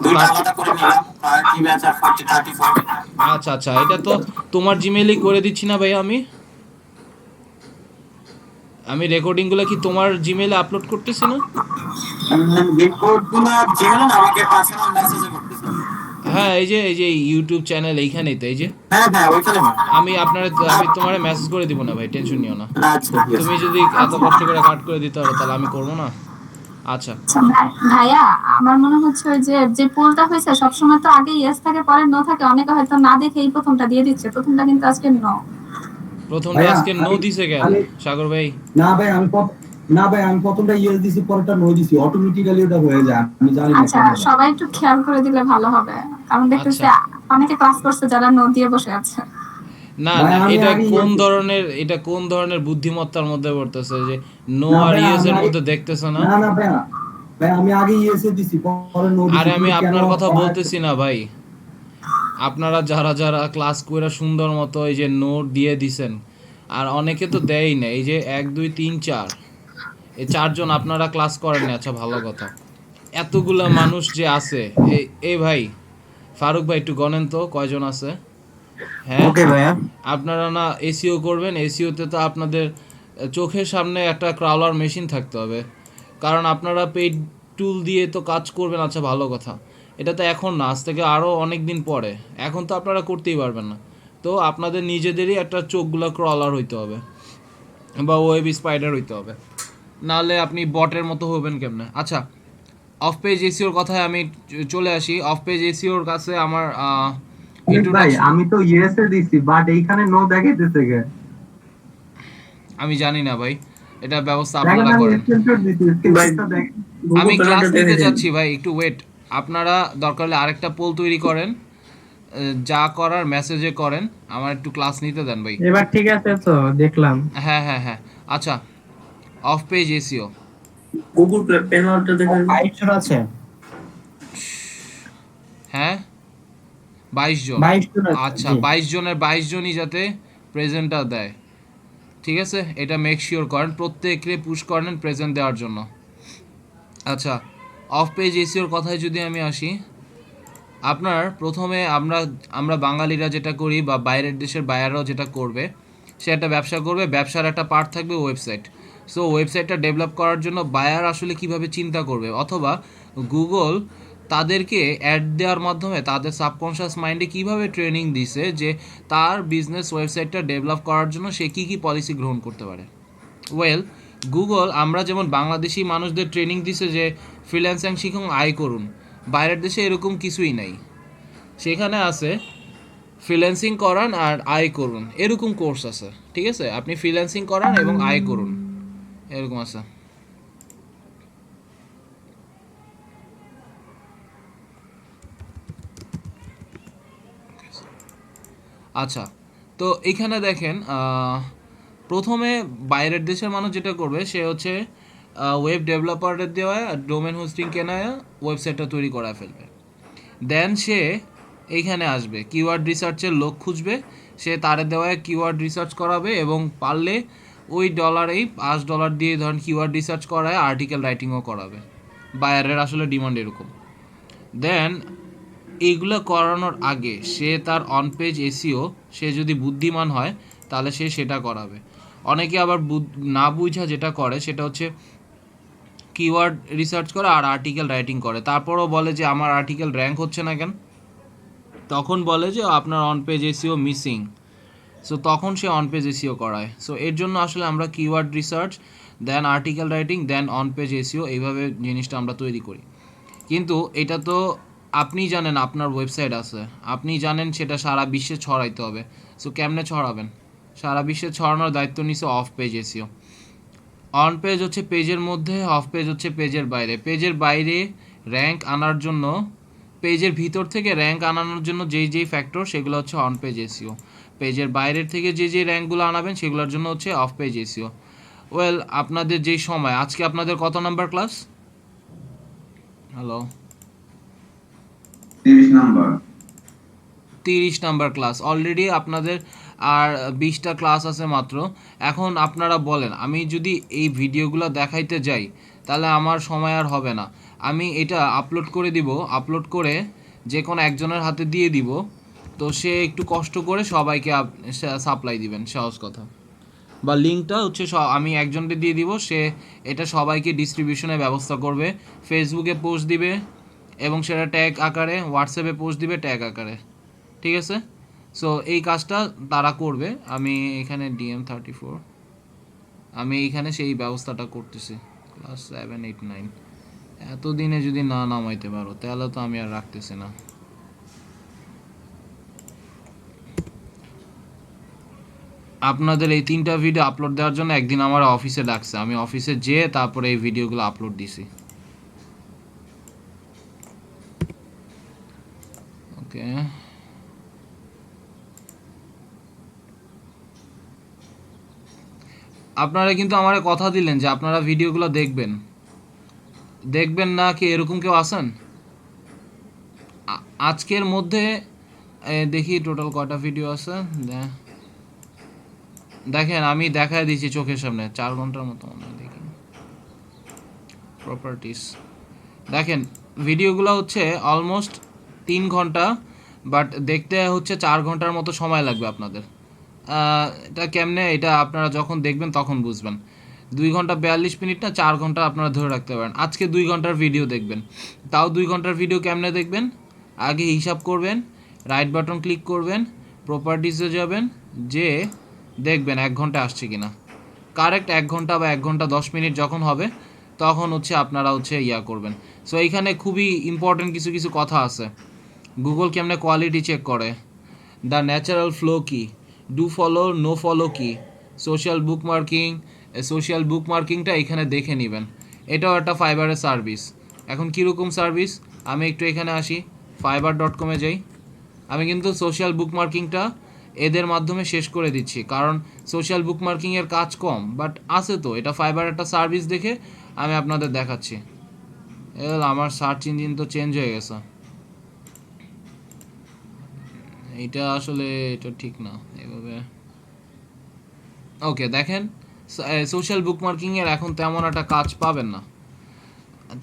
দুইটা আলাদা করে নিলাম, কি ব্যাচ আর 34। আচ্ছা আচ্ছা, এটা তো তোমার জিমেইলেই করে দিচ্ছি না ভাই। আমি আমি রেকর্ডিংগুলো কি তোমার জিমেইলে আপলোড করতেছি না? রিপোর্টগুলো জিমেলে না, আমাকে পার্সোনাল মেসেজে করতেছে। হ্যাঁ, এই যে ইউটিউব চ্যানেল এইখানেই তো, এই যে হ্যাঁ হ্যাঁ, ওইখানে হয়। আমি তোমার মেসেজ করে দিব না ভাই, টেনশন নিও না। আচ্ছা ঠিক আছে। তুমি যদি এত কষ্ট করে কাট করে দিতে পারো তাহলে আমি করবো না। আচ্ছা। আচ্ছা ভাইয়া, আমার মনে হচ্ছে ওই যে যে পোলটা হয়েছে সবসময় তো আগে ইয়েস থাকে পরে নো থাকে, অনেকে হয়তো না দেখে এই প্রথমটা দিয়ে দিচ্ছে, প্রথমটা কিন্তু আজকে নো। প্রথমটা ভাইয়া আজকে নো আমি দিছে কেন আমি সাগর ভাই? না ভাই আমি না ভাই আমি প্রথমটা ইয়েস দিছি, পরেরটা নো দিছি, অটোমেটিক্যালি ওটা হয়ে যায়, আমি জানি না আচ্ছা, কেন ভাই। সবাই একটু খেয়াল করে দিলে ভালো হবে, কারণ দেখতেছি আচ্ছা। অনেকে ক্লাস করছে যারা নো দিয়ে বসে আছে। না ভাই না, আমি এটা আগে কোন ইয়েস ধরনের, এটা কোন ধরনের বুদ্ধিমত্তার মধ্যে পড়তেছে যে নো না আর ভাই ইয়েস আমি এর আগে মধ্যে দেখতেছে না? না না ভাই, ভাই আমি আগে ইয়েস দিছি পরে নো দিছি, আরে আমি তুমি কেন আপনার কথা বাড়াচ্ছ? বলতেছি না ভাই। আপনারা যারা যারা ক্লাস করে সুন্দর মতো এই যে নোট দিয়ে দিছেন, আর অনেকে তো দেয়ই না, এই যে 1 2 3 4, এই 4জন আপনারা ক্লাস করেন না। আচ্ছা ভালো কথা, এতগুলা মানুষ যে আছে, এই এই ভাই ফারুক ভাই একটু গণেন তো কয়জন আছে। হ্যাঁ, ওকে ভাইয়া। আপনারা না এসিও করবেন, এসিওতে তো আপনাদের চোখের সামনে একটা ক্রাউলার মেশিন থাকতে হবে, কারণ আপনারা পেইড টুল দিয়ে তো কাজ করবেন। আচ্ছা ভালো কথা, এটা তো এখন না, আজ থেকে আরও অনেক দিন পরে। এখন তো আপনারা করতেই পারবেন না। তো আপনাদের নিজেদেরই একটা চোখগুলো ক্রলার হইতে হবে বা ওয়েব স্পাইডার হইতে হবে, নাহলে আপনি বটের মতো হবেন কেমনে। আচ্ছা, অফ পেজ এসিওর কথায় আমি চলে আসি। অফ পেজ এসিওর কাছে আমার ভাই ইন্ট্রোডাকশন আমি তো ইয়েসে দিছি, বাট এইখানে নো দেখাইতেছে কে? আমি জানি না ভাই, এটা ব্যবস্থা দেখেন আপনারা আমি করেন। স্ক্রিনশট দিছি, ভাই স্ক্রিনশটটা দেখেন। গুগল আমি ক্লাস ক্যালেন্ডার নিতে দেখে দিন। যাচ্ছি ভাই, একটু ওয়েট। আপনারা দরকার হলে আরেকটা পোল তৈরি করেন, যা করার মেসেজে করেন, আমার একটু ক্লাস নিতে দেন ভাই। এবার ঠিক আছে তো দেখলাম। হ্যাঁ হ্যাঁ হ্যাঁ। আচ্ছা, অফ পেজ এসিও। গুগল প্যানেলটা দেখে দিন। 22 জন আছে। হ্যাঁ, 22 জন। 22 জন আছে, আচ্ছা, জি। 22 জনের 22 জনই যাতে প্রেজেন্টটা দেয়, ঠিক আছে? এটা মেক শিওর করেন, প্রত্যেককে পুশ করেন প্রেজেন্ট দেওয়ার জন্য। আচ্ছা, অফ পেজ এসিওর কথায় যদি আমি আসি, আপনার প্রথমে আমরা আমরা বাঙালিরা যেটা করি বা বাইরের দেশের বায়াররাও যেটা করবে, সে একটা ব্যবসা করবে, ব্যবসার একটা পার্ট থাকবে ওয়েবসাইট। সো ওয়েবসাইটটা ডেভেলপ করার জন্য বায়ার আসলে কিভাবে চিন্তা করবে, অথবা গুগল তাদেরকে অ্যাড দেওয়ার মাধ্যমে তাদের সাবকনশিয়াস মাইন্ডে কিভাবে ট্রেনিং দিছে যে তার বিজনেস ওয়েবসাইটটা ডেভেলপ করার জন্য সে কী কী পলিসি গ্রহণ করতে পারে। ওয়েল, গুগল আমরা যেমন বাংলাদেশি মানুষদের ট্রেনিং দিছে যে ফ্রিল্যান্সিং শিখুন, আয় করুন, বাইরের দেশে এরকম কিছুই নাই। সেখানে আছে ফ্রিল্যান্সিং করান আর আয় করুন, এরকম কোর্স আছে, ঠিক আছে? আপনি ফ্রিল্যান্সিং করান এবং আয় করুন, এরকম আছে। আচ্ছা, তো এখানে দেখেন, প্রথমে বাইরের দেশের মানুষ যেটা করবে সে হচ্ছে ওয়েব ডেভেলপারদের দেওয়া ডোমেন হোস্টিং কেনায় ওয়েবসাইটটা তৈরি করা ফেলবে। দেন সে এইখানে আসবে, কিওয়ার্ড রিসার্চের লোক খুঁজবে, সে তারে দেওয়ায় কিওয়ার্ড রিসার্চ করাবে এবং পারলে ওই ডলারেই $5 দিয়ে ধরেন কিওয়ার্ড রিসার্চ করায় আর্টিকেল রাইটিংও করাবে। বায়ারের আসলে ডিমান্ড এরকম। দেন এইগুলো করানোর আগে সে তার অন পেজ এসিও, সে যদি বুদ্ধিমান হয় তাহলে সে সেটা করাবে। অনেকে আবার না বুঝা যেটা করে সেটা হচ্ছে কিওয়ার্ড রিসার্চ করে আর আর্টিকেল রাইটিং করে, তারপরও বলে যে আমার আর্টিকেল র্যাঙ্ক হচ্ছে না কেন, তখন বলে যে আপনার on page SEO missing. So তখন সে অন পেজ এসিও করায়। সো এর জন্য আসলে আমরা keyword research, then article writing, then on page SEO, এইভাবে জিনিসটা আমরা তৈরি করি। কিন্তু এটা তো আপনি জানেন আপনার ওয়েবসাইট আছে, আপনি জানেন সেটা সারা বিশ্বে ছড়াইতে হবে। সো কেমনে ছড়াবেন? সারা বিশ্বে ছড়ানোর দায়িত্ব নিছে of page SEO. On page হচ্ছে পেজের মধ্যে, অফ পেজ হচ্ছে পেজের বাইরে। পেজের বাইরে র্যাঙ্ক আনার জন্য, পেজের ভিতর থেকে র্যাঙ্ক আনানোর জন্য যেই যেই ফ্যাক্টর সেগুলো হচ্ছে অন পেজ এসিও। পেজের বাইরের থেকে যে যে র্যাঙ্কগুলো আনাবেন সেগুলোর জন্য হচ্ছে অফ পেজ এসিও। ওয়েল, আপনাদের যেই সময়, আজকে আপনাদের কত number class? Hello, 30 number. 30 number class already আপনাদের, আর 20টা ক্লাস আছে মাত্র। এখন আপনারা বলেন, আমি যদি এই ভিডিওগুলো দেখাইতে যাই তাহলে আমার সময় আর হবে না। আমি এটা আপলোড করে দিব, আপলোড করে যে কোনো একজনের হাতে দিয়ে দিব, তো সে একটু কষ্ট করে সবাইকে সাপ্লাই দিবেন, সহজ কথা। বা লিঙ্কটা হচ্ছে আমি একজনকে দিয়ে দিব, সে এটা সবাইকে ডিস্ট্রিবিউশনের ব্যবস্থা করবে, ফেসবুকে পোস্ট দিবে এবং সেটা ট্যাগ আকারে, হোয়াটসঅ্যাপে পোস্ট দিবে ট্যাগ আকারে, ঠিক আছে? সো এই কাজটা তারা করবে। আমি এখানে DM34, আমি এইখানে সেই ব্যবস্থাটা করতেছি। ক্লাস 7, 8, 9 এতদিনে যদি না নামাইতে পারো তাহলে তো আমি আর রাখতেছি না। আপনাদের এই 3টা ভিডিও আপলোড দেওয়ার জন্য একদিন আমার অফিসে ডাকছে, আমি অফিসে যেয়ে তারপরে এই ভিডিওগুলো আপলোড দিছি। ওকে, আপনারা কিন্তু আমার কথা দিলেন যে আপনারা ভিডিওগুলো দেখবেন, দেখবেন না কি এরকম কেউ আছেন? আজকের মধ্যে দেখি টোটাল কয়টা ভিডিও আছে। দেখেন আমি দেখায় দিচ্ছি চোখের সামনে, 4 ঘন্টার মতো মনে হয়। দেখি প্রপার্টিস, দেখেন ভিডিওগুলো হচ্ছে অলমোস্ট 3 ঘন্টা, বাট দেখতে হচ্ছে 4 ঘন্টার মতো সময় লাগবে আপনাদের। এটা কেমনে, এটা আপনারা যখন দেখবেন তখন বুঝবেন। 2 ঘন্টা 42 মিনিট না 4 ঘন্টা আপনারা ধরে রাখতে পারেন। আজকে 2 ঘন্টার ভিডিও দেখবেন, তাও 2 ঘন্টার ভিডিও কেমনে দেখবেন? আগে হিসাব করবেন, রাইট বাটন ক্লিক করবেন, প্রপার্টিসে যাবেন, যে দেখবেন 1 ঘন্টা আসছে কিনা। কারেক্ট 1 ঘন্টা বা 1 ঘন্টা 10 মিনিট যখন হবে তখন হচ্ছে আপনারা হচ্ছে ইয়া করবেন। সো এইখানে খুবই ইম্পর্টেন্ট কিছু কিছু কথা আছে। গুগল কেমনে কোয়ালিটি চেক করে, দ্য ন্যাচারাল ফ্লো কি, ডু ফলো নো ফলো কি, সোশ্যাল বুকমার্কিং, সোশ্যাল বুকমার্কিংটা এখানে দেখে নেবেন। এটাও একটা ফাইবারের সার্ভিস। এখন কীরকম সার্ভিস, আমি একটু এখানে আসি, fiverr.com-এ যাই। আমি কিন্তু সোশ্যাল বুকমার্কিংটা এদের মাধ্যমে শেষ করে দিচ্ছি, কারণ সোশ্যাল বুকমার্কিংয়ের কাজ কম, বাট আছে তো। এটা ফাইবার একটা সার্ভিস দেখে আমি আপনাদের দেখাচ্ছি। আমার সার্চ ইঞ্জিন তো চেঞ্জ হয়ে গেছে, এটা আসলে এটা ঠিক না এভাবে। ওকে, দেখেন সোশ্যাল বুকমার্কিংয়ের এখন তেমন একটা কাজ পাবেন না,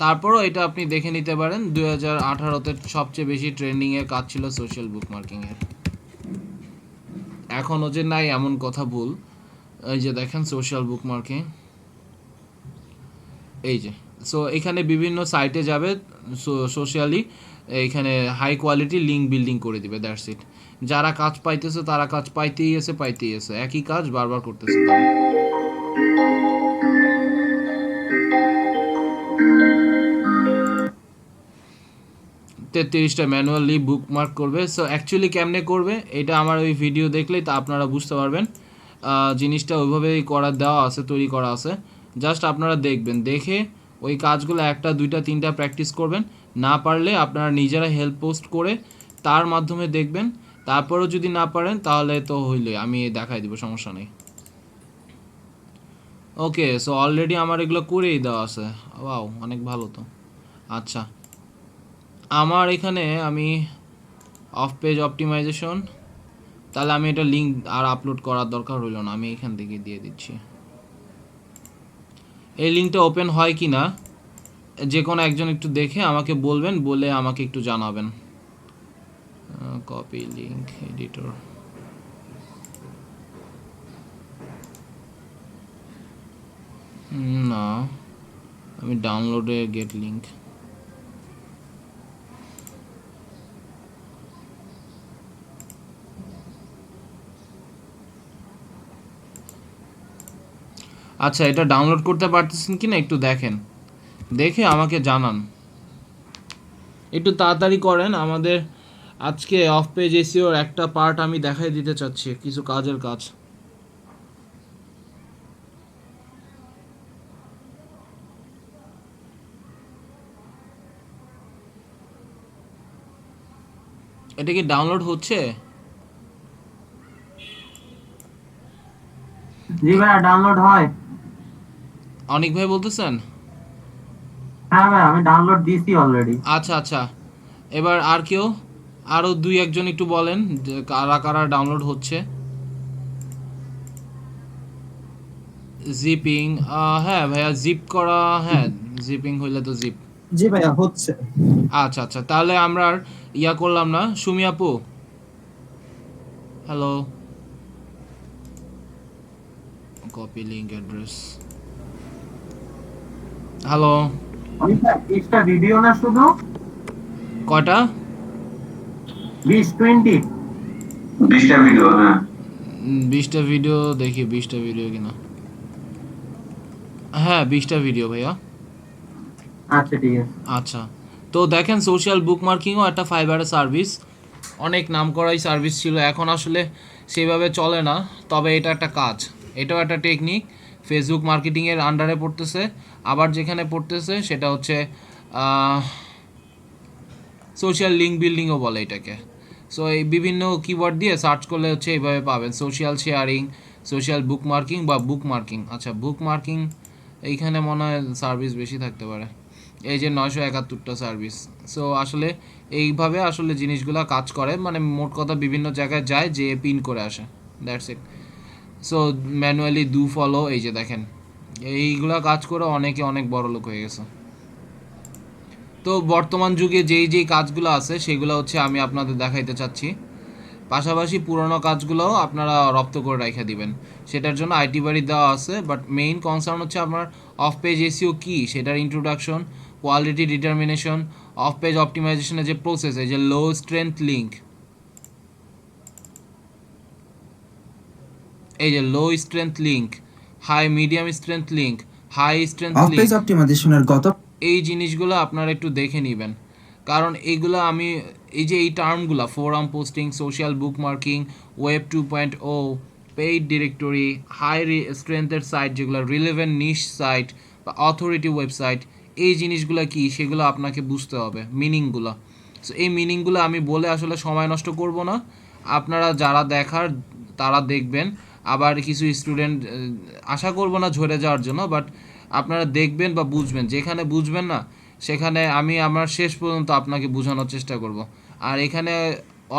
তারপরও এটা আপনি দেখে নিতে পারেন। 2018-তে সবচেয়ে বেশি ট্রেন্ডিংয়ের কাজ ছিল সোশ্যাল বুকমার্কিংয়ের। এখনও যে নাই এমন কথা ভুল। এই যে দেখেন সোশ্যাল বুকমার্কিং, এই যে। সো এখানে বিভিন্ন সাইটে যাবে, সোশ্যালি এইখানে হাই কোয়ালিটি লিঙ্ক বিল্ডিং করে দিবে, দ্যাটস ইট। যারা কাজ পাইতেছে তারা কাজ পাইতেই আছে, একই কাজ বারবার করতেছে তারা। 33টা ম্যানুয়ালি বুকমার্ক করবে। সো অ্যাকচুয়ালি কেমনে করবে এটা আমার ওই ভিডিও দেখলেই তা আপনারা বুঝতে পারবেন। জিনিসটা ওইভাবেই করা দেওয়া আছে, তৈরি করা আছে। জাস্ট আপনারা দেখবেন, দেখে ওই কাজগুলো 1টা 2টা 3টা প্র্যাকটিস করবেন। না পারলে আপনারা নিজেরা হেল্প পোস্ট করে তার মাধ্যমে দেখবেন। তারপরেও যদি না পারেন তাহলে তো হইলে আমি দেখাই দিব, সমস্যা নেই। ওকে, সো অলরেডি আমার এগুলো করেই দেওয়া আছে। ওয়াও, অনেক ভালো তো। আচ্ছা, আমার এখানে আমি অফ পেজ অপটিমাইজেশন, তাহলে আমি এটা লিঙ্ক আর আপলোড করার দরকার হইল না, আমি এখান থেকে দিয়ে দিচ্ছি। এই লিঙ্কটা ওপেন হয় কি না যে কোনো একজন একটু দেখে আমাকে বলবেন, বলে আমাকে একটু জানাবেন। কপি লিঙ্ক এডিটর, না আমি ডাউনলোডে গেট লিঙ্ক। আচ্ছা, এটা ডাউনলোড করতে পারতেছেন কি না একটু দেখেন, দেখে আমাকে জানান। একটু তাড়াতাড়ি করেন, আমাদের আজকে অফ পেজ এসইওর একটা পার্ট আমি দেখাই দিতে চাচ্ছি, কিছু কাজের কাজ। এটা কি ডাউনলোড হচ্ছে? জি ভাই, ডাউনলোড হয়। অনেক ভাই বলতেছেন? হ্যাঁ ভাই, আমি ডাউনলোড দিয়েছি অলরেডি। আচ্ছা আচ্ছা, এবার আর কেউ, আরও 2-1 জন একটু বলেন যে কারা কারা ডাউনলোড হচ্ছে। জিপিং, হ্যাঁ ভাইয়া জিপ করা, হ্যাঁ জিপিং হইলে তো জিপ জি ভাইয়া হচ্ছে। আচ্ছা আচ্ছা, তাহলে আমরা আর ইয়া করলাম না। সুমি আপু, hello, copy link address, hello, Anik ভাই 20টা ভিডিও না শুধু? কয়টা? 20 20টা ভিডিও, হ্যাঁ। 20টা ভিডিও, দেখি 20টা ভিডিও কিনা। হ্যাঁ 20টা ভিডিও ভাইয়া। আচ্ছা ঠিক আছে। আচ্ছা, তো দেখেন সোশ্যাল বুকমার্কিংও একটা ফাইবারের সার্ভিস, অনেক নামকরাই সার্ভিস ছিল, এখন আসলে সেইভাবে চলে না, তবে এটা একটা কাজ, এটাও একটা টেকনিক, ফেসবুক মার্কেটিংয়ের আন্ডারে পড়তেছে। আবার যেখানে পড়তেছে সেটা হচ্ছে সোশ্যাল লিঙ্ক বিল্ডিংও বলে এটাকে। সো এই বিভিন্ন কিওয়ার্ড দিয়ে সার্চ করলে হচ্ছে এইভাবে পাবেন, সোশ্যাল শেয়ারিং, সোশ্যাল বুকমার্কিং বা বুকমার্কিং। আচ্ছা বুকমার্কিং এইখানে মনে হয় সার্ভিস বেশি থাকতে পারে, এই যে 971টা সার্ভিস। সো আসলে এইভাবে আসলে জিনিসগুলো কাজ করে, মানে মোট কথা বিভিন্ন জায়গায় যায়, যে পিন করে আসে, that's it. So manually do follow, এই যে দেখেন এইগুলা কাজ করে অনেকে অনেক বড় লোক হয়ে গেছে। তো বর্তমান যুগে যেই যেই কাজগুলো আছে সেগুলো হচ্ছে আমি আপনাদের দেখাইতে চাচ্ছি, পাশাপাশি পুরোনো কাজগুলোও আপনারা রপ্ত করে রেখে দিবেন, সেটার জন্য আইটি বাড়ি দেওয়া আছে। বাট মেইন কনসার্ন হচ্ছে আপনার অফ পেজ এসইও কী, সেটার introduction, quality determination, off page অপটিমাইজেশনের যে প্রসেস, এই যে লো স্ট্রেংথ লিঙ্ক, এই যে low strength link, high medium strength link, high strength off page link, অপটিমাইজেশনের গত এই জিনিসগুলো আপনারা একটু দেখে নেবেন। কারণ এইগুলো আমি এই যে এই টার্মগুলো, forum posting, social bookmarking, web 2.0, paid directory, high স্ট্রেংথের সাইট যেগুলো রিলেভেন্ট নিশ সাইট বা অথরিটি ওয়েবসাইট, এই জিনিসগুলো কি সেগুলো আপনাকে বুঝতে হবে মিনিংগুলো। সো এই মিনিংগুলো আমি বলে আসলে সময় নষ্ট করব না, আপনারা যারা দেখার তারা দেখবেন। আবার কিছু স্টুডেন্ট, আশা করব না ঝরে যাওয়ার জন্য, বাট আপনারা দেখবেন বা বুঝবেন, যেখানে বুঝবেন না সেখানে আমি আমার শেষ পর্যন্ত আপনাকে বোঝানোর চেষ্টা করব। আর এখানে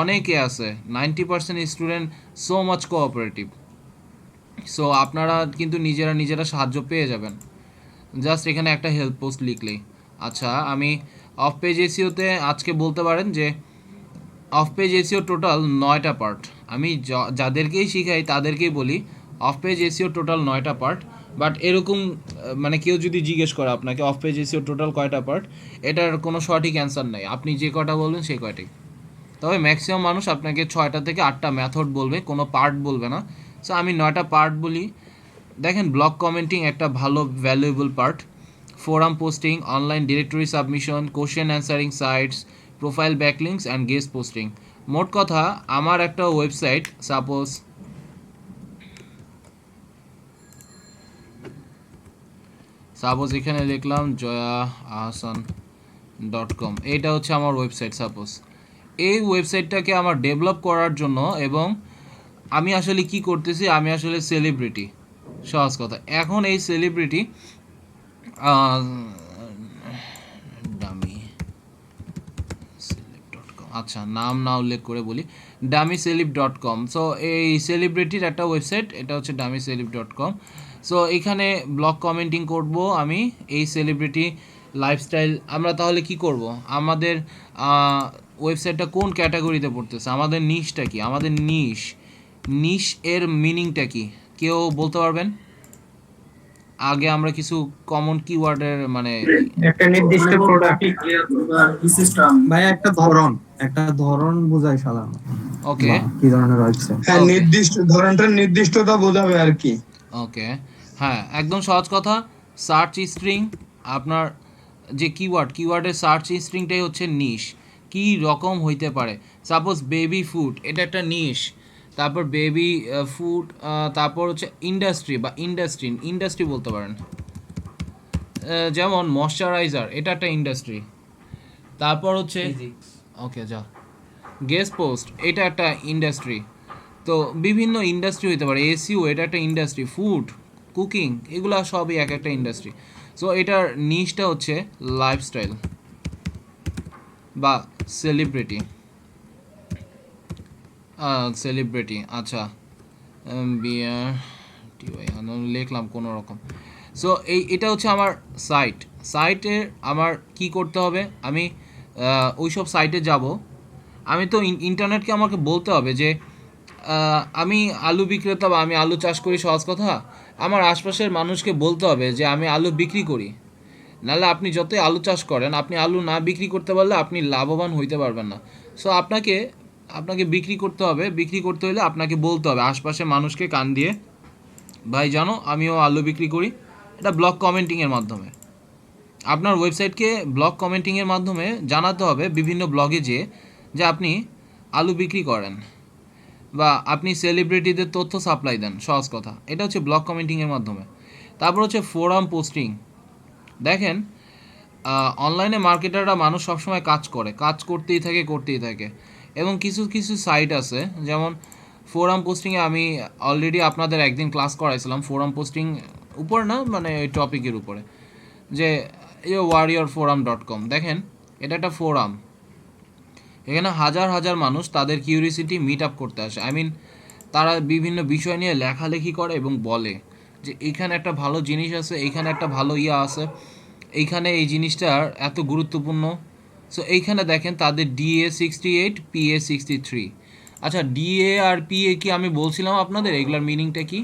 অনেকে আছে, 90% student so much cooperative. So আপনারা কিন্তু নিজেরা নিজেরা সাহায্য পেয়ে যাবেন, জাস্ট এখানে একটা হেল্প পোস্ট লিখলেই। আচ্ছা, আমি অফ পেজ এসইওতে আজকে বলতে পারেন যে অফ পেজ এসইও টোটাল 9টা পার্ট। আমি যাদেরকেই শিখাই তাদেরকেই বলি অফ পেজ এসইও টোটাল 9টা পার্ট। বাট এরকম মানে কেউ যদি জিজ্ঞেস করে আপনাকে অফ পেজ এসইও টোটাল কয়টা পার্ট, এটার কোনো সঠিক অ্যান্সার নেই, আপনি যে কয়টা বলবেন সেই কয়টাই। তবে ম্যাক্সিমাম মানুষ আপনাকে 6টা থেকে 8টা মেথড বলবে, কোনো পার্ট বলবে না। সো আমি 9টা পার্ট বলি। দেখেন ব্লগ কমেন্টিং একটা ভালো valuable part, forum posting, online directory submission, question answering sites, profile backlinks and guest posting. মোট কথা আমার একটা ওয়েবসাইট, সাপোজ এখানে লিখলাম joyaahsan.com, এইটা হচ্ছে আমার ওয়েবসাইট। সাপোজ এই ওয়েবসাইটটাকে আমার ডেভেলপ করার জন্য, এবং আমি আসলে কি করতেছি, আমি আসলে সেলিব্রিটি, সহজ কথা। এখন এই সেলিব্রিটি ডামি সেলিব.com, আচ্ছা নাম না উল্লেখ করে বলি, ডামিসেলিব.com। সো এই সেলিব্রিটির একটা ওয়েবসাইট, এটা হচ্ছে ডামিসেলিব.com। সো এখানে ব্লগ কমেন্টিং করব আমি, এই সেলিব্রিটি লাইফস্টাইল। আমরা তাহলে কি করব, আমাদের ওয়েবসাইটটা কোন ক্যাটাগরিতে পড়তেছে, আমাদের নিশটা কি, আমাদের নিশ এর মিনিংটা কি কেউ বলতে পারবেন? আগে আমরা কিছু কমন কিওয়ার্ডের মানে একটা নির্দিষ্ট প্রোডাক্ট, ভাইয়া একটা ধরন বোঝায় সাধারণত। ওকে, কি ধরনের ওয়েবসাইট? হ্যাঁ, নির্দিষ্ট ধরনটার নির্দিষ্টতা বোঝাবে আর কি। ওকে, হ্যাঁ একদম সহজ কথা। সার্চ স্ট্রিং, আপনার যে কিওয়ার্ডের সার্চ স্ট্রিংটাই হচ্ছে নিশ। কি রকম হইতে পারে, সাপোজ বেবি ফুড, এটা একটা নিশ। তারপর বেবি ফুড, তারপর হচ্ছে ইন্ডাস্ট্রি বা ইন্ডাস্ট্রি বলতে পারেন, যেমন ময়শ্চারাইজার, এটা একটা ইন্ডাস্ট্রি। তারপর হচ্ছে ওকে যা গেস্ট পোস্ট, এটা একটা ইন্ডাস্ট্রি। তো বিভিন্ন ইন্ডাস্ট্রি হতে পারে, এসইও এটা একটা ইন্ডাস্ট্রি, ফুড, কুকিং, এগুলো সবই এক একটা ইন্ডাস্ট্রি। সো এটার নিশটা হচ্ছে লাইফস্টাইল বা সেলিব্রিটি। আচ্ছা লিখলাম কোনো রকম। সো এটা হচ্ছে আমার সাইটে আমার কি করতে হবে, আমি ওই সব সাইটে যাব। আমি তো ইন্টারনেটকে আমাকে বলতে হবে যে আমি আলু বিক্রেতা বা আমি আলু চাষ করি, সহজ কথা। আমার আশপাশের মানুষকে বলতে হবে যে আমি আলু বিক্রি করি। নাহলে আপনি যতই আলু চাষ করেন, আপনি আলু না বিক্রি করতে পারলে আপনি লাভবান হইতে পারবেন না। সো আপনাকে বিক্রি করতে হবে। বিক্রি করতে হলে আপনাকে বলতে হবে আশপাশের মানুষকে কান দিয়ে, ভাই জানো আমিও আলু বিক্রি করি। এটা ব্লগ কমেন্টিংয়ের মাধ্যমে, আপনার ওয়েবসাইটকে ব্লগ কমেন্টিংয়ের মাধ্যমে জানাতে হবে বিভিন্ন ব্লগে যে আপনি আলু বিক্রি করেন বা আপনি সেলিব্রিটিদের তথ্য সাপ্লাই দেন, সহজ কথা। এটা হচ্ছে ব্লগ কমেন্টিংয়ের মাধ্যমে। তারপর হচ্ছে ফোরাম পোস্টিং। দেখেন অনলাইনে মার্কেটাররা মানুষ সবসময় কাজ করতেই থাকে এবং কিছু কিছু সাইট আছে যেমন ফোরাম পোস্টিংয়ে আমি অলরেডি আপনাদের একদিন ক্লাস করাইছিলাম ফোরাম পোস্টিং উপর না, মানে এই টপিকের উপরে, যে warriorforum.com। দেখেন এটা একটা ফোরাম, এখানে হাজার হাজার মানুষ তাদের কিউরিসিটি মিট আপ করতে আসে। তারা বিভিন্ন বিষয় নিয়ে লেখালেখি করে এবং বলে যে এইখানে একটা ভালো জিনিস আছে, এইখানে একটা ভালো আছে, এইখানে এই জিনিসটার এত গুরুত্বপূর্ণ। সো এইখানে দেখেন তাদের DA68 PA63। আচ্ছা, DA আর PA কি আমি বলছিলাম আপনাদের, এগুলার মিনিংটা কি?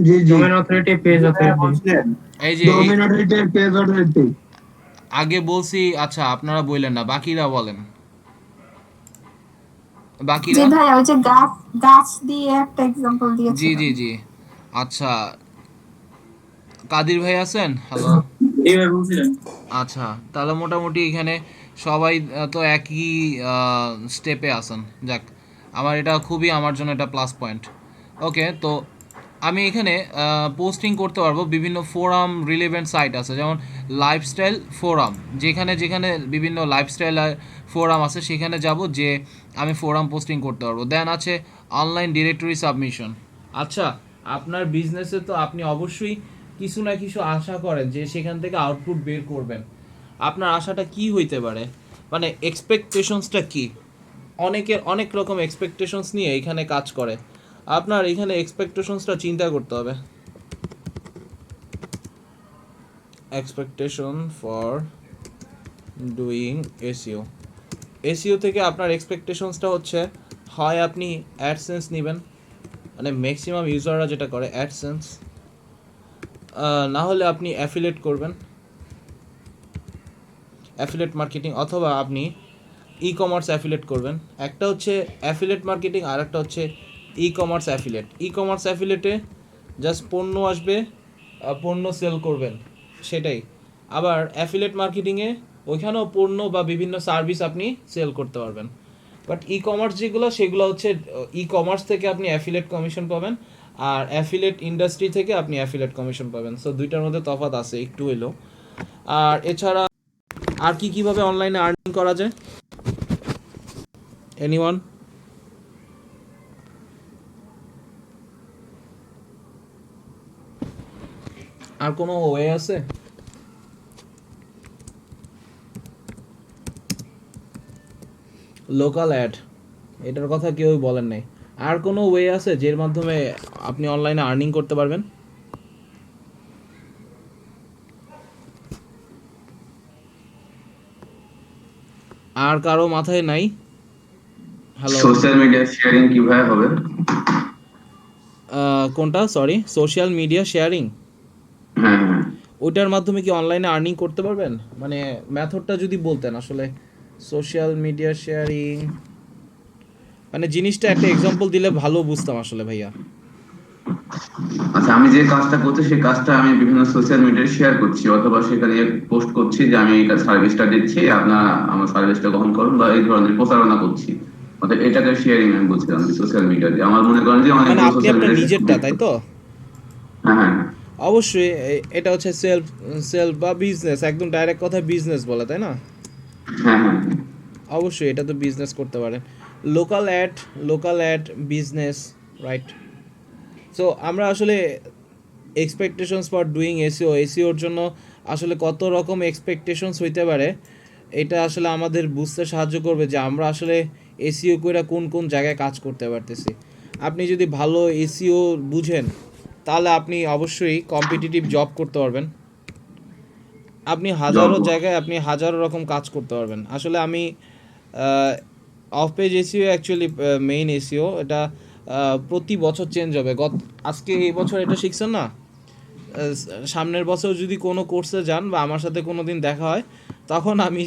জি জি ডোমেন অথরিটি, পেজ অথরিটি। এই যে ডোমেন অথরিটি, পেজ অথরিটি। আগে বলছি, আচ্ছা আপনারা বললেন না, বাকিরা বলেন। জি বাকিরা ভাইয়া, ওই যে গাছ দিয়ে একটা এক্সাম্পল দিয়েছি। জি জি জি। আচ্ছা, কাদির ভাই আছেন? হ্যালো। আচ্ছা, তাহলে মোটামুটি এখানে সবাই তো একই স্টেপে আছেন। যাক, আমার জন্য এটা প্লাস পয়েন্ট। ওকে, তো আমি এখানে পোস্টিং করতে পারবো। বিভিন্ন ফোরাম রিলেভেন্ট সাইট আছে, যেমন লাইফস্টাইল ফোরাম, যেখানে যেখানে বিভিন্ন লাইফস্টাইল ফোরাম আছে সেখানে যাব, যে আমি ফোরাম পোস্টিং করতে পারবো। দেন আছে অনলাইন ডিরেক্টরি সাবমিশন। আচ্ছা, আপনার বিজনেসে তো আপনি অবশ্যই কিছু না কিছু আশা করেন যে সেখান থেকে আউটপুট বের করবেন। আপনার আশাটা কি হইতে পারে, মানে এক্সপেকটেশনসটা কি? অনেকের অনেক রকম এক্সপেকটেশনস নিয়ে এখানে কাজ করে। আপনার এখানে এক্সপেকটেশনসটা চিন্তা করতে হবে। এক্সপেকটেশন ফর ডুইং এসইও থেকে আপনার এক্সপেকটেশনসটা হচ্ছে, হয় আপনি অ্যাডসেন্স নেবেন, মানে ম্যাক্সিমাম ইউজাররা যেটা করে অ্যাডসেন্স, না হলে আপনি অ্যাফিলিয়েট করবেন, অ্যাফিলিয়েট মার্কেটিং, অথবা আপনি ই কমার্স অ্যাফিলিয়েট করবেন। একটা হচ্ছে অ্যাফিলিয়েট মার্কেটিং আর একটা হচ্ছে e commerce affiliate. E commerce অ্যাফিলিয়েটে জাস্ট পণ্য আসবে, পণ্য সেল করবেন, সেটাই। আবার অ্যাফিলিয়েট মার্কেটিংয়ে ওইখানেও পণ্য বা বিভিন্ন সার্ভিস আপনি সেল করতে পারবেন। বাট ই কমার্স সেগুলো হচ্ছে ই কমার্স থেকে আপনি অ্যাফিলিয়েট কমিশন পাবেন, আর অ্যাফিলিয়েট ইন্ডাস্ট্রি থেকে আপনি অ্যাফিলিয়েট কমিশন পাবেন। সো দুইটার মধ্যে তফাৎ আছে একটু হইলেও। আর এছাড়া আর কিভাবে অনলাইনে আর্নিং করা যায়? এনিওয়ান? আর কোনো ওয়ে আছে? লোকাল অ্যাড, এটার কথা কেউ বলেন নাই। আর কোনো ওয়ে আছে যের মাধ্যমে আপনি অনলাইনে আর্নিং করতে পারবেন? আর কারো মাথায় নাই? হ্যালো, সোশ্যাল মিডিয়া শেয়ারিং কিভাবে হবে? কোনটা? Sorry, social media sharing. হ্যাঁ হ্যাঁ। ওইটার মাধ্যমে কি অনলাইনে আর্নিং করতে পারবেন? মানে মেথডটা যদি বলতেন আসলে। সোশ্যাল মিডিয়া শেয়ারিং মানে জিনিসটা একটা এক্সাম্পল দিলে ভালো বুঝতাম আসলে ভাইয়া। আচ্ছা, আমি যে কাজটা করছি সেই কাজটা আমি বিভিন্ন সোশ্যাল মিডিয়ায় শেয়ার করছি, অথবা সেখানে পোস্ট করছি যে আমি এই সার্ভিসটা দিচ্ছি, আপনারা আমার সার্ভিসটা গ্রহণ করুন, বা এই ধরনের প্রচারণা করছি। অর্থাৎ এটাকে শেয়ারিং আমি বলছিলাম সোশ্যাল মিডিয়াতে। আমার মনে করেন যে মানে অনেকগুলো আপনি সোশ্যাল আপনার মিডিয়া। নিজেরটা, তাই তো? হ্যাঁ হ্যাঁ। অবশ্যই এটা হচ্ছে সেলফ বা বিজনেস, একদম ডাইরেক্ট কথা বিজনেস বলে, তাই না? হ্যাঁ হ্যাঁ। অবশ্যই এটা তো বিজনেস করতে পারেন। Local ad business, right? So আমরা আসলে এক্সপেকটেশনস ফর ডুইং এসইওর জন্য আসলে কত রকম এক্সপেকটেশনস হইতে পারে, এটা আসলে আমাদের বুঝতে সাহায্য করবে যে আমরা আসলে এসইও করে কোন কোন জায়গায় কাজ করতে পারতেছি। আপনি যদি ভালো এসইও বুঝেন তাহলে আপনি অবশ্যই কম্পিটিটিভ জব করতে পারবেন। আপনি হাজারো job? জায়গায় আপনি হাজারো রকম কাজ করতে পারবেন। আসলে আমি of page SEO actually main SEO এটা প্রতি বছর চেঞ্জ হবে। আজকে এই বছর এটা শিখছেন না, সামনের বছর যদি কোনো কোর্সে যান বা আমার সাথে কোনো দিন দেখা হয়, তখন আমি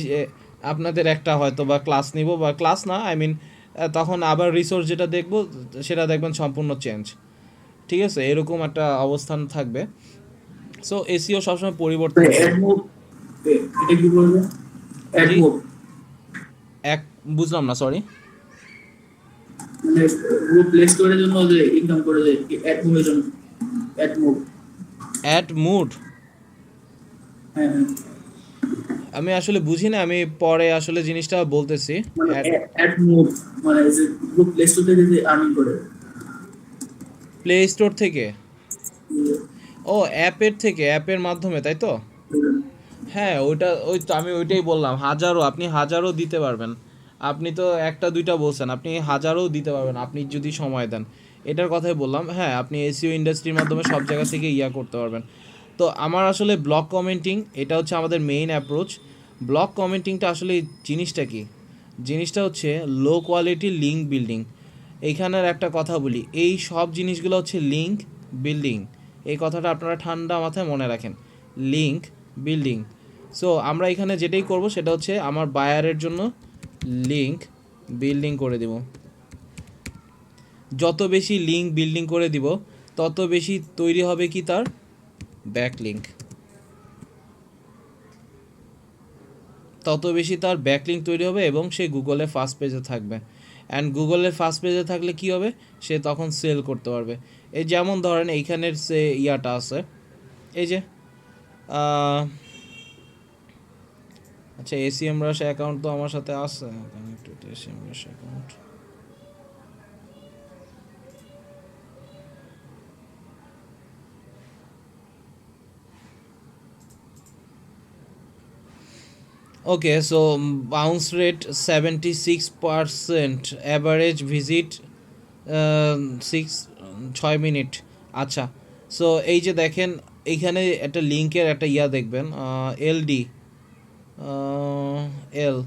আপনাদের একটা হয়তো বা ক্লাস নিব, বা ক্লাস না আই মিন তখন আবার রিসোর্স যেটা দেখব সেটা দেখবেন সম্পূর্ণ চেঞ্জ। ঠিক আছে, এরকম একটা অবস্থান থাকবে। সো এসিও সবসময় পরিবর্তন এটা কি বলবো? জি এক বুঝলাম না, সরি। মানে গ্রুপ প্লে স্টোরের জন্য যে ইনকাম করে যে অ্যাড মুভের জন্য অ্যাড মুভ। অ্যাড মুড হ্যাঁ, আমি আসলে বুঝি না, আমি পরে আসলে জিনিসটা বলতেছি। মানে অ্যাড মুভ মানে যে গ্রুপ প্লে স্টোর থেকে যে আর্নিং করে। প্লে স্টোর থেকে, ও অ্যাপের থেকে, অ্যাপের মাধ্যমে, তাই তো? হ্যাঁ, ওই তো আমি ওইটাই বললাম, আপনি হাজারও দিতে পারবেন। আপনি তো একটা দুইটা বলছেন, আপনি হাজারও দিতে পারবেন আপনি যদি সময় দেন। এটার কথাই বললাম। হ্যাঁ, আপনি এসইও ইন্ডাস্ট্রির মাধ্যমে সব জায়গা থেকে করতে পারবেন। তো আমার আসলে ব্লগ কমেন্টিং এটা হচ্ছে আমাদের মেইন অ্যাপ্রোচ। ব্লগ কমেন্টিংটা আসলে জিনিসটা কি? জিনিসটা হচ্ছে লো কোয়ালিটি লিঙ্ক বিল্ডিং। এইখানের একটা কথা বলি, এই সব জিনিসগুলো হচ্ছে লিঙ্ক বিল্ডিং। এই কথাটা আপনারা ঠান্ডা মাথায় মনে রাখেন, লিঙ্ক বিল্ডিং। সো আমরা এখানে যেটাই করব সেটা হচ্ছে আমার বায়ারের জন্য লিঙ্ক বিল্ডিং করে দেব। যত বেশি লিঙ্ক বিল্ডিং করে দিব তত বেশি তৈরি হবে কি তার ব্যাকলিঙ্ক, তত বেশি তার ব্যাকলিঙ্ক তৈরি হবে এবং সে গুগলে ফার্স্ট পেজে থাকবে। অ্যান্ড গুগলের ফার্স্ট পেজে থাকলে কি হবে, সে তখন সেল করতে পারবে। এই যেমন ধরেন এইখানের সে ইয়াটা আছে, এই যে আচ্ছা এসিএম রাশ অ্যাকাউন্ট তো আমার সাথে আছে, connected SEMrush account. Okay, so bounce rate 76%, average visit 6 minute. আচ্ছা, সো এই যে দেখেন এইখানে একটা লিঙ্কের একটা দেখবেন, এলডি এল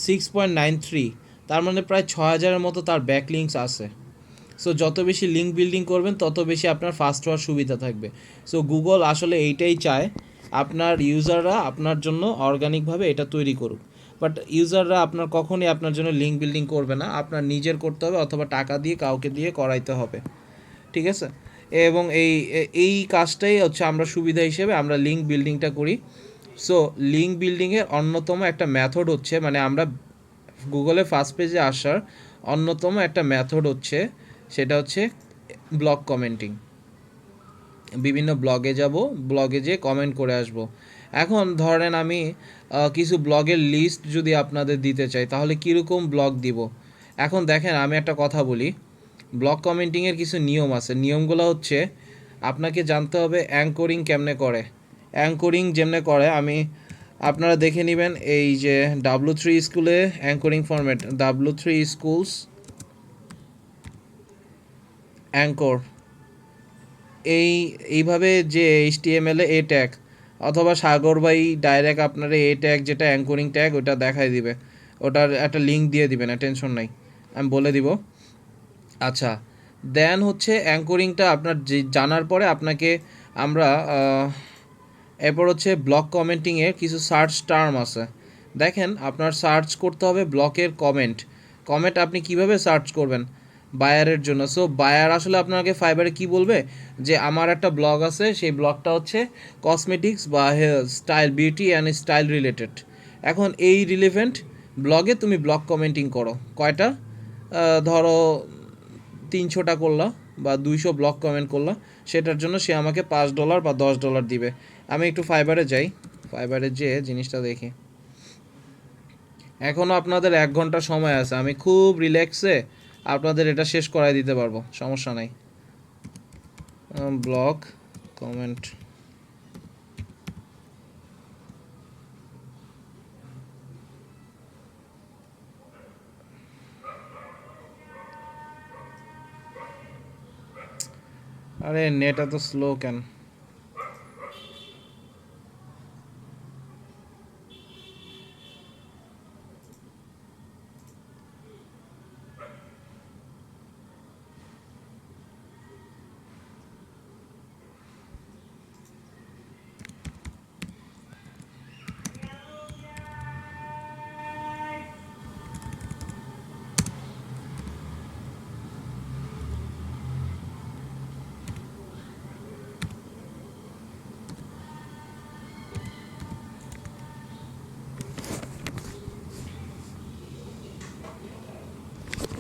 6.93, তার মানে প্রায় 6,000-এর মতো তার ব্যাকলিঙ্কস আছে। সো যত বেশি লিঙ্ক বিল্ডিং করবেন তত বেশি আপনার ফাস্ট হওয়ার সুবিধা থাকবে। সো গুগল আসলে এইটাই চায়, আপনার ইউজাররা আপনার জন্য অর্গানিকভাবে এটা তৈরি করুক। বাট ইউজাররা আপনার কখনই আপনার জন্য লিঙ্ক বিল্ডিং করবে না, আপনার নিজের করতে হবে অথবা টাকা দিয়ে কাউকে দিয়ে করাইতে হবে। ঠিক আছে, এবং এই কাজটাই হচ্ছে আমরা সুবিধা হিসেবে আমরা লিঙ্ক বিল্ডিংটা করি। সো লিঙ্ক বিল্ডিংয়ের অন্যতম একটা মেথড হচ্ছে, মানে আমরা গুগলে ফার্স্ট পেজে আসার অন্যতম একটা মেথড হচ্ছে, সেটা হচ্ছে ব্লগ কমেন্টিং। বিভিন্ন ব্লগে যাব, ব্লগে যেয়ে কমেন্ট করে আসব। এখন ধরেন আমি কিছু ব্লগের লিস্ট যদি আপনাদের দিতে চাই তাহলে কীরকম ব্লগ দিব। এখন দেখেন আমি একটা কথা বলি, ব্লগ কমেন্টিংয়ের কিছু নিয়ম আছে। নিয়মগুলো হচ্ছে আপনাকে জানতে হবে অ্যাঙ্করিং কেমনে করে। অ্যাঙ্করিং যেমনে করে আমি আপনারা দেখে নেবেন, এই যে W3 স্কুলে anchoring format, W3 schools anchor, এইভাবে যে HTML এ ট্যাগ, অথবা সাগর ভাই ডাইরেক্ট আপনার ট্যাগ যেটা অ্যাঙ্করিং ট্যাগ ওটা দেখাই দিবে, ওটার একটা লিঙ্ক দিয়ে দিবেন, টেনশন নাই, আমি বলে দিব। আচ্ছা, দেন হচ্ছে অ্যাঙ্করিংটা আপনার জানার পরে আপনাকে আমরা এরপর হচ্ছে ব্লগ কমেন্টিংয়ের কিছু সার্চ টার্ম আছে। দেখেন আপনার সার্চ করতে হবে ব্লকের কমেন্ট। কমেন্ট আপনি কিভাবে সার্চ করবেন বায়ারের জন্য। সো বায়ার আসলে আপনাকে ফাইবারে কি বলবে যে আমার একটা ব্লগ আছে, সেই ব্লগটা হচ্ছে কসমেটিক্স বা style, beauty and style related. এখন এই রিলেভেন্ট ব্লগে তুমি ব্লগ কমেন্টিং করো, কয়টা ধরো 300টা করলা বা 200 ব্লগ কমেন্ট করলা, সেটার জন্য সে আমাকে $5 বা $10 দিবে। আমি একটু ফাইবারে যাই, ফাইবারে যেয়ে জিনিসটা দেখি। এখনও আপনাদের 1 ঘন্টা সময় আছে, আমি খুব রিল্যাক্সে আপনাদের এটা শেষ করাই দিতে পারবো, সমস্যা নাই। ব্লগ কমেন্ট, আরে নেট এত স্লো কেন?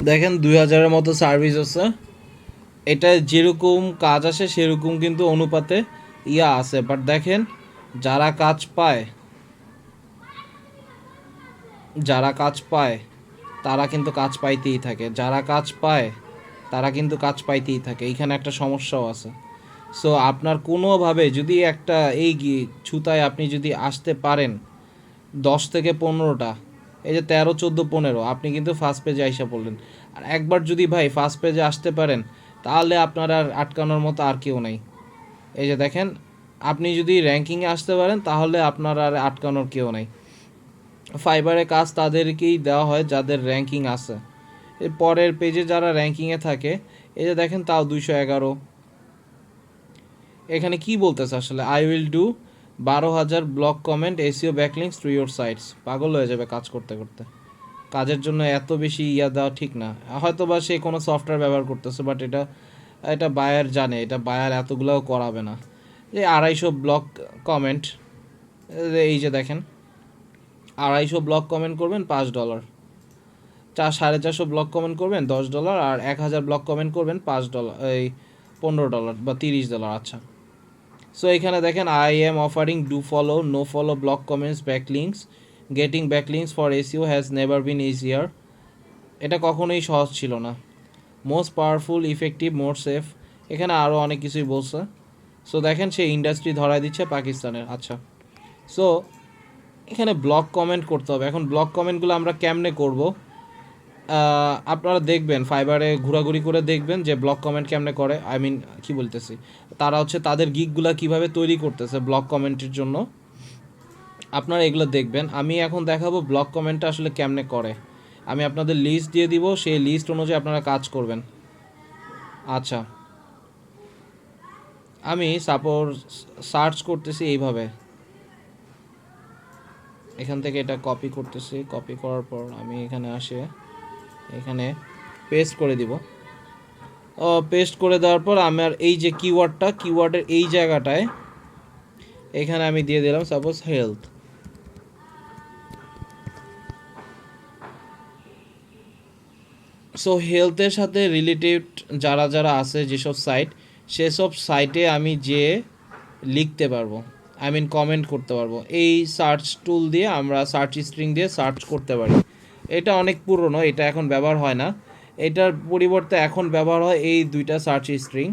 দেখেন 2000-এর মতো সার্ভিস আছে। এটা যেরকম কাজ আসে সেরকম কিন্তু অনুপাতে ইয়া আছে, বাট দেখেন যারা কাজ পায় তারা কিন্তু কাজ পাইতেই থাকে, যারা কাজ পায় তারা কিন্তু কাজ পাইতেই থাকে। এইখানে একটা সমস্যাও আছে। সো আপনার কোনোভাবে যদি একটা এই ছুতায় আপনি যদি আসতে পারেন 10 থেকে 15টা, এই যে 13, 14, 15 আপনি কিন্তু ফার্স্ট পেজে আইসা পড়লেন। আর একবার যদি ভাই ফার্স্ট পেজে আসতে পারেন তাহলে আপনার আর আটকানোর মতো আর কেউ নেই। এই যে দেখেন, আপনি যদি র্যাঙ্কিংয়ে আসতে পারেন তাহলে আপনার আর আটকানোর কেউ নেই। ফাইবারে কাজ তাদেরকেই দেওয়া হয় যাদের র্যাঙ্কিং আছে। এর পরের পেজে যারা র্যাঙ্কিংয়ে থাকে, এই যে দেখেন তাও 211। এখানে কি বলতেছে আসলে, I will do 12,000 blog comment SEO backlinks to your sites. পাগল হয়ে যাবে কাজ করতে করতে। কাজের জন্য এত বেশি ইয়া দেওয়া ঠিক না। হয়তো বা সে কোনো সফটওয়্যার ব্যবহার করতেছে, বাট এটা বায়ার জানে, এটা বায়ার এতগুলোও করাবে না। যে 250 ব্লগ কমেন্ট, এই যে দেখেন 250 ব্লগ কমেন্ট করবেন $5, 450 ব্লগ কমেন্ট করবেন $10, আর 1000 ব্লগ কমেন্ট করবেন $5, এই $15 বা $30। আচ্ছা, সো এখানে দেখেন I am offering do follow no follow blog comments backlinks, getting backlinks for SEO has never been easier. এটা কখনোই সহজ ছিল না। Most powerful, effective, more safe, এখানে আরও অনেক কিছুই বলছে। সো দেখেন সে ইন্ডাস্ট্রি ধরায় দিচ্ছে পাকিস্তানের। আচ্ছা, সো এখানে ব্লগ কমেন্ট করতে হবে। এখন ব্লগ কমেন্টগুলো আমরা কেমনে করব, আপনারা দেখবেন ফাইবারে ঘোরাঘুরি করে দেখবেন যে ব্লগ কমেন্ট কেমনে করে। আই মিন কি বলতেছি, তারা হচ্ছে তাদের গিকগুলো কিভাবে তৈরি করতেছে ব্লগ কমেন্টের জন্য, আপনারা এগুলো দেখবেন। আমি এখন দেখাবো ব্লগ কমেন্টটা আসলে কেমনে করে। আমি আপনাদের লিস্ট দিয়ে দিব, সেই লিস্ট অনুযায়ী আপনারা কাজ করবেন। আচ্ছা, আমি সাপোজ সার্চ করতেছি এইভাবে, এখান থেকে এটা কপি করতেছি। কপি করার পর আমি এখানে আসে এখানে পেস্ট করে দিব। পেস্ট করে দেওয়ার পর আমার এই যে কিওয়ার্ডের এই জায়গাটায় এখানে আমি দিয়ে দিলাম সাপোজ হেলথ। সো হেলথের সাথে রিলেটেড যারা যারা আছে যেসব সাইট, সেসব সাইটে আমি যে লিখতে পারবো, আই মিন কমেন্ট করতে পারবো। এই সার্চ টুল দিয়ে আমরা সার্চ স্ট্রিং দিয়ে সার্চ করতে পারি। এটা অনেক পুরনো, এটা এখন ব্যবহার হয় না। এটার পরিবর্তে এখন ব্যবহার হয় এই দুইটা সার্চ স্ট্রিং।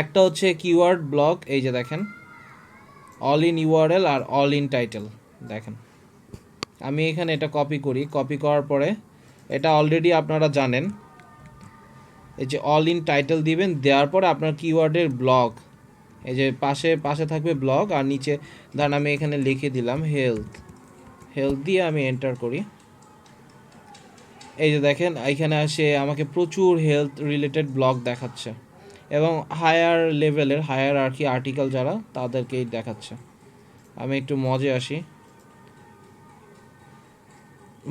একটা হচ্ছে কিওয়ার্ড ব্লক, এই যে দেখেন অল ইন ইউআরএল আর অল ইন টাইটেল। দেখেন আমি এখানে এটা কপি করি, কপি করার পরে এটা অলরেডি আপনারা জানেন, এই যে অল ইন টাইটেল দিবেন, দেওয়ার পরে আপনার কিওয়ার্ডের ব্লগ, এই যে পাশে থাকবে ব্লগ, আর নিচে ধরেন আমি এখানে লিখে দিলাম হেলথ দিয়ে আমি এন্টার করি। এই যে দেখেন এখানে আসে আমাকে প্রচুর হেলথ রিলেটেড ব্লগ দেখাচ্ছে, এবং হায়ার লেভেলের হায়ারার্কি আর্টিকেল যারা তাদেরকেই দেখাচ্ছে। আমি একটু মজে আসি,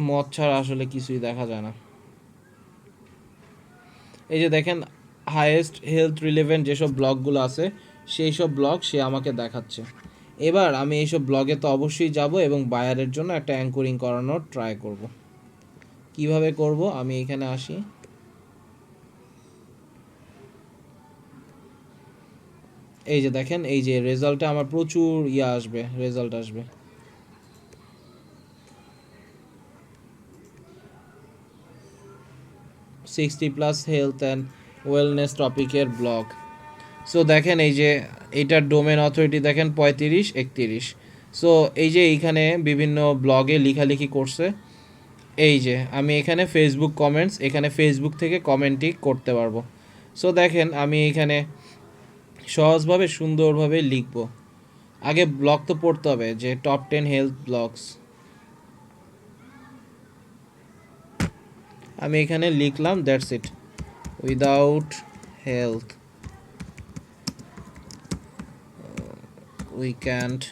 মদ ছাড়া আসলে কিছুই দেখা যায় না। এই যে দেখেন হাইয়েস্ট হেলথ রিলেভেন্ট যেসব ব্লগগুলো আছে সেই সব ব্লগ সে আমাকে দেখাচ্ছে। এবার আমি এইসব ব্লগে তো অবশ্যই যাব এবং বায়ারের জন্য একটা অ্যাঙ্করিং করানোর ট্রাই করব। কিভাবে করব, আমি এখানে আসি, এই যে দেখেন এই যে রেজাল্টে আমার প্রচুর রেজাল্ট আসবে। +60 হেলথ অ্যান্ড ওয়েলনেস টপিকের ব্লগ। সো দেখেন এই যে এইটার ডোমেন অথরিটি দেখেন 35, 31। সো এই যে এইখানে বিভিন্ন ব্লগে লেখালেখি করছে। এই যে আমি এখানে ফেসবুক কমেন্টস, এখানে ফেসবুক থেকে কমেন্টই করতে পারবো। সো দেখেন আমি এখানে সহজভাবে সুন্দরভাবে লিখব। আগে ব্লগ তো পড়তে হবে যে টপ 10 হেলথ ব্লগস। আমি এখানে লিখলাম that's it, without health we can't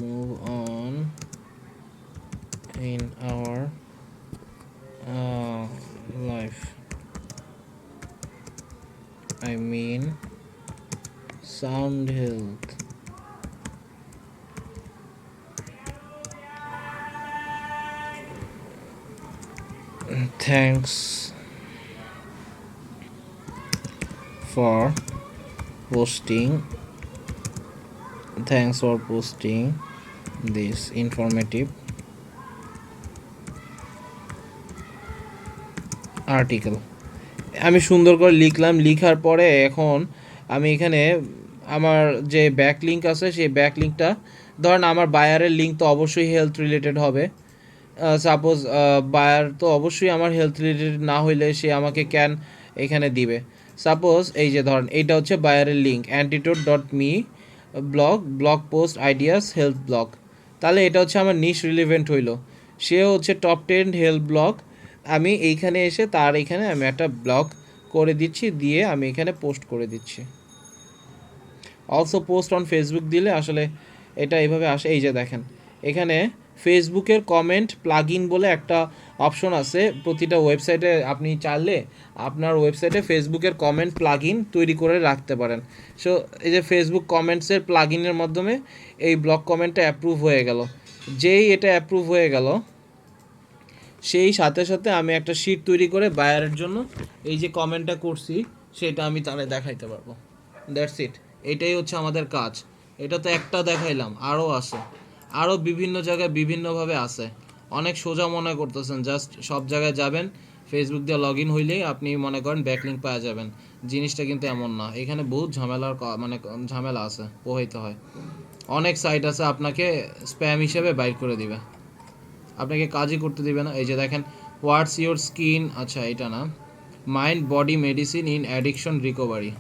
move on in our life. I mean sound health. Thanks for posting this informative article. আমি সুন্দর করে লিখলাম, লিখার পরে এখন আমি এখানে আমার যে ব্যাক লিঙ্ক আছে সেই ব্যাক লিঙ্কটা, ধরেন আমার বায়ারের লিঙ্ক তো অবশ্যই হেলথ রিলেটেড হবে। সাপোজ বায়ার তো অবশ্যই আমার হেলথ রিলেটেড না হইলে সে আমাকে ক্যান এখানে দিবে। সাপোজ এই যে ধরেন এইটা হচ্ছে বায়ারের link antidote.me blog post ideas health blog, তাহলে এটা হচ্ছে আমার নিশ রিলেভেন্ট হইলো। সে হচ্ছে টপ 10 হেলথ ব্লগ। আমি এইখানে এসে তার এখানে আমি একটা ব্লগ করে দিচ্ছি, দিয়ে আমি এখানে পোস্ট করে দিচ্ছি। অলসো পোস্ট অন ফেসবুক দিলে আসলে এটা এইভাবে আসে। এই যে দেখেন এখানে ফেসবুকের কমেন্ট প্লাগ ইন বলে একটা অপশন আছে প্রতিটা ওয়েবসাইটে। আপনি চাইলে আপনার ওয়েবসাইটে ফেসবুকের কমেন্ট প্লাগ ইন তৈরি করে রাখতে পারেন। সো এই যে ফেসবুক কমেন্টসের প্লাগ ইনের মাধ্যমে এই ব্লগ কমেন্টটা অ্যাপ্রুভ হয়ে গেল। যেই এটা অ্যাপ্রুভ হয়ে গেল সেই সাথে সাথে আমি একটা শিট তৈরি করে বায়ারের জন্য এই যে কমেন্টটা করছি সেটা আমি তাহলে দেখাইতে পারবো। দ্যাটস ইট, এটাই হচ্ছে আমাদের কাজ। এটা তো একটা দেখাইলাম, আরও আছে, আরও বিভিন্ন জায়গায় বিভিন্নভাবে আছে। অনেক সোজা মনে করতেছেন, জাস্ট সব জায়গায় যাবেন, ফেসবুক দিয়ে লগ ইন হইলেই আপনি মনে করেন ব্যাকলিঙ্ক পাওয়া যাবেন। জিনিসটা কিন্তু এমন না, এখানে বহুত ঝামেলা আছে, পোহাইতে হয়। অনেক সাইট আছে আপনাকে স্প্যাম হিসেবে বাইর করে দিবে, আপনাকে কাজই করতে দিবে না। এই যে দেখেন হোয়াটস ইউর স্কিন, আচ্ছা এটা না, mind body medicine in addiction recovery,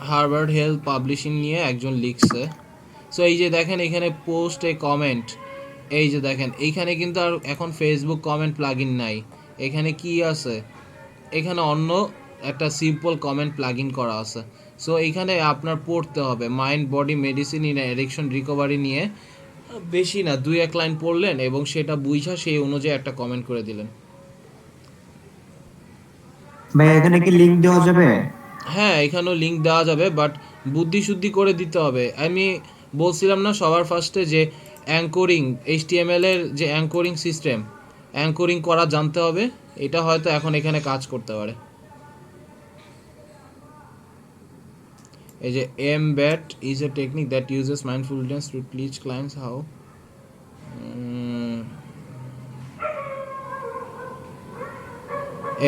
Harvard health publishing নিয়ে একজন লিখছে। সো এই যে দেখেন এখানে পোস্ট এ কমেন্ট, এই যে দেখেন এইখানে কিন্তু আর এখন ফেসবুক কমেন্ট প্লাগ ইন নাই। এখানে কি আছে, এখানে অন্য একটা সিম্পল কমেন্ট প্লাগ ইন করা আছে। সো এইখানে আপনার পড়তে হবে mind body medicine in addiction recovery নিয়ে, বেশি না 2-1 লাইন পড়লেন এবং সেটা বুঝা সেই অনুযায়ী একটা কমেন্ট করে দিলেন। ভাই এখানে কি লিংক দেওয়া যাবে? হ্যাঁ এখানেও লিঙ্ক দেওয়া যাবে, বাট বুদ্ধি শুদ্ধি করে দিতে হবে। আমি বলছিলাম না সবার ফার্স্টে যে অ্যাঙ্করিং HTML এর যে অ্যাঙ্করিং সিস্টেম, অ্যাঙ্করিং করা জানতে হবে। এটা হয়তো এখন এখানে কাজ করতে পারে। এই যে embed is a technique that uses mindfulness to teach clients how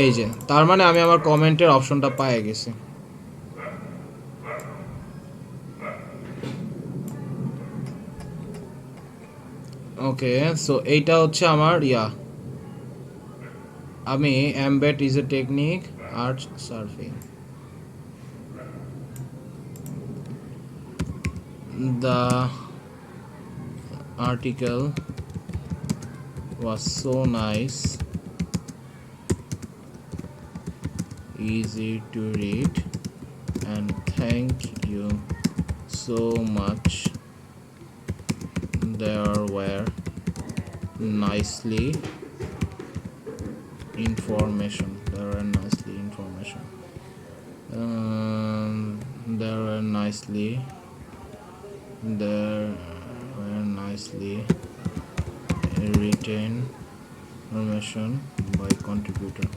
এই যে তার মানে আমি আমার কমেন্টের অপশনটা পেয়ে গেছি। ওকে, সো এইটা হচ্ছে আমার আমি embed is a technique art surfing. The article was so nice, easy to read, and thank you so much. There were nicely information. There were nicely written information by contributor.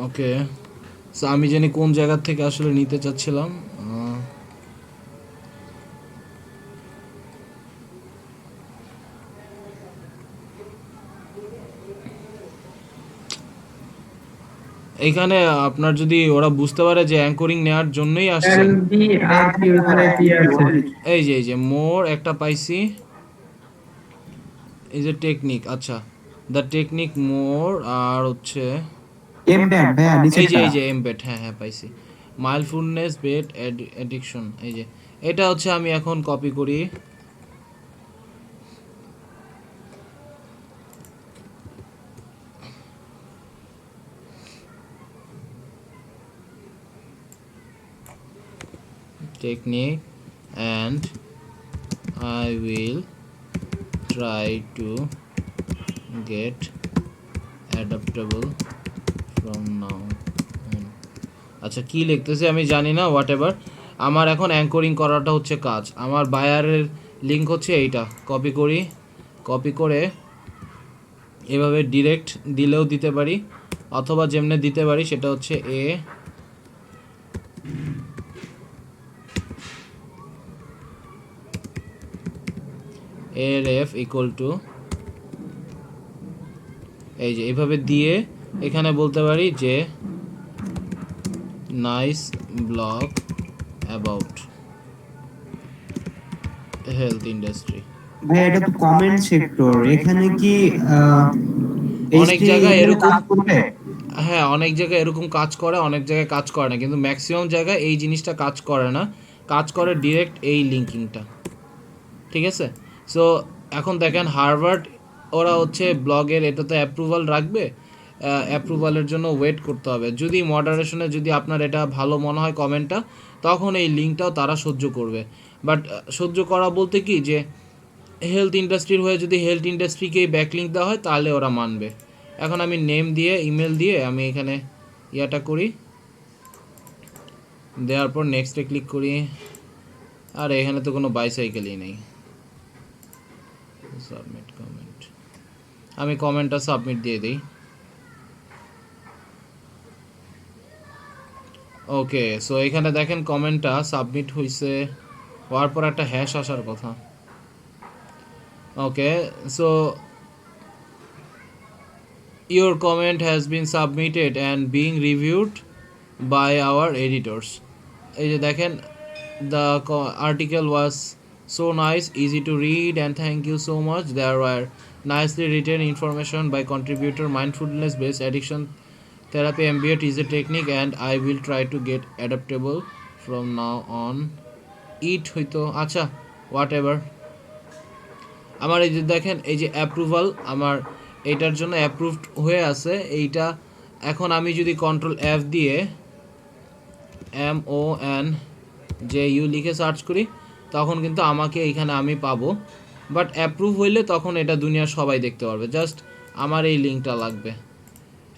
Okay, so আমি জানি কোন জায়গা থেকে আসলে নিতে চাচ্ছিলাম। এখানে আপনার যদি ওরা বুঝতে পারে যে অ্যাঙ্করিং নেওয়ার জন্যই আসছে, এই যে মোর একটা পাইছি, এই যে টেকনিক, আচ্ছা দ্য টেকনিক মোর, আর হচ্ছে এমবেড ভাইয়া নিচে এই যে এমবেড, হ্যাঁ পাইছি, মাইন্ডফুলনেস বেড অ্যাডিকশন। এই যে এটা হচ্ছে আমি এখন কপি করি, technique, and I will try to get adaptable from now on. আচ্ছা কি লিখতেছে আমি জানি না, হোয়াট এভার। আমার এখন অ্যাঙ্করিং করাটা হচ্ছে কাজ। আমার বায়ারের লিঙ্ক হচ্ছে এইটা, কপি করি, কপি করে এভাবে ডিরেক্ট দিলেও দিতে পারি, অথবা যেমনে দিতে পারি সেটা হচ্ছে ARF ইকুয়াল টু, এই যে এইভাবে দিয়ে এখানে বলতে পারি যে nice blog about health industry. ভাই এটা তো কমেন্ট সেক্টর, এখানে কি অনেক জায়গায় এরকম, কাজ করবে? হ্যাঁ অনেক জায়গায় এরকম কাজ করে, অনেক জায়গায় কাজ করে না, কিন্তু ম্যাক্সিমাম জায়গায় এই জিনিসটা কাজ করে না, কাজ করে ডিরেক্ট এই লিঙ্কিংটা। ঠিক আছে, সো এখন দেখেন হার্ভার্ড ওরা হচ্ছে ব্লগের এটাতে অ্যাপ্রুভাল রাখবে, অ্যাপ্রুভালের জন্য ওয়েট করতে হবে। যদি মডারেশনে যদি আপনার এটা ভালো মনে হয় কমেন্টটা, তখন এই লিঙ্কটাও তারা সহ্য করবে। বাট সহ্য করা বলতে কি, যে হেলথ ইন্ডাস্ট্রির হয়ে যদি হেলথ ইন্ডাস্ট্রিকেই ব্যাকলিঙ্ক দেওয়া হয় তাহলে ওরা মানবে। এখন আমি নেম দিয়ে ইমেল দিয়ে আমি এখানে ইয়াটা করি, দেওয়ার পর নেক্সটে ক্লিক করি। আর এখানে তো কোনো বাইসাইকেলই নেই। সাবমিট কমেন্ট, আমি কমেন্টটা সাবমিট দিয়ে দিই। ওকে, সো এখানে দেখেন কমেন্টটা সাবমিট হয়েছে, হওয়ার পর একটা হ্যাশ আসার কথা। ওকে, so your comment has been submitted and being reviewed by our editors. এই যে দেখেন, the article was so nice, easy to read, and thank you so much. There were nicely written information by contributor. Mindfulness based addiction therapy MBA is a technique and I will try to get adaptable from now on. Eat হইতো, আচ্ছা whatever। আমার এই যে দেখেন এই যে approval আমার এইটার জন্য অ্যাপ্রুভড হয়ে আছে এইটা। এখন আমি যদি কন্ট্রোল F দিয়ে MONJU লিখে সার্চ করি, তখন কিন্তু আমাকে এইখানে আমি পাবো। বাট অ্যাপ্রুভ হইলে তখন এটা দুনিয়ার সবাই দেখতে পারবে, জাস্ট আমার এই লিঙ্কটা লাগবে।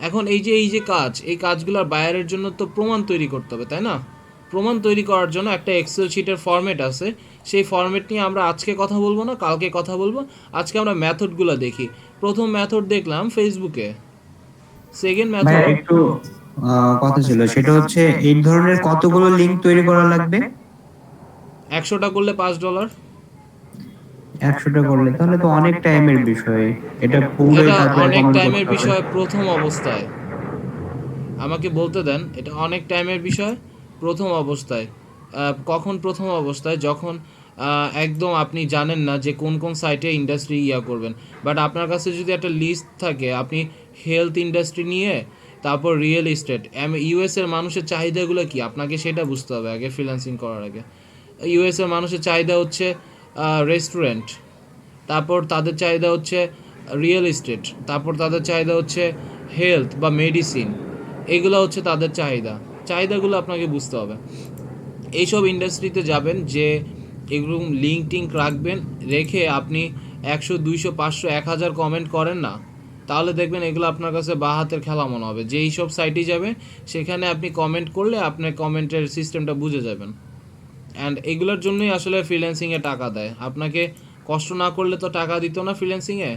এখন এই যে কাজ, এই কাজগুলোর বায়ারের জন্য তো প্রমাণ তৈরি করতে হবে, তাই না? প্রমাণ তৈরি করার জন্য একটা এক্সেল শিটের ফরম্যাট আছে, সেই ফরম্যাট নিয়ে আমরা আজকে কথা বলবো না, কালকে কথা বলবো। আজকে আমরা মেথডগুলো দেখি। প্রথম মেথড দেখলাম ফেসবুকে, সেকেন্ড ভাই মেথড একটু কথা ছিল, সেটা হচ্ছে এই ধরনের কতগুলো লিংক তৈরি করা লাগবে? 100টা করলে $5। 100টা করলে তাহলে তো অনেক টাইমের বিষয়, এটা পুরো এটা তারপরে অনেক কমেন্ট টাইমের করতে হবে। বিষয় প্রথম অবস্থায়, আমাকে বলতে দেন, এটা অনেক টাইমের বিষয় প্রথম অবস্থায়। কখন প্রথম অবস্থায়? যখন একদম আপনি জানেন না যে কোন কোন সাইটে ইন্ডাস্ট্রি ইয়া করবেন। বাট আপনার কাছে যদি একটা লিস্ট থাকে, আপনি হেলথ ইন্ডাস্ট্রি নিয়ে, তারপর রিয়েল এস্টেট, ইউএসের মানুষের চাহিদাগুলো কি আপনাকে সেটা বুঝতে হবে আগে ফ্রিল্যান্সিং করার আগে। ইউএসের মানুষের চাহিদা হচ্ছে রেস্টুরেন্ট, তারপর তাদের চাহিদা হচ্ছে রিয়েল এস্টেট, তারপর তাদের চাহিদা হচ্ছে হেলথ বা মেডিসিন, এগুলো হচ্ছে তাদের চাহিদাগুলো আপনাকে বুঝতে হবে। এইসব ইন্ডাস্ট্রিতে যাবেন যে এগুলো লিঙ্ক টিঙ্ক রাখবেন, রেখে আপনি 100, 200, 500, 1000 কমেন্ট করেন না, তাহলে দেখবেন এগুলো আপনার কাছে বাঁ হাতের খেলা মনে হবে। যেই সব সাইটে যাবে সেখানে আপনি কমেন্ট করলে আপনার কমেন্টের সিস্টেমটা বুঝে যাবেন। অ্যান্ড এগুলোর জন্যই আসলে ফ্রিল্যান্সিংয়ে টাকা দেয়। আপনাকে কষ্ট না করলে তো টাকা দিত না ফ্রিল্যান্সিংয়ে,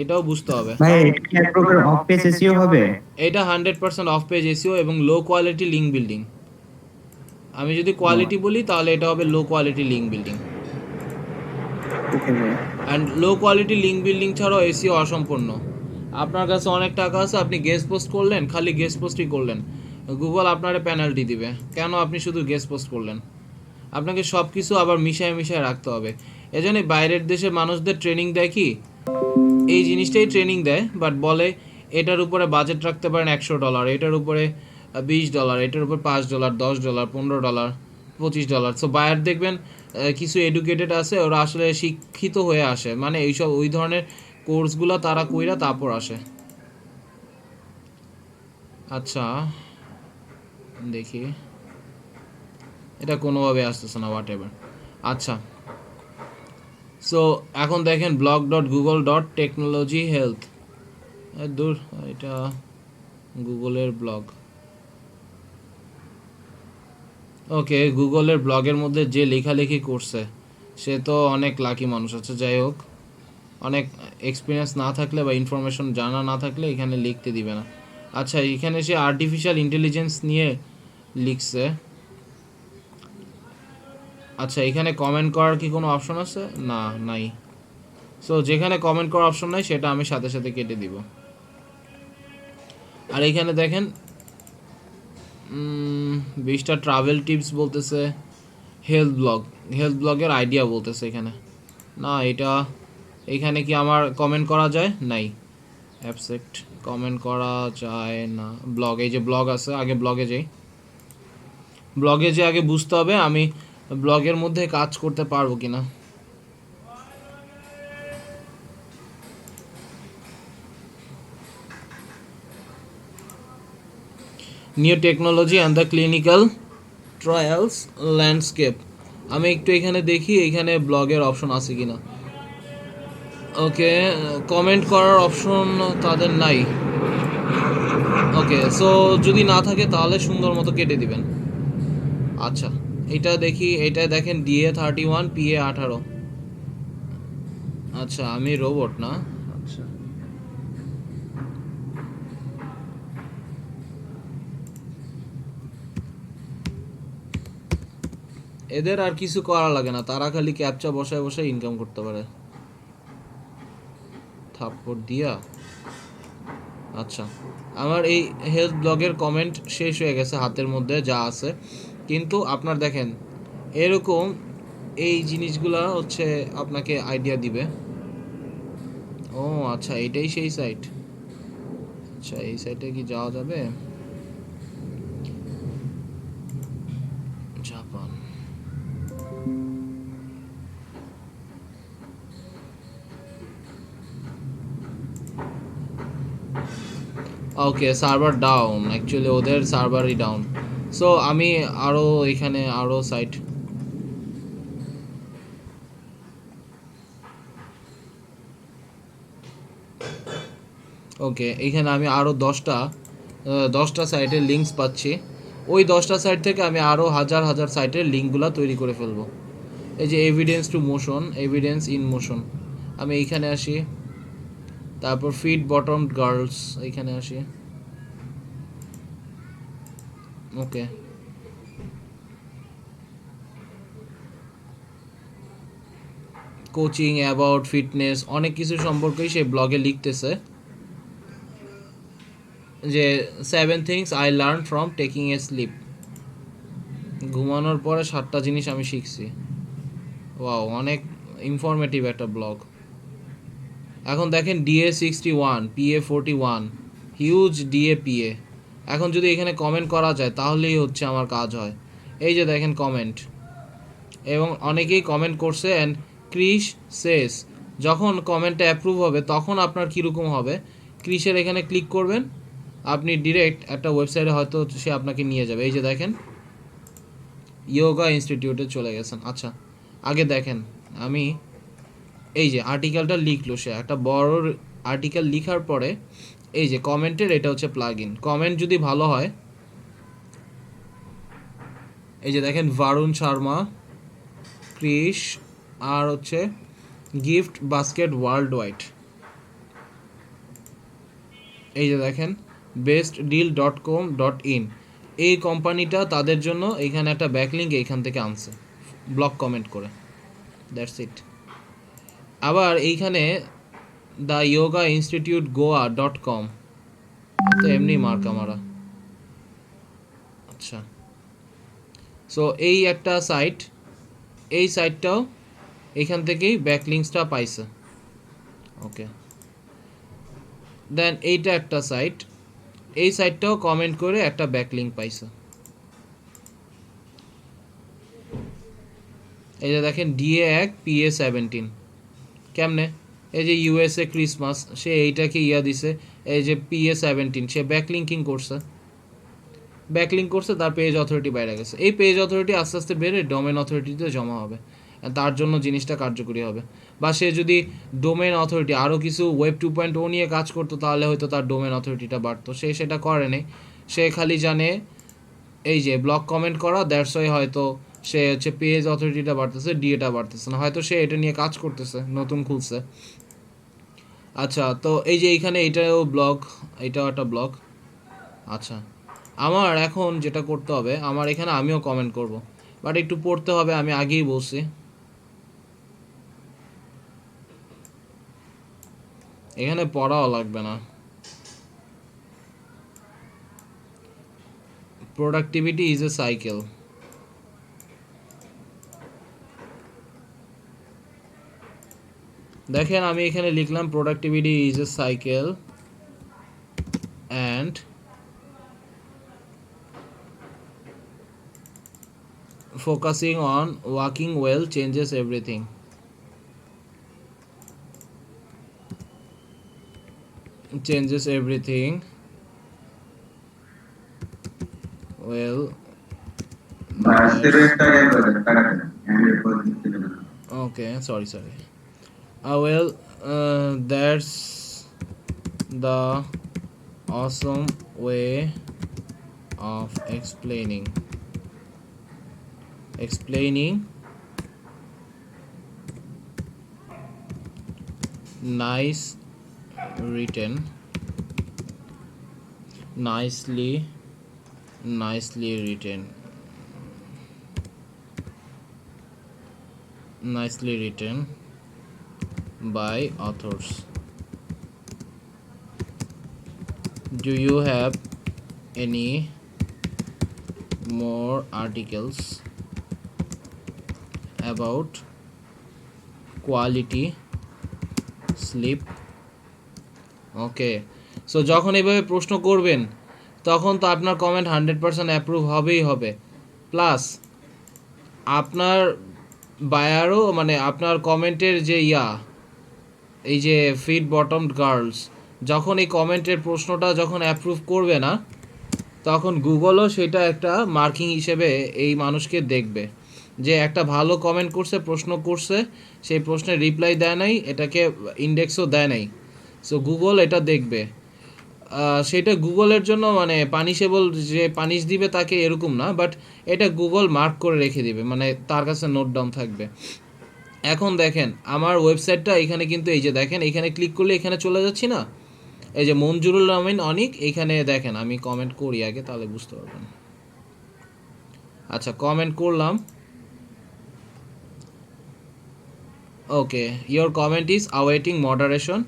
এটাও বুঝতে হবে। ভাই এটা কি এক প্রকার অফ পেজ এসইও হবে? এটা 100% অফ পেজ এসইও এবং লো কোয়ালিটি লিঙ্ক বিল্ডিং। আমি যদি কোয়ালিটি বলি তাহলে এটা হবে লো কোয়ালিটি লিঙ্ক বিল্ডিং। ওকে ভাই। And low quality link building ছাড়াও এসইও অসম্পূর্ণ। আপনার কাছে অনেক টাকা আছে, আপনি গেস্ট পোস্ট করলেন, খালি গেস্ট পোস্টই করলেন, গুগল আপনারে পেনাল্টি দিবে, কেন আপনি শুধু গেস্ট পোস্ট করলেন। আপনাকে সব কিছু আবার মিশায় রাখতে হবে। এজন্য বাইরের দেশের মানুষদের ট্রেনিং দেয় কি, এই জিনিসটাই ট্রেনিং দেয়, বাট বলে এটার উপরে বাজেট রাখতে পারেন $100, এটার উপরে $20, এটার উপর $5, $10, $15, $25। সো বায়ার দেখবেন কিছু এডুকেটেড আছে, ওরা আসলে শিক্ষিত হয়ে আসে, মানে এইসব ওই ধরনের কোর্সগুলো তারা কইরা তারপর আসে। আচ্ছা দেখি, এটা কোনোভাবে আসতেছে না, হোয়াট এভার। আচ্ছা, সো এখন দেখেন blog.google.technology.health, দূর, এটা গুগলের ব্লগ। ওকে, গুগলের ব্লগের মধ্যে যে লেখালেখি করছে সে তো অনেক লাকি মানুষ আছে। যাই হোক, অনেক এক্সপিরিয়েন্স না থাকলে বা ইনফরমেশন জানা না থাকলে এখানে লিখতে দিবে না। আচ্ছা, এখানে সে আর্টিফিশিয়াল ইন্টেলিজেন্স নিয়ে লিখছে। আচ্ছা, এখানে কমেন্ট করার কি কোনো অপশন আছে? না, নাই। সো যেখানে কমেন্ট করার অপশন নাই সেটা আমি সাথে সাথে কেটে দিব। আর এখানে দেখেন 20টা ট্রাভেল টিপস বলতেছে, হেলথ ব্লগের আইডিয়া বলতেছে এখানে। না, এখানে কি আমার কমেন্ট করা যায়? নাই, অ্যাবসেক্ট, কমেন্ট করা যায় না। ব্লগ, এই যে ব্লগ আছে, আগে ব্লগে যাই। ব্লগে যে আগে বুঝতে হবে আমি ব্লগের মধ্যে কাজ করতে পারবো কিনা। New technology and the clinical trials landscape. আমি একটু এখানে দেখি এখানে ব্লগের অপশন আছে কিনা। ওকে, কমেন্ট করার অপশন তাদের নাই। ওকে, সো যদি না থাকে তাহলে সুন্দর মতো কেটে দিবেন। আচ্ছা, এটা দেখি, এটা দেখেন DA31 PA18। আচ্ছা, আমি রোবট না। আচ্ছা, এদের আর কিছু করা লাগে না, তারা খালি ক্যাপচা বসায় বসায় ইনকাম করতে পারে থাপ্পড় দিয়া। আচ্ছা, আমার এই হেলথ ব্লগের কমেন্ট শেষ হয়ে গেছে হাতের মধ্যে যা আছে, কিন্তু আপনার দেখেন এরকম এই জিনিসগুলা হচ্ছে আপনাকে আইডিয়া দিবে। ও আচ্ছা, এটাই সেই সাইট। আচ্ছা, এই সাইটে কি যাওয়া যাবে? জাপান, ওকে, সার্ভার ডাউন। অ্যাকচুয়ালি ওদের সার্ভারই ডাউন। সো আমি আরও এখানে আরও সাইট, ওকে, এখানে আমি আরও 10টা সাইটের লিঙ্কস পাচ্ছি। ওই 10টা সাইট থেকে আমি আরও হাজার হাজার সাইটের লিঙ্কগুলো তৈরি করে ফেলবো। এই যে evidence two motion, evidence in motion, আমি এইখানে আসি। তারপর ফিট বটম গার্লস, এইখানে আসি। ওকে, কোচিং, অ্যাবাউট ফিটনেস, অনেক কিছু সম্পর্কেই সে ব্লগে লিখতেছে যে 7 things I learn from taking a sleep. ঘুমানোর পরে 7টা জিনিস আমি শিখছি। ওয়াও, অনেক ইনফরমেটিভ একটা ব্লগ। এখন দেখেন DA61 PA41, হিউজ DAPA। এখন যদি এখানে কমেন্ট করা যায় তাহলেই হচ্ছে আমার কাজ হয়। এই যে দেখেন কমেন্ট, এবং অনেকেই কমেন্ট করছে। অ্যান্ড ক্রিস সেস, যখন কমেন্টটা অ্যাপ্রুভ হবে তখন আপনার কীরকম হবে, ক্রিসের এখানে ক্লিক করবেন, আপনি ডিরেক্ট একটা ওয়েবসাইটে হয়তো সে আপনাকে নিয়ে যাবে। এই যে দেখেন ইয়োগা ইনস্টিটিউটে চলে গেছেন। আচ্ছা, আগে দেখেন আমি এই যে আর্টিকেলটা লিখলো, সে একটা বড় আর্টিকেল লিখার পরে এই যে কমেন্টের, এটা হচ্ছে প্লাগ ইন। কমেন্ট যদি ভালো হয়, এই যে দেখেন ভারুণ শর্মা, ক্রিস, আর হচ্ছে গিফট বাস্কেট ওয়ার্ল্ড ওয়াইড। এই যে দেখেন bestdeal.com.in, এই কোম্পানিটা তাদের জন্য এখানে একটা ব্যাকলিঙ্ক এইখান থেকে আনছে ব্লগ কমেন্ট করে। That's it. আবার এইখানে দ্য ইয়োগা ইনস্টিটিউট goa.com, তো এমনি মার্কা মারা। আচ্ছা, সো এই একটা সাইট, এই সাইটটাও এখান থেকেই ব্যাকলিঙ্কসটা পাইছে। ওকে, দেন এইটা একটা সাইট, এই সাইটটাও কমেন্ট করে একটা ব্যাকলিঙ্ক পাইছে। এই যে দেখেন DA1 PA17, কেমনে? এই যে USA ক্রিসমাস, সে এইটাকে দিছে, এই যে PA17 সে ব্যাকলিঙ্কিং করছে, তার পেজ অথরিটি বাইরে গেছে। এই পেজ অথরিটি আস্তে আস্তে বেড়ে ডোমেন অথরিটিতে জমা হবে, তার জন্য জিনিসটা কার্যকরী হবে। বা সে যদি ডোমেন অথরিটি আরও কিছু ওয়েব 2.0 নিয়ে কাজ করতো তাহলে হয়তো তার ডোমেন অথরিটিটা বাড়তো। সে সেটা করে নেই, সে খালি জানে এই যে ব্লক কমেন্ট করা, দ্যাটস ওয়াই হয়তো সে হচ্ছে পেজ অথরিটিটা বাড়তেছে, ডিএটা বাড়তেছে না, হয়তো সে এটা নিয়ে কাজ করতেছে, নতুন খুলছে। আচ্ছা, তো এই যে এইখানে এটাও ব্লগ, এটাও একটা ব্লগ। আচ্ছা, আমার এখন যেটা করতে হবে, আমার এখানে আমিও কমেন্ট করব, বাট একটু পড়তে হবে, আমি আগেই বলছি। এখানে পড়াও লাগবে না। Productivity is a cycle. দেখেন আমি এখানে লিখলাম productivity is a cycle and focusing on working well changes everything. Changes everything. Well, okay, sorry. Well, that's the awesome way of explaining nice written, nicely written by authors. Do you have any more articles about quality sleep? Okay, so যখন এইভাবে প্রশ্ন করবেন তখন তো আপনার comment 100% approve হবেই হবে, plus আপনার বায়ারও মানে আপনার কমেন্টের যে এই যে ফিট বটম গার্লস, যখন এই কমেন্টের প্রশ্নটা যখন অ্যাপ্রুভ করবে না, তখন গুগলও সেটা একটা মার্কিং হিসেবে এই মানুষকে দেখবে যে একটা ভালো কমেন্ট করছে, প্রশ্ন করছে, সেই প্রশ্নের রিপ্লাই দেয় নাই, এটাকে ইন্ডেক্সও দেয় নাই, সো গুগল এটা দেখবে। সেটা গুগলের জন্য মানে পানিশেবল, যে পানিশ দিবে তাকে এরকম না, বাট এটা গুগল মার্ক করে রেখে দিবে, মানে তার কাছে নোট ডাউন থাকবে। এখন দেখেন আমার ওয়েবসাইটটা এখানে কিন্তু এই যে দেখেন এখানে ক্লিক করলে এখানে চলে যাচ্ছি না, এই যে মঞ্জুরুল আমিন অনিক, এইখানে দেখেন আমি কমেন্ট করি আগে, তাহলে বুঝতে পারবেন। আচ্ছা, কমেন্ট করলাম। ওকে, your comment is awaiting moderation.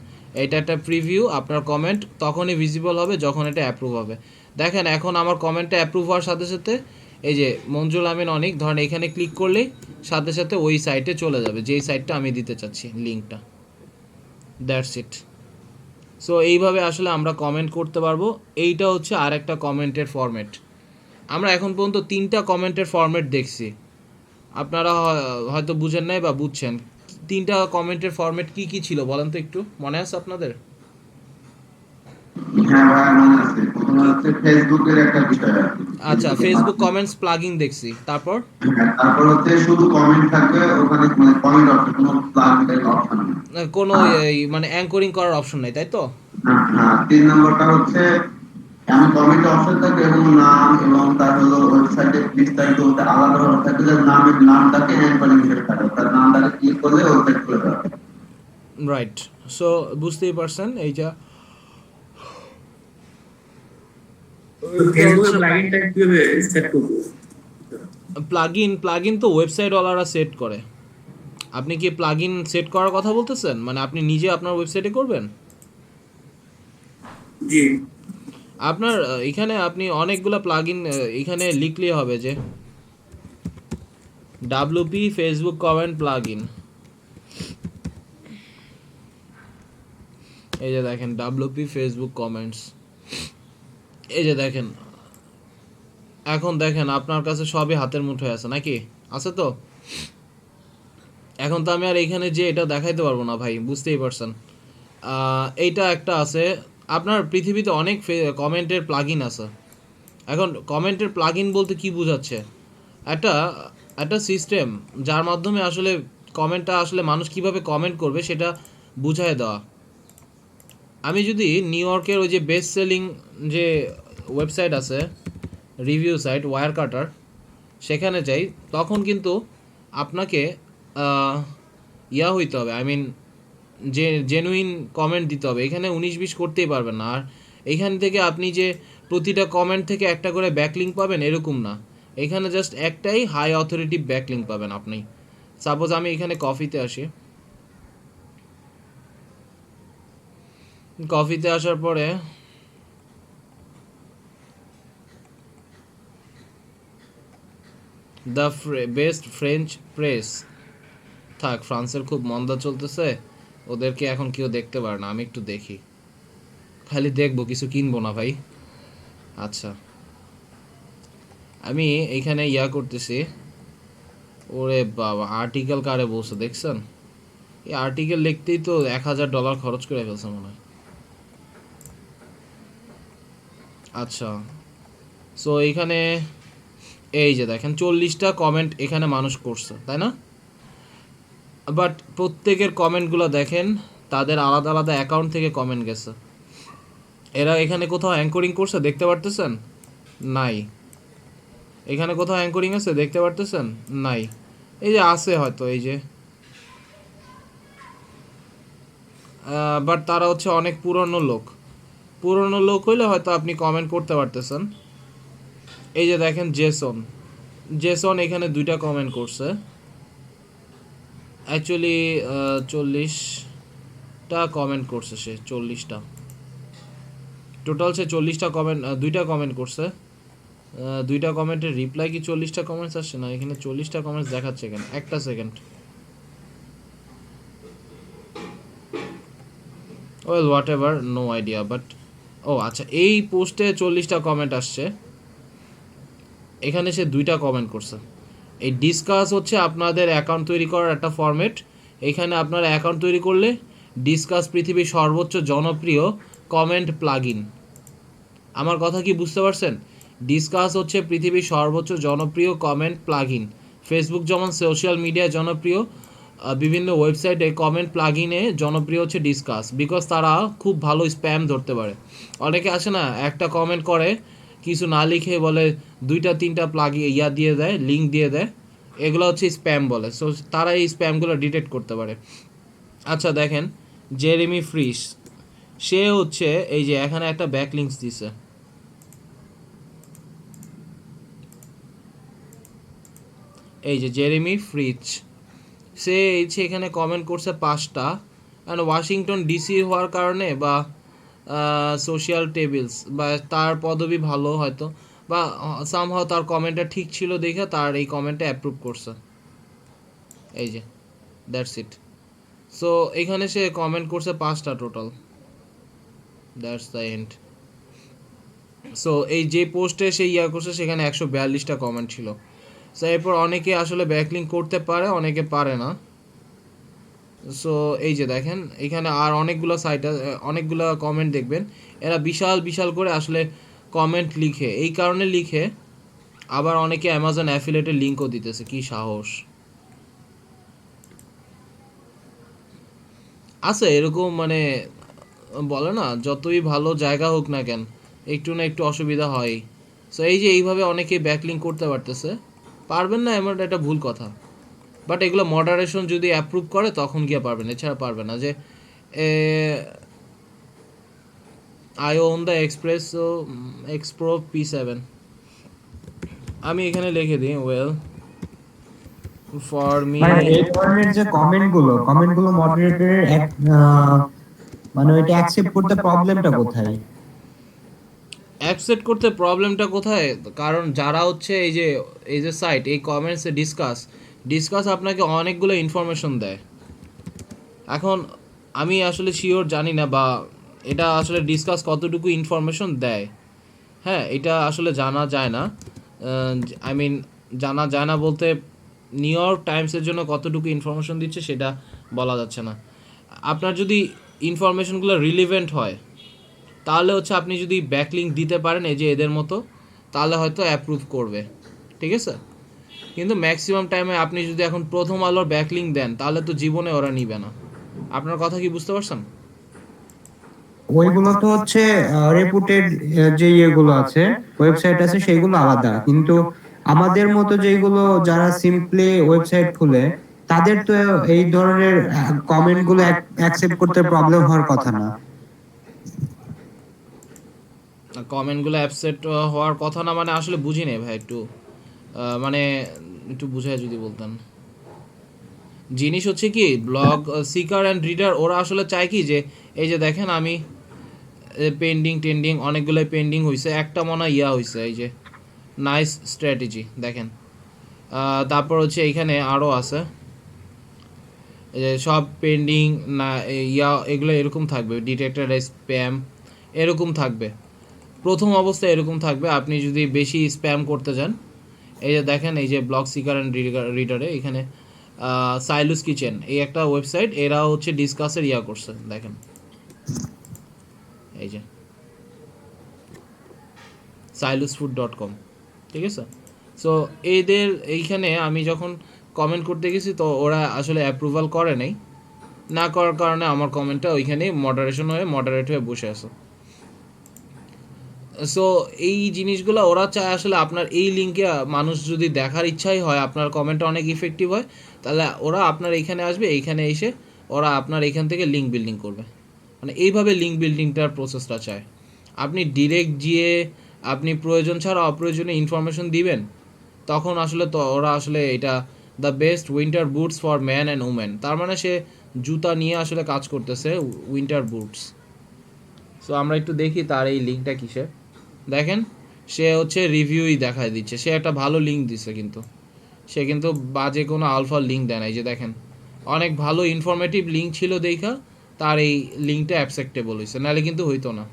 এটা একটা প্রিভিউ, আপনার কমেন্ট তখনই ভিজিবল হবে যখন এটা অ্যাপ্রুভ হবে। দেখেন এখন আমার কমেন্টটা অ্যাপ্রুভ হওয়ার সাথে সাথে এই যে মঞ্জুল আমিন অনিক, ধরেন এখানে ক্লিক করলেই সাথে সাথে ওই সাইটে চলে যাবে, যেই সাইটটা আমি দিতে চাচ্ছি লিঙ্কটা। That's it. সো এইভাবে আসলে আমরা কমেন্ট করতে পারবো। এইটা হচ্ছে আর একটা কমেন্টের ফরম্যাট। আমরা এখন পর্যন্ত 3টা কমেন্টের ফরম্যাট দেখছি, আপনারা হয়তো বুঝেন নাই বা বুঝছেন। 3টা কমেন্টের ফরম্যাট কি কি ছিল বলেন তো একটু, মনে আছে আপনাদের? হ্যাঁ ভাই মনে আছে, প্রথমে হচ্ছে ফেসবুকের একটা বিষয় আছে। আচ্ছা, ফেসবুক কমেন্টস প্লাগইন দেখছি, তারপর হচ্ছে শুধু কমেন্ট থাকবে ওখানে, মানে কমেন্ট অপশন, কোনো প্লাগইন অপশন নেই, কোনো মানে অ্যাঙ্করিং করার অপশন নাই, তাই তো? হ্যাঁ। 3 নম্বরটা হচ্ছে আমি কমেন্ট অপশন থাকবে এবং নাম এবং তার হলো ওয়েবসাইটে বিস্তারিত বলতে আলাদাভাবে থাকবে, যে নামটাকে অ্যাঙ্করিং হিসেবে থাকবে, তার নামটাকে ক্লিক করলে ওয়েবসাইট খুলে যাবে। রাইট, সো বুঝতেই পারছেন এইটা। ফেসবুকের প্লাগইনটা কিভাবে সেট করব? প্লাগইন তো ওয়েবসাইট ওয়ালারা সেট করে। আপনি কি প্লাগইন সেট করার কথা বলতেছেন, মানে আপনি নিজে আপনার ওয়েবসাইটে করবেন? জি, আপনার এখানে আপনি অনেকগুলো প্লাগইন এখানে লিখলেই হবে যে WP ফেসবুক কমেন্ট প্লাগইন। এই যে দেখেন WP ফেসবুক কমেন্টস, এই যে দেখেন। এখন দেখেন আপনার কাছে সবই হাতের মুঠোয় আছে নাকি? আছে তো? এখন তো আমি আর এইখানে যে এটা দেখাইতে পারবো না ভাই, বুঝতেই পারছেন। এইটা একটা আছে। আপনার পৃথিবীতে অনেক কমেন্টের প্লাগইন আছে। এখন কমেন্টের প্লাগইন বলতে কি বোঝাচ্ছে? একটা সিস্টেম যার মাধ্যমে আসলে কমেন্টটা আসলে মানুষ কিভাবে কমেন্ট করবে সেটা বুঝায় দেওয়া। আমি যদি নিউ ইয়র্কের ওই যে বেস্ট সেলিং যে ওয়েবসাইট আছে রিভিউ সাইট ওয়্যার কাটার, সেখানে যাই, তখন কিন্তু আপনাকে ইয়া হইতে হবে, আই মিন যে জেনুইন কমেন্ট দিতে হবে। এখানে 19-20 করতেই পারবেন না। আর এইখান থেকে আপনি যে প্রতিটা কমেন্ট থেকে একটা করে ব্যাকলিঙ্ক পাবেন এরকম না, এখানে জাস্ট একটাই হাই অথরিটি ব্যাকলিঙ্ক পাবেন আপনি। সাপোজ আমি এখানে কফিতে আসি, কফিতে আসার পরে দ্য বেস্ট ফ্রেঞ্চ প্রেস, থাক ফ্রান্সের খুব মন্দা চলতেছে, ওদেরকে এখন কেউ দেখতে পারে না, আমি একটু দেখি, খালি দেখবো, কিছু কিনবো না ভাই। আচ্ছা আমি এইখানে ইয়া করতেছি, ওরে বাবা আর্টিকেল কারে বলছে দেখছেন, এই আর্টিকেল লিখতেই তো $1000 খরচ করে ফেলছে মনে হয়। আচ্ছা সো এইখানে এই যে দেখেন 40টা কমেন্ট এখানে মানুষ করছে, তাই না? বাট প্রত্যেকের কমেন্টগুলো দেখেন তাদের আলাদা আলাদা অ্যাকাউন্ট থেকে কমেন্ট গেছে। এরা এখানে কোথাও অ্যাঙ্করিং করছে দেখতে পারতেছেন? নাই। এখানে কোথাও অ্যাঙ্করিং আছে দেখতে পারতেছেন? নাই। এই যে আছে হয়তো, এই যে, বাট তারা হচ্ছে অনেক পুরনো লোক। পুরনো লোক হইলে হয়তো আপনি কমেন্ট করতে পারতেছেন। এই যে দেখেন জেসন, জেসন এখানে 2টা কমেন্ট করছে, অ্যাকচুয়ালি 40টা কমেন্ট করছে সে, 40টা টোটাল, সে 40টা কমেন্ট, 2টা কমেন্ট করছে। 2টা কমেন্টের রিপ্লাই কি 40টা কমেন্টস আসছে না? এখানে 40টা কমেন্টস দেখাচ্ছে, এখানে একটা second, well whatever, no idea, but ও আচ্ছা এই পোস্টে 40টা কমেন্ট আসছে, এখানে সে 2টা কমেন্ট করছে। এই ডিসকাস হচ্ছে আপনাদের অ্যাকাউন্ট তৈরি করার একটা ফরম্যাট। এখানে আপনারা অ্যাকাউন্ট তৈরি করলে ডিসকাস পৃথিবীর সর্বোচ্চ জনপ্রিয় কমেন্ট প্লাগইন। আমার কথা কি বুঝতে পারছেন? ডিসকাস হচ্ছে পৃথিবীর সর্বোচ্চ জনপ্রিয় কমেন্ট প্লাগইন। ফেসবুক যেমন সোশ্যাল মিডিয়ায় জনপ্রিয়, বিভিন্ন ওয়েবসাইটে কমেন্ট প্লাগইনে জনপ্রিয় হচ্ছে ডিসকাস, বিকজ তারা খুব ভালো স্প্যাম ধরতে পারে। অনেকে আসে না, একটা কমেন্ট করে কিছু না লিখে বলে 2-3টা ইয়া দিয়ে দেয়, লিঙ্ক দিয়ে দেয়, এগুলো হচ্ছে স্প্যাম বলে। সো তারা এই স্প্যামগুলো ডিটেক্ট করতে পারে। আচ্ছা দেখেন জেরেমি ফ্রিস, সে হচ্ছে এই যে এখানে একটা ব্যাকলিঙ্কস দিছে, এই যে জেরেমি ফ্রিচ, সে এখানে কমেন্ট করছে 5টা, অ্যান্ড ওয়াশিংটন ডিসি হওয়ার কারণে বা সোশ্যাল টেবিলস বা তার পদবি ভালো হয়তো, বা সামহাও তার কমেন্টটা ঠিক ছিল দেখে তার এই কমেন্টটা অ্যাপ্রুভ করছে, এই যে দ্যাটস ইট। সো এখানে সে কমেন্ট করছে 5টা total, that's the end. So এই যে পোস্টে সে ইয়া করছে সেখানে 142টা কমেন্ট ছিল। সো এরপর অনেকে আসলে ব্যাকলিঙ্ক করতে পারে, অনেকে পারে না। সো এই যে দেখেন এখানে আর অনেকগুলো সাইট, অনেকগুলো কমেন্ট দেখবেন, এরা বিশাল বিশাল করে আসলে কমেন্ট লিখে, এই কারণে লিখে, আবার অনেকে অ্যামাজন অ্যাফিলিয়েটের লিঙ্কও দিতেছে, কি সাহস আছে এরকম, মানে বলে না যতই ভালো জায়গা হোক না কেন একটু না একটু অসুবিধা হয়। সো এই যে এইভাবে অনেকে ব্যাকলিঙ্ক করতে পারতেছে, পারবেন না এমন একটা ভুল কথা, বাট এগুলো মডারেশন যদি অ্যাপ্রুভ করে তখন গিয়ে পারবেন, এছাড়া পারবে না। যে I won the Expro P7, আমি এখানে লিখে দিই ওয়েল ফর মি। মানে এই ধরনের যে কমেন্টগুলো মডারেটরের মানে ওইটা অ্যাকসেপ্ট করতে প্রবলেমটা কোথায়? অ্যাকসেপ্ট করতে প্রবলেমটা কোথায়? কারণ যারা হচ্ছে এই যে সাইট, এই কমেন্টসে ডিসকাস আপনাকে অনেকগুলো ইনফরমেশন দেয়। এখন আমি আসলে শিওর জানি না, বা এটা আসলে ডিসকাস কতটুকু ইনফরমেশন দেয়, হ্যাঁ এটা আসলে জানা যায় না। আই মিন জানা যায় না বলতে নিউ ইয়র্ক টাইমসের জন্য কতটুকু ইনফরমেশন দিচ্ছে সেটা বলা যাচ্ছে না। আপনার যদি ইনফরমেশনগুলো রিলিভেন্ট হয় তাহলে হচ্ছে আপনি যদি ব্যাকলিঙ্ক দিতে পারেন এই যে এদের মতো, তাহলে হয়তো অ্যাপ্রুভ করবে, ঠিক আছে? কিন্তু ম্যাক্সিমাম টাইমে আপনি যদি এখন প্রথম আলোর ব্যাকলিঙ্ক দেন তাহলে তো জীবনে ওরা নিবে না। আপনার কথা কি বুঝতে পারছেন? ওইগুলো তো হচ্ছে রেপুটেড যে ইয়েগুলো আছে, ওয়েবসাইট আছে, সেগুলো আলাদা। কিন্তু আমাদের মতো যেগুলো যারা সিম্পলি ওয়েবসাইট খুলে, তাদের তো এই ধরনের কমেন্ট গুলো অ্যাকসেপ্ট করতে প্রবলেম হওয়ার কথা না। কমেন্টগুলো অ্যাপসেট হওয়ার কথা না মানে আসলে বুঝি নেই ভাই, একটু মানে একটু বুঝায় যদি বলতেন। জিনিস হচ্ছে কি, ব্লগ সিকার অ্যান্ড রিডার ওরা আসলে চায় কি যে এই যে দেখেন আমি টেন্ডিং অনেকগুলোই পেন্ডিং হয়েছে, একটা মনে হয় ইয়া হয়েছে, এই যে নাইস স্ট্র্যাটেজি দেখেন। তারপর হচ্ছে এইখানে আরও আছে, এই যে সব পেন্ডিং না ইয়া, এগুলো এরকম থাকবে, ডিটেক্টেড স্প্যাম এরকম থাকবে, প্রথম অবস্থায় এরকম থাকবে। আপনি যদি বেশি স্প্যাম করতে যান, এই যে দেখেন এই যে ব্লগ সিকার অ্যান্ড রিডারে এখানে সাইলুস কিচেন এই একটা ওয়েবসাইট, এরা হচ্ছে ডিসকাসের ইয়া করছে দেখেন, এই যে silusfood.com, ঠিক আছে। সো এদের এইখানে আমি যখন কমেন্ট করতে গেছি তো ওরা আসলে অ্যাপ্রুভাল করে নাই, না করার কারণে আমার কমেন্টটা ওইখানেই মডারেট হয়ে বসে আছে। সো এই জিনিসগুলো ওরা চায় আসলে আপনার এই লিঙ্কে মানুষ যদি দেখার ইচ্ছাই হয়, আপনার কমেন্টটা অনেক ইফেক্টিভ হয়, তাহলে ওরা আপনার এইখানে আসবে, এইখানে এসে ওরা আপনার এইখান থেকে লিঙ্ক বিল্ডিং করবে, মানে এইভাবে লিঙ্ক বিল্ডিংটার প্রসেসটা চায়। আপনি ডিরেক্ট গিয়ে আপনি প্রয়োজন ছাড়া অপ্রয়োজনে ইনফরমেশন দিবেন, তখন আসলে তো ওরা আসলে এটা the best winter boots for man and women, তার মানে সে জুতা নিয়ে আসলে কাজ করতেছে, উইন্টার বুটস। সো আমরা একটু দেখি তার এই লিঙ্কটা কিসে, দেখেন সে হচ্ছে রিভিউই দেখায় দিচ্ছে, সে একটা ভালো লিঙ্ক দিছে, কিন্তু সে কিন্তু বাজে কোনো আলফা লিঙ্ক দেয় না। এই যে দেখেন অনেক ভালো ইনফরমেটিভ লিঙ্ক ছিল দেখা তার এই লিঙ্কটা অ্যাকসেপ্টেবল হয়েছে, নাহলে কিন্তু হইতো না।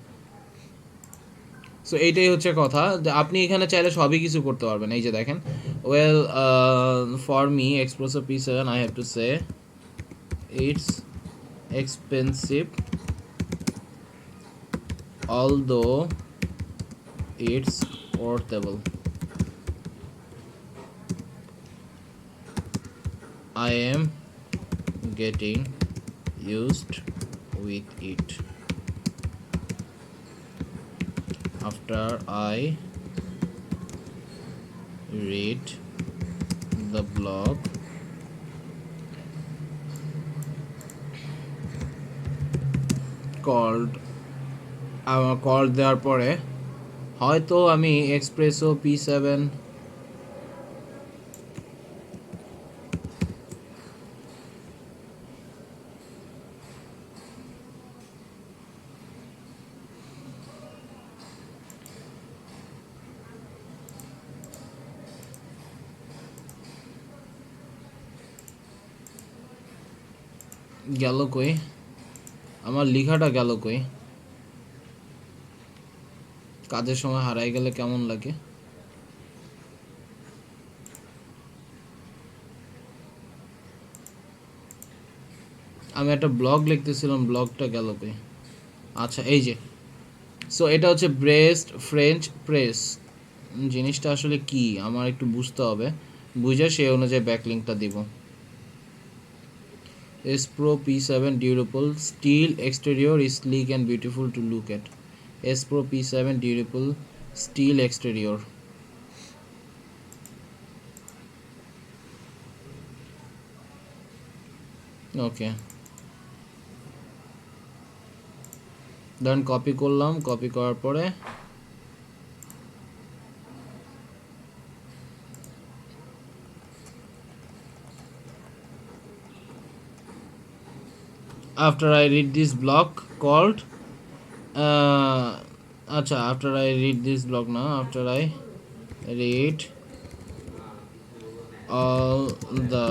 সো এইটাই হচ্ছে কথা, যে আপনি এখানে চাইলে সবই কিছু করতে পারবেন। এই যে দেখেন, well for me espresso P7 I have to say it's expensive although it's portable. I am getting used with it. After I read the blog call দেওয়ার পরে হয়তো আমি এক্সপ্রেসো P7 গেল কই, আমার লেখাটা গেল কই, কাজের সময় হারাই গেলে কেমন লাগে। আমি একটা ব্লগ লিখতেছিলাম, ব্লগটা গেল কই, আচ্ছা এই যে। সো এটা হচ্ছে ব্রেস্ট ফ্রেঞ্চ প্রেস, জিনিসটা আসলে কি আমার একটু বুঝতে হবে, বুঝে সেই অনুযায়ী ব্যাকলিংকটা দিব। S-Pro P7 durable steel exterior is sleek and beautiful to look at. S-Pro P7 durable steel exterior. Okay. Then copy করলাম, কপি করার পরে after I read this blog called after I read this blog now, after I read all the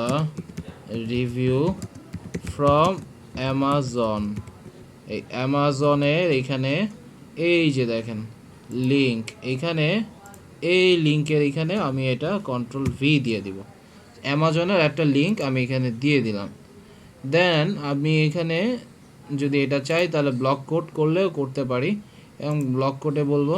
review from Amazon, এই অ্যামাজনের এখানে এই যে দেখেন link, এইখানে এই লিঙ্কের এখানে আমি এটা Ctrl+V দিয়ে দিব, অ্যামাজনের একটা লিঙ্ক আমি এখানে দিয়ে দিলাম। দেন আমি এখানে যদি এটা চাই তাহলে ব্লক কোড করলেও করতে পারি, এবং ব্লক কোডে বলবো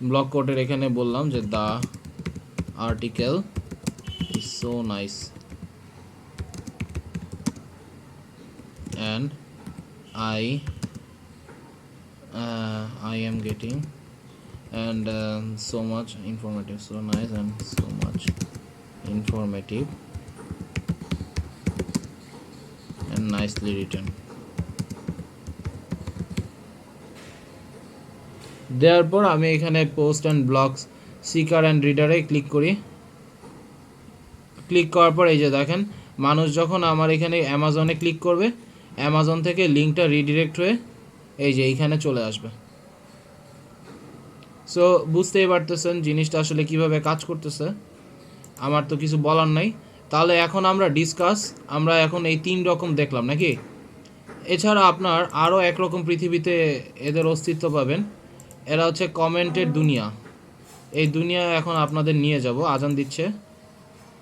ব্লক কোডের এখানে বললাম যে the article is so nice, I am getting, and so much informative, so nice and so much informative and nicely written. দেওয়ার পর আমি এখানে post and blogs seeker and রিডারে ক্লিক করি। ক্লিক করার পর এই যে দেখেন, মানুষ যখন আমার এখানে অ্যামাজনে ক্লিক করবে, অ্যামাজন থেকে লিঙ্কটা রিডিরেক্ট হয়ে এই যে এইখানে চলে আসবে। সো বুঝতেই পারতেছেন জিনিসটা আসলে কিভাবে কাজ করতেছে। আমার তো কিছু বলার নাই। তাহলে এখন আমরা এখন এই 3 রকম দেখলাম নাকি। এছাড়া আপনার আরও একরকম পৃথিবীতে এদের অস্তিত্ব পাবেন। এরা হচ্ছে কমেন্টের দুনিয়া। এই দুনিয়া এখন আপনাদের নিয়ে যাব। আজান দিচ্ছে,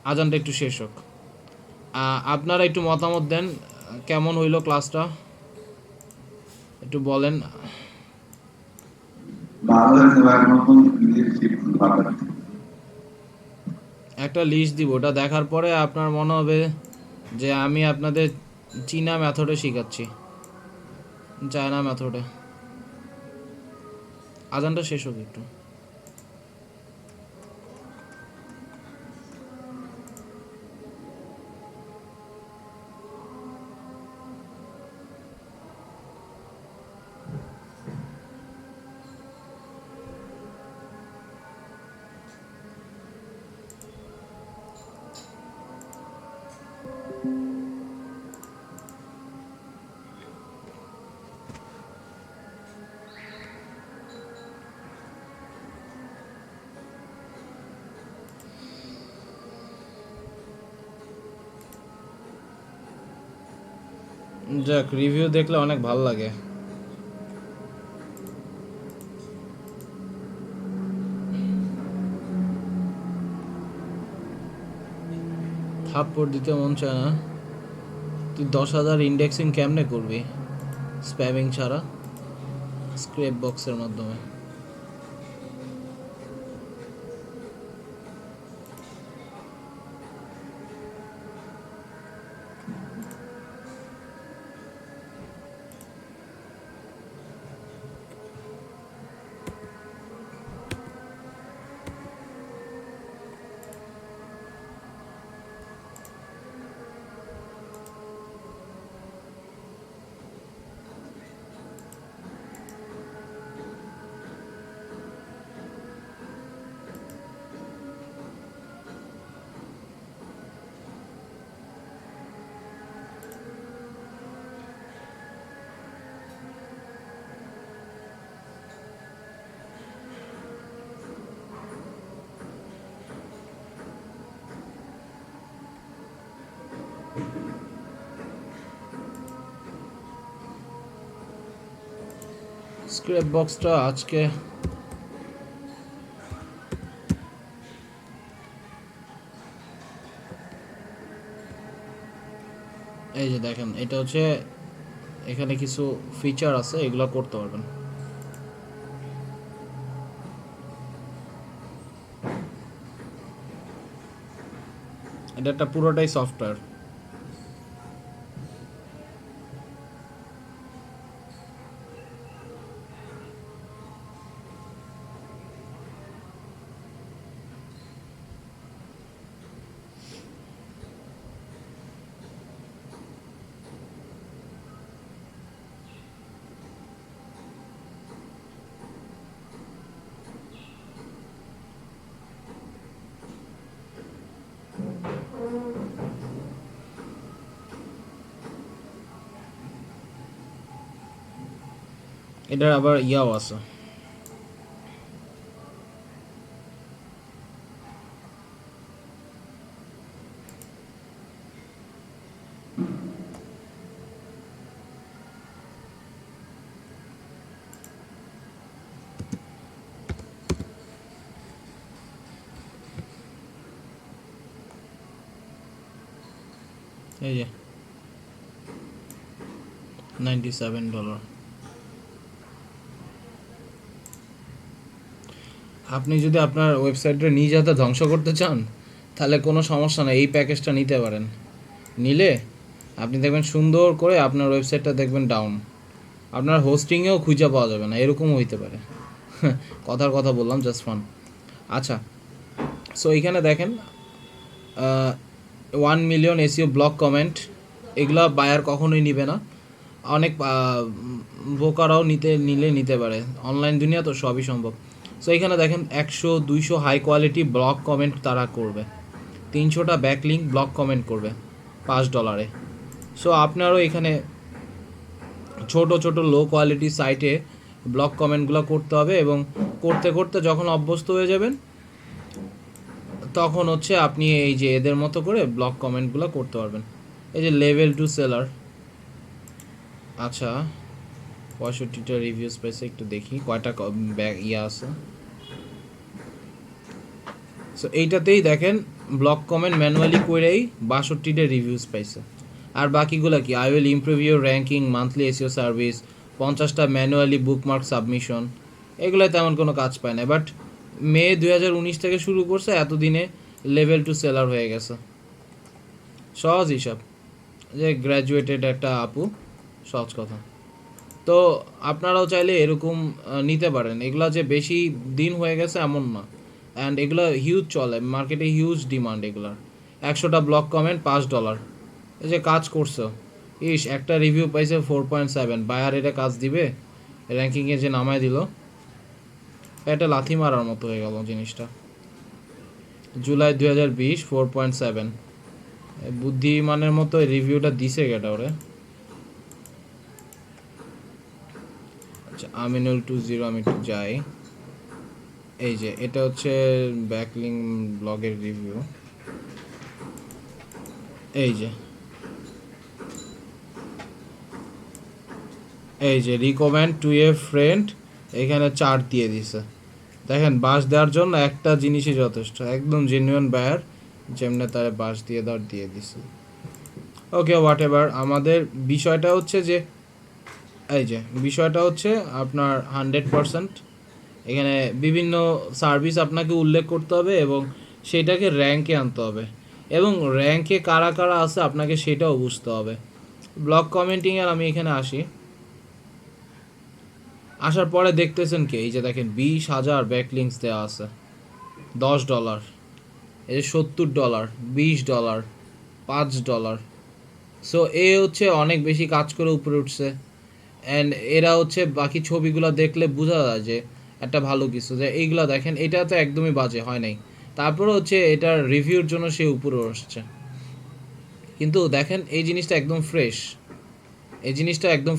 আজানটা একটু শেষ হোক। আপনারা একটু মতামত দেন, কেমন হইলো ক্লাসটা একটু বলেন। একটা লিস্ট দিব, ওটা দেখার পরে আপনার মনে হবে যে আমি আপনাদের চীনা মেথডে শেখাচ্ছি, চায়না মেথডে। আজানটা শেষ হোক একটু। যাক, রিভিউ দেখলে অনেক ভালো লাগে। থাপ্পড় দিতে মন চায় না। তুই 10,000 ইন্ডেক্সিং কেমনে করবি স্প্যামিং ছাড়া? স্ক্র্যাপ বক্সের মাধ্যমে। স্ক্র্যাপ বক্সটা আজকে এই যে দেখেন, এটা হচ্ছে এখানে কিছু ফিচার আছে, এগুলো করতে পারবেন। এটা একটা পুরোটাই সফটওয়্যার। এটার আবার ইয়াও আছে, এই যে $97। আপনি যদি আপনার ওয়েবসাইটটা নিজ হাতে ধ্বংস করতে চান তাহলে কোনো সমস্যা নেই, এই প্যাকেজটা নিতে পারেন। নিলে আপনি দেখবেন সুন্দর করে আপনার ওয়েবসাইটটা দেখবেন ডাউন আপনার হোস্টিংয়েও খুঁজে পাওয়া যাবে না, এরকমও হইতে পারে। কথার কথা বললাম, জাস্ট ফান। আচ্ছা, সো এইখানে দেখেন 1 মিলিয়ন এসইও ব্লক কমেন্ট, এগুলা বায়ার কখনোই নিবে না। অনেক বোকারাও নিতে পারে, অনলাইন দুনিয়া তো সবই সম্ভব। সো এখানে দেখেন 100-200 হাই কোয়ালিটি ব্লক কমেন্ট তারা করবে, 300টা ব্যাকলিঙ্ক ব্লক কমেন্ট করবে $5। সো আপনারও এখানে ছোট ছোট লো কোয়ালিটি সাইটে ব্লক কমেন্টগুলো করতে হবে, এবং করতে করতে যখন অভ্যস্ত হয়ে যাবেন তখন হচ্ছে আপনি এই যে এদের মতো করে ব্লক কমেন্টগুলো করতে পারবেন। এই যে লেভেল 2 সেলার, আচ্ছা 65টা রিভিউস পেয়েছে, একটু দেখি কয়টা আছে। সো এইটাতেই দেখেন ব্লক কমেন্ট ম্যানুয়ালি করেই 62টা রিভিউস পাইছে। আর বাকিগুলো কি, I will improve your ranking, monthly SEO service, 50টা ম্যানুয়ালি বুকমার্ক সাবমিশন, এগুলো তেমন কোনো কাজ পায় না। বাট মে 2019 থেকে শুরু করছে, এতদিনে লেভেল 2 সেলার হয়ে গেছে। সহজ হিসাব, যে গ্র্যাজুয়েটেড একটা আপু, সহজ কথা। তো আপনারাও চাইলে এরকম নিতে পারেন, এগুলা যে বেশি দিন হয়ে গেছে এমন না, অ্যান্ড এগুলো হিউজ চলে মার্কেটে, হিউজ ডিমান্ড এগুলার। 100টা ব্লক কমেন্ট $5, এই যে কাজ করছো, একটা রিভিউ পাইছে 4.7, বায়ার এটা কাজ দিবে, র্যাঙ্কিংয়ে যে নামায় দিল, এটা লাথি মারার মতো হয়ে গেল জিনিসটা। জুলাই 2020 4.7, বুদ্ধিমানের মতো রিভিউটা দিছে কেটা ওরে। আচ্ছা আমিনুল 20, আমি একটু যাই। এই যে এটা হচ্ছে ব্যাকলিং ব্লগের রিভিউ, এই যে রিকমেন্ড টু এ ফ্রেন্ড, এখানে 4 দিয়ে দিছে। দেখেন বাস দেওয়ার জন্য একটা জিনিসই যথেষ্ট, একদম জেনুইন বায়ার, যেমনি তারা বাস দিয়ে দিছে। ওকে হোয়াট এভার, আমাদের বিষয়টা হচ্ছে যে আপনার 100% এখানে বিভিন্ন সার্ভিস আপনাকে উল্লেখ করতে হবে, এবং সেটাকে র্যাঙ্কে আনতে হবে, এবং র্যাঙ্কে কারা কারা আছে আপনাকে সেটাও বুঝতে হবে। ব্লগ কমেন্টিংয়ের আমি এখানে আসার পরে দেখতেছেন কি, এই যে দেখেন 20,000 ব্যাকলিংস দেওয়া আছে, $10, এই যে $70, $20, $5। সো এ হচ্ছে অনেক বেশি কাজ করে উপরে উঠছে, অ্যান্ড এরা হচ্ছে বাকি ছবিগুলো দেখলে বোঝা যায় যে একটা ভালো কিছু, যে এইগুলো দেখেন এটা তো একদমই বাজে হয় নাই, তারপরে হচ্ছে এটার রিভিউর জন্য সে উপরে আসছে। কিন্তু দেখেন এই জিনিসটা একদম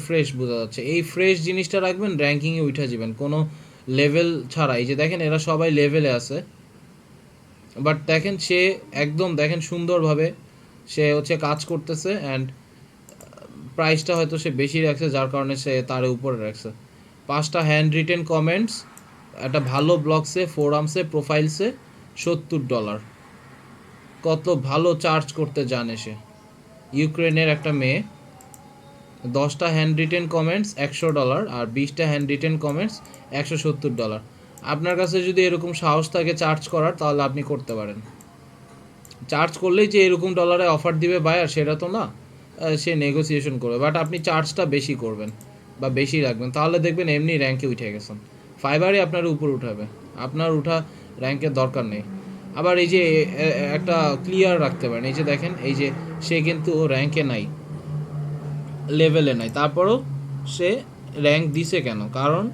ফ্রেশ বোঝা যাচ্ছে। এই ফ্রেশ জিনিসটা রাখবেন, র্যাঙ্কিংয়ে উঠে যাবেন কোনো লেভেল ছাড়া। এই যে দেখেন এরা সবাই লেভেলে আছে, বাট দেখেন সে একদম দেখেন সুন্দরভাবে সে হচ্ছে কাজ করতেছে, অ্যান্ড প্রাইসটা হয়তো সে বেশি রাখছে, যার কারণে সে তার উপরে রাখছে। 5টা হ্যান্ড রিটেন কমেন্টস, একটা ভালো ব্লগসে, ফোরামসে, প্রোফাইলসে, $70। কত ভালো চার্জ করতে জানে সে, ইউক্রেনের একটা মেয়ে। 10টা হ্যান্ড রিটেন কমেন্টস $100, আর 20টা হ্যান্ড রিটেন কমেন্টস $170। আপনার কাছে যদি এরকম সাহস থাকে চার্জ করার, তাহলে আপনি করতে পারেন। চার্জ করলেই যে এরকম ডলারে অফার দিবে বায়ার সেটা তো না, সে নেগোসিয়েশন করবে, বাট আপনি চার্জটা বেশি করবেন বা বেশি রাখবেন, তাহলে দেখবেন এমনি র্যাঙ্কে উঠে গেছেন। ফাইবারই আপনার উপর উঠাবে, আপনার উঠা র্যাঙ্কের দরকার নেই। আবার এই যে একটা ক্লিয়ার রাখতে পারেন, এই যে দেখেন এই যে সে কিন্তু র্যাঙ্কে নাই, লেভেলে নাই, তারপরও সে র্যাঙ্ক দিছে কেন, কারণ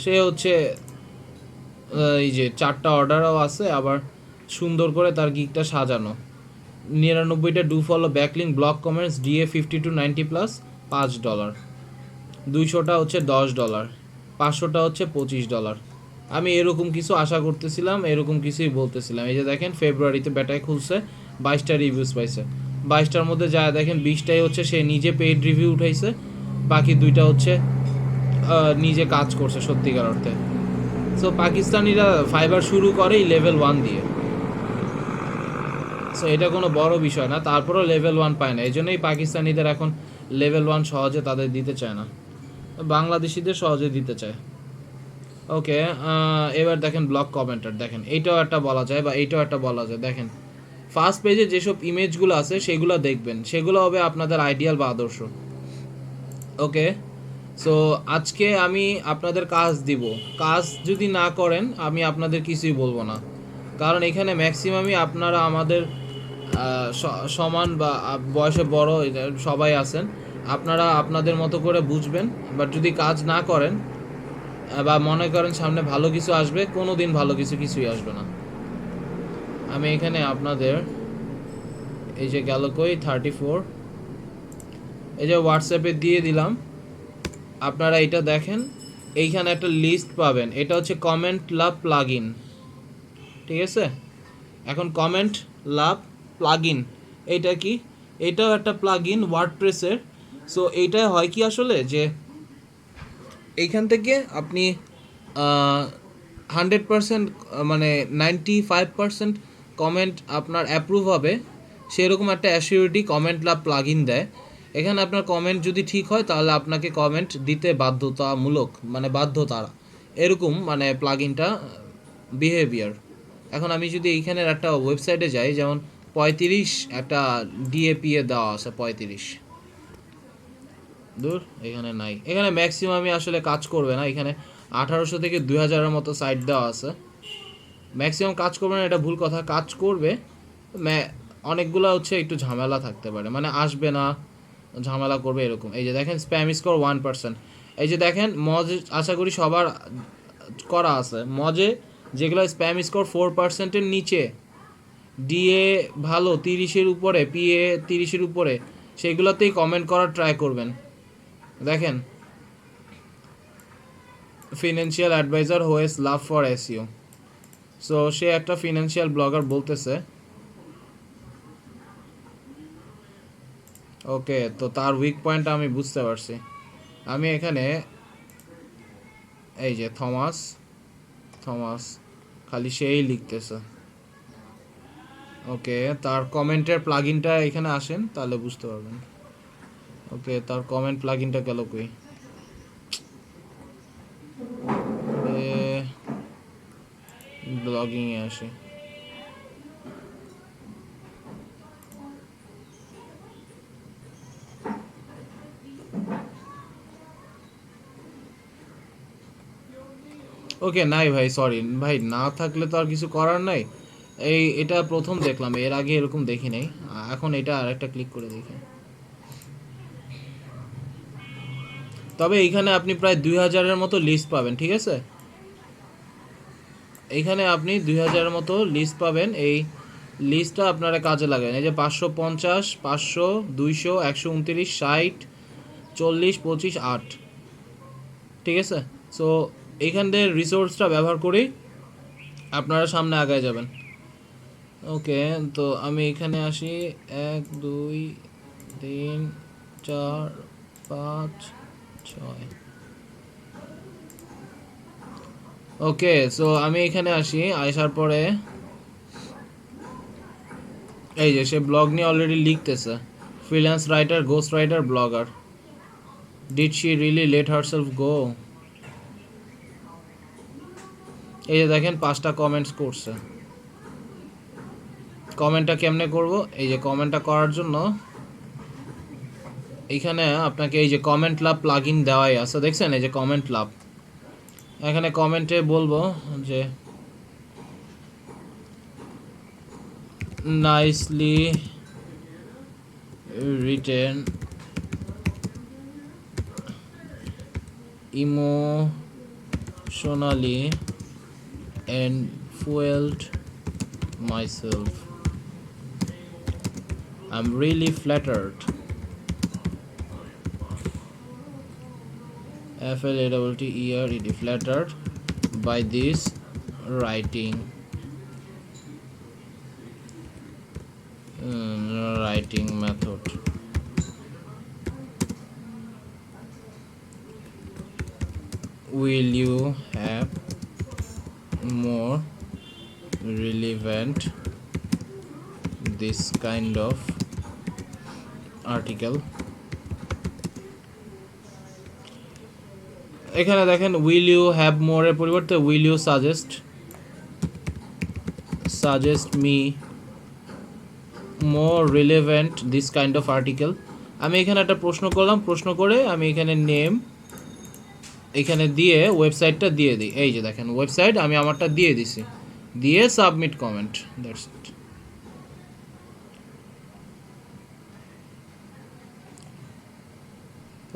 সে হচ্ছে এই যে 4টা অর্ডারও আছে, আবার সুন্দর করে তার গিগটা সাজানো। 99টা do follow backlink blog comments DA 50 to 90+ $5, 200টা হচ্ছে $10, 500টা হচ্ছে $25। আমি এরকম কিছু আশা করতেছিলাম, এরকম কিছুই বলতেছিলাম। এই যে দেখেন ফেব্রুয়ারিতে ব্যাটায় খুলছে, 22টা রিভিউস পাইছে, 22টার মধ্যে যা দেখেন 20টাই হচ্ছে সে নিজে পেইড রিভিউ উঠাইছে, বাকি 2টা হচ্ছে নিজে কাজ করছে সত্যিকার অর্থে। সো পাকিস্তানিরা ফাইবার শুরু করেই লেভেল 1 দিয়ে, সো এটা কোনো বড় বিষয় না, তারপরেও লেভেল 1 পায় না। এই জন্যই পাকিস্তানিদের এখন লেভেল 1 সহজে তাদের দিতে চায় না, বাংলাদেশিদের সহজে দিতে চায়। ওকে, এবার দেখেন ব্লক কমেন্টার, দেখেন এইটাও একটা বলা যায়, বা এইটাও একটা বলা যায়। দেখেন ফার্স্ট পেজে যেসব ইমেজগুলো আছে সেগুলো দেখবেন, সেগুলো হবে আপনাদের আইডিয়াল বা আদর্শ। ওকে, সো আজকে আমি আপনাদের কাজ দিব, কাজ যদি না করেন আমি আপনাদের কিছুই বলবো না, কারণ এখানে ম্যাক্সিমামই আপনারা আমাদের সমান বা বয়সে বড় সবাই আছেন, আপনারা আপনাদের মতো করে বুঝবেন। বাট যদি কাজ না করেন বা মনে করেন সামনে ভালো কিছু আসবে, কোনো দিন ভালো কিছুই আসবে না। আমি এখানে আপনাদের এই যে গেল কই 34 এই যে হোয়াটসঅ্যাপে দিয়ে দিলাম, আপনারা এটা দেখেন, এইখানে একটা লিস্ট পাবেন, এটা হচ্ছে কমেন্ট লাভ প্লাগইন, ঠিক আছে? এখন কমেন্ট লাভ প্লাগইন এইটা কি? এটাও একটা প্লাগইন ওয়ার্ডপ্রেসের। সো এইটা হয় কি আসলে যে এইখান থেকে আপনি 100% মানে 95% কমেন্ট আপনার অ্যাপ্রুভ হবে, সেরকম একটা অ্যাসিউরিটি কমেন্ট লাভ প্লাগইন দেয়। এখানে আপনার কমেন্ট যদি ঠিক হয় তাহলে আপনাকে কমেন্ট দিতে বাধ্যতামূলক, মানে বাধ্যতারা এরকম মানে প্লাগইনটা বিহেভিয়ার। এখন আমি যদি এইখানের একটা ওয়েবসাইটে যাই, যেমন 35 একটা ডিএপি এ দেওয়া আছে 35, দূর এখানে নাই, এখানে ম্যাক্সিমামই আসলে কাজ করবে না, এখানে 1800 থেকে 2000-এর মতো সাইট দেওয়া আছে, ম্যাক্সিমাম কাজ করবে না, এটা ভুল কথা, কাজ করবে, অনেকগুলো হচ্ছে একটু ঝামেলা থাকতে পারে, মানে আসবে না, ঝামেলা করবে এরকম। এই যে দেখেন স্প্যাম স্কোর 1%, এই যে দেখেন মজ, আশা করি সবার করা আছে মজে, যেগুলো স্প্যাম স্কোর 4%-এর নিচে, ডিএ ভালো 30-এর উপরে, পিএ 30-এর উপরে, সেগুলোতেই কমেন্ট করার ট্রাই করবেন। দেখেন financial advisor whose love for SEO, so সে একটা ফিনান্সিয়াল ব্লগার বলতেছে, ওকে, তো তার উইক পয়েন্টটা আমি বুঝতে পারছি। আমি এখানে এই যে থমাস খালি সেই লিখতেছে, ওকে, তার কমেন্টের প্লাগইনটা এখানে আসেন তাহলে বুঝতে পারবেন। ওকে, তার কমেন্ট প্লাগইনটা গেল কই? ব্লগিং এ আসে, ওকে, নাই ভাই, সরি ভাই, না থাকলে তো আর কিছু করার নাই। এটা প্রথম দেখলাম, এর আগে এরকম দেখি নাই, এখন এটা আরেকটা ক্লিক করে দেখি। তবে এইখানে আপনি প্রায় 2000-এর মতো লিস্ট পাবেন, ঠিক আছে? এইখানে আপনি 2000-এর মতো লিস্ট পাবেন, এই লিস্টটা আপনারা কাজে লাগাবেন। এই যে 550, 500, 200, 129, 60, 40, 25, 8, ঠিক আছে? সো এইখানদের রিসোর্সটা ব্যবহার করেই আপনারা সামনে আগায় যাবেন। ওকে, তো আমি এখানে আসি 1 2 3 4 5 6, ওকে, সো আমি এখানে আসি, আসার পরে এই যে সে ব্লগ নিয়ে অলরেডি লিখতেছে, freelance writer, ghost writer, blogger, did she really let herself go? এই যে দেখেন 5টা কমেন্টস করছে। কমেন্টটা কেমনে করব? এই যে কমেন্টটা করার জন্য এখানে আপনাকে এই যে কমেন্ট লাভ প্লাগইন দেওয়াই আছে, দেখছেন এই যে কমেন্ট লাভ, এখানে কমেন্টে বলবো যে nicely written, emotionally and fueled myself. I'm really flattered. FLATTERED, flattered by this writing method. Will you have more relevant this kind of article? এখানে দেখেন will you have more এর পরিবর্তে will you suggest me more relevant this kind of article। আমি এখানে একটা প্রশ্ন করলাম, প্রশ্ন করে আমি এখানে নেম এখানে দিয়ে ওয়েবসাইটটা দিয়ে দিই। এই যে দেখেন ওয়েবসাইট আমি আমারটা দিয়ে দিছি, দিয়ে submit comment, that's it.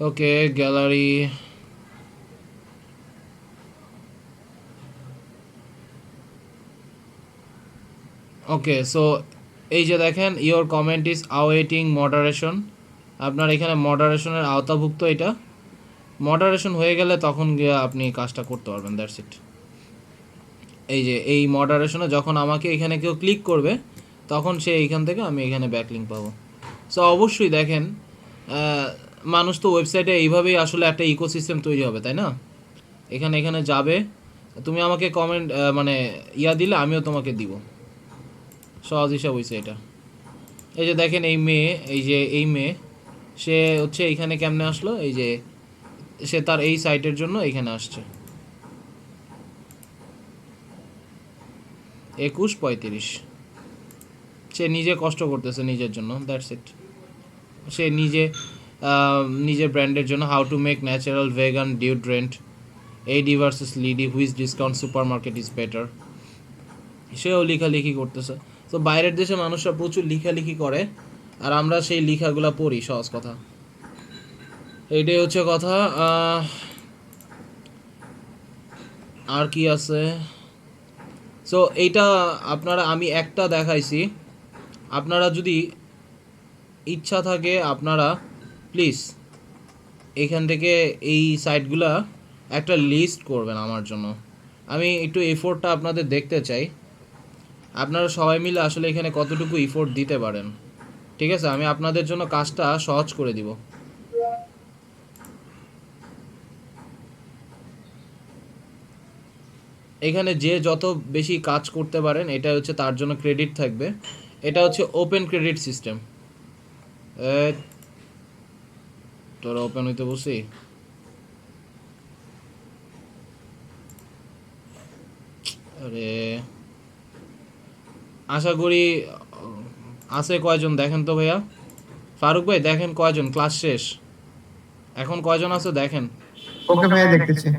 Okay, gallery, okay. So এই যে দেখেন your comment is awaiting moderation, আপনার এখানে মডারেশনের আওতাভুক্ত। এটা মডারেশন হয়ে গেলে তখন গিয়ে আপনি কাজটা করতে পারবেন, দ্যাটস ইট। এই যে এই মডারেশনে যখন আমাকে এখানে কেউ ক্লিক করবে তখন সে এইখান থেকে আমি এখানে ব্যাকলিঙ্ক পাবো। সো অবশ্যই দেখেন মানুষ তো ওয়েবসাইটে এইভাবেই আসলে একটা ইকোসিস্টেম তৈরি হবে, তাই না? এখানে এখানে যাবে, তুমি আমাকে কমেন্ট মানে ইয়া দিলে আমিও তোমাকে দিব, সহজ হিসাব হয়েছে এটা। এই যে দেখেন এই মেয়ে, এই যে এই মেয়ে সে হচ্ছে এইখানে কেমনে আসলো, এই যে সে তার এই সাইটের জন্য এখানে আসছে 21:35, সে নিজে কষ্ট করতেছে নিজের জন্য, দ্যাটস ইট। সে নিজের ব্র্যান্ডের জন্য how to make natural vegan deodorant AD versus Lidl, which discount super market is better, সেও লেখালেখি করতেছে। তো বাইরের দেশে মানুষরা প্রচুর লেখালেখি করে আর আমরা সেই লেখাগুলো পড়ি, সহজ কথা এইটাই হচ্ছে কথা। আর কি আছে? সো এইটা আপনারা, আমি একটা দেখাইছি, আপনারা যদি ইচ্ছা থাকে আপনারা প্লিজ এখান থেকে এই সাইটগুলা একটা লিস্ট করবেন আমার জন্য। আমি একটু এফোর্টটা আপনাদের দেখতে চাই, আপনারা সবাই মিলে আসলে এখানে কতটুকু এফোর্ট দিতে পারেন। ঠিক আছে, আমি আপনাদের জন্য কাজটা সহজ করে দিব। এখানে যে যত বেশি কাজ করতে পারেন এটা হচ্ছে তার জন্য ক্রেডিট থাকবে। এটা হচ্ছে ওপেন ক্রেডিট সিস্টেম। তোরা ওপেন হইতে বসি, আরে আশা করি আছে কয়জন দেখেন তো ভাইয়া, ফারুক ভাই দেখেন কয়জন, ক্লাস শেষ এখন কয়জন আছে দেখেন। ওকে ভাইয়া, দেখতেছি।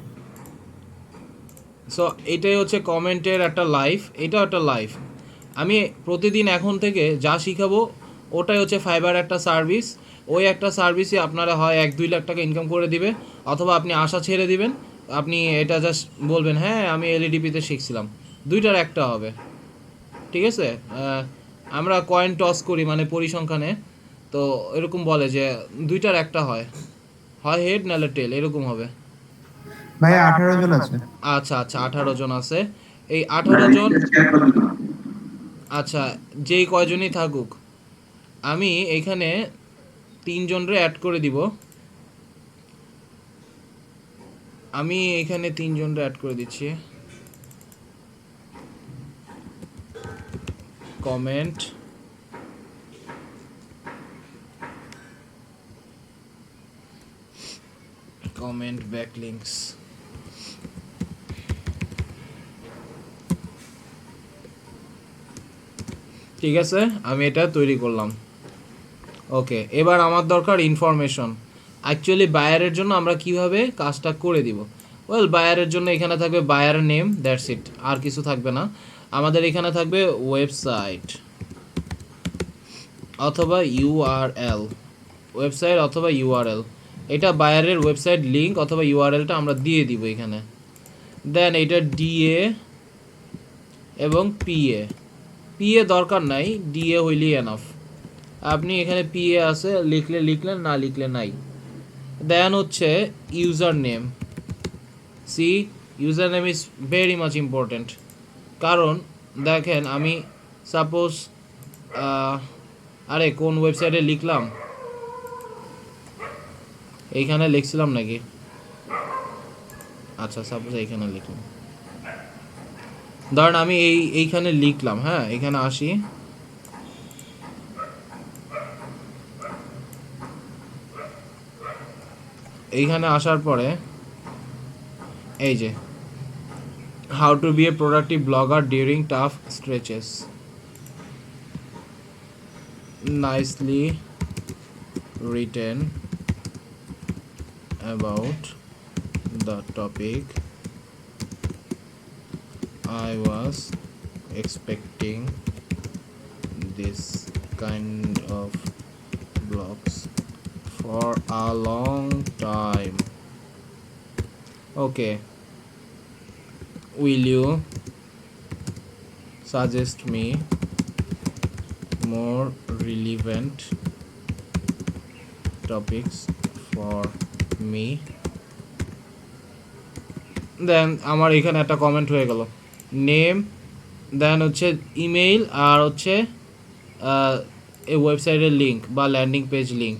সো এটাই হচ্ছে কমেন্টের একটা লাইফ, এটাও একটা লাইফ। আমি প্রতিদিন এখন থেকে যা শিখাবো ওটাই হচ্ছে ফাইবার একটা সার্ভিস। ওই একটা সার্ভিসে আপনারা হয় 1-2 লাখ টাকা ইনকাম করে দিবে, অথবা আপনি আশা ছেড়ে দিবেন, আপনি এটা জাস্ট বলবেন হ্যাঁ আমি LEDP-তে শিখছিলাম, দুইটার একটা হবে। ঠিক আছে, আমরা কয়েন টস করি মানে পরিসংখ্যানে, তো এরকম বলে যে দুইটার একটা হয়, হয় হেড নাহলে টেল, এরকম হবে। ভাইয়া 18 জন আছে। আচ্ছা আচ্ছা 18 জন আছে। এই 18 জন, আচ্ছা যেই কয়জনই থাকুক আমি এইখানে 3 জনরে অ্যাড করে দিব। আমি এখানে 3 জনরে অ্যাড করে দিচ্ছি। কমেন্ট, কমেন্ট ব্যাকলিংকস, ঠিক আছে আমি এটা তৈরি করলাম। ওকে, এবার আমার দরকার ইনফরমেশন। অ্যাকচুয়ালি বায়ারের জন্য আমরা কিভাবে কাজটা করে দিব? ওয়েল, বায়ারের জন্য এখানে থাকবে বায়ার নেম, দ্যাটস ইট, আর কিছু থাকবে না। আমাদের এখানে থাকবে ওয়েবসাইট অথবা URL, ওয়েবসাইট অথবা URL, এটা বায়ারের ওয়েবসাইট লিঙ্ক অথবা URLটা আমরা দিয়ে দিব এখানে। দেন এটা DA এবং PA দরকার নাই, DA হইলেই এনাফ। আপনি এখানে PA আছে, লিখলে লিখলেন, না লিখলে নাই। দেন হচ্ছে user name. See, user name is very much important, কারণ দেখেন আমি সাপোজ আরে কোন ওয়েবসাইটে লিখলাম, এইখানে লিখছিলাম নাকি, আচ্ছা সাপোজ এইখানে লিখলাম, ধরেন আমি এইখানে লিখলাম, হ্যাঁ এখানে আসি, এইখানে আসার পরে এই যে how to be a productive blogger during tough stretches, nicely written about the topic. I was expecting this kind of blogs for a long time. Okay, will you suggest me more relevant topics for me? দেন আমার এখানে একটা comment হয়ে গেল, name, দেন হচ্ছে email, আর হচ্ছে এই ওয়েবসাইটের link বা ল্যান্ডিং পেজ লিঙ্ক।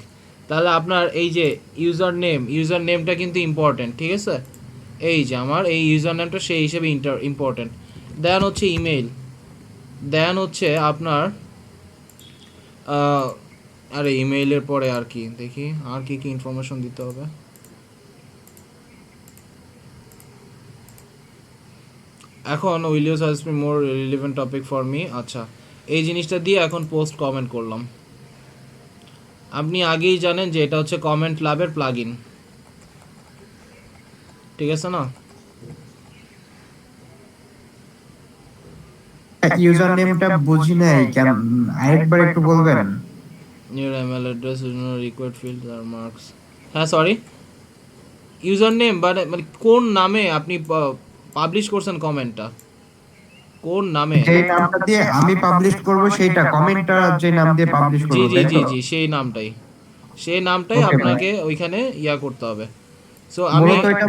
তাহলে আপনার এই যে ইউজার নেমটা কিন্তু ইম্পর্টেন্ট, ঠিক আছে? এই যে আমার এই ইউজার নেমটা সেই হিসেবে ইম্পর্টেন্ট। দেন হচ্ছে ইমেইল, দেন হচ্ছে আপনার আরে ইমেইলের পরে আর কি দেখি, আর কি কি ইনফরমেশন দিতে হবে। এখন will you suggest me more relevant topic for me. আচ্ছা, এই জিনিসটা দিয়ে এখন পোস্ট কমেন্ট করলাম। আপনি আগেই জানেন যে এটা হচ্ছে কমেন্ট ল্যাবের প্লাগইন, ঠিক আছে না? ইউজার নেমটা বুঝি নাই, আরেকবার একটু বলবেন? Your email address is not required field or marks. হ্যাঁ সরি, ইউজার নেম মানে কোন নামে আপনি পাবলিশ করছেন কমেন্টটা, কোন নামে? যে নামটা দিয়ে আমি পাবলিশ করব সেইটা, কমেন্টটা যে নাম দিয়ে পাবলিশ করব, জি জি তাই জি তো? জি সেই নামটাই Okay, আপনাকে ওইখানে ইয়া করতে হবে। সো আমি মূলত এটা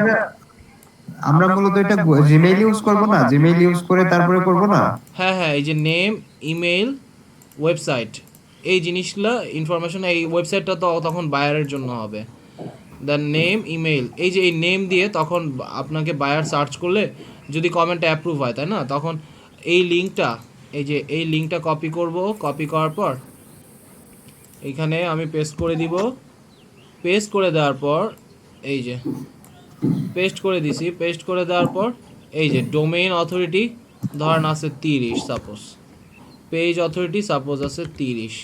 আমরা মূলত এটা জিমেইল ইউজ করব না, জিমেইল ইউজ করে তারপরে করব না। হ্যাঁ হ্যাঁ, এই যে নেম, ইমেইল, ওয়েবসাইট, এই জিনিসগুলো ইনফরমেশন, এই ওয়েবসাইটটা তো তখন বায়ারের জন্য হবে। দ্য নেম, ইমেইল, এই যে এই নেম দিয়ে তখন আপনাকে বায়ার সার্চ করলে যদি কমেন্টটা অ্যাপ্রুভ হয়, তাই না? তখন এই লিঙ্কটা, এই যে এই লিঙ্কটা কপি করব, কপি করার পর এইখানে আমি পেস্ট করে দিব। পেস্ট করে দেওয়ার পর এই যে পেস্ট করে দিছি, পেস্ট করে দেওয়ার পর এই যে ডোমেইন অথরিটি ধরেন আছে 30, সাপোজ পেজ অথরিটি সাপোজ আছে 30,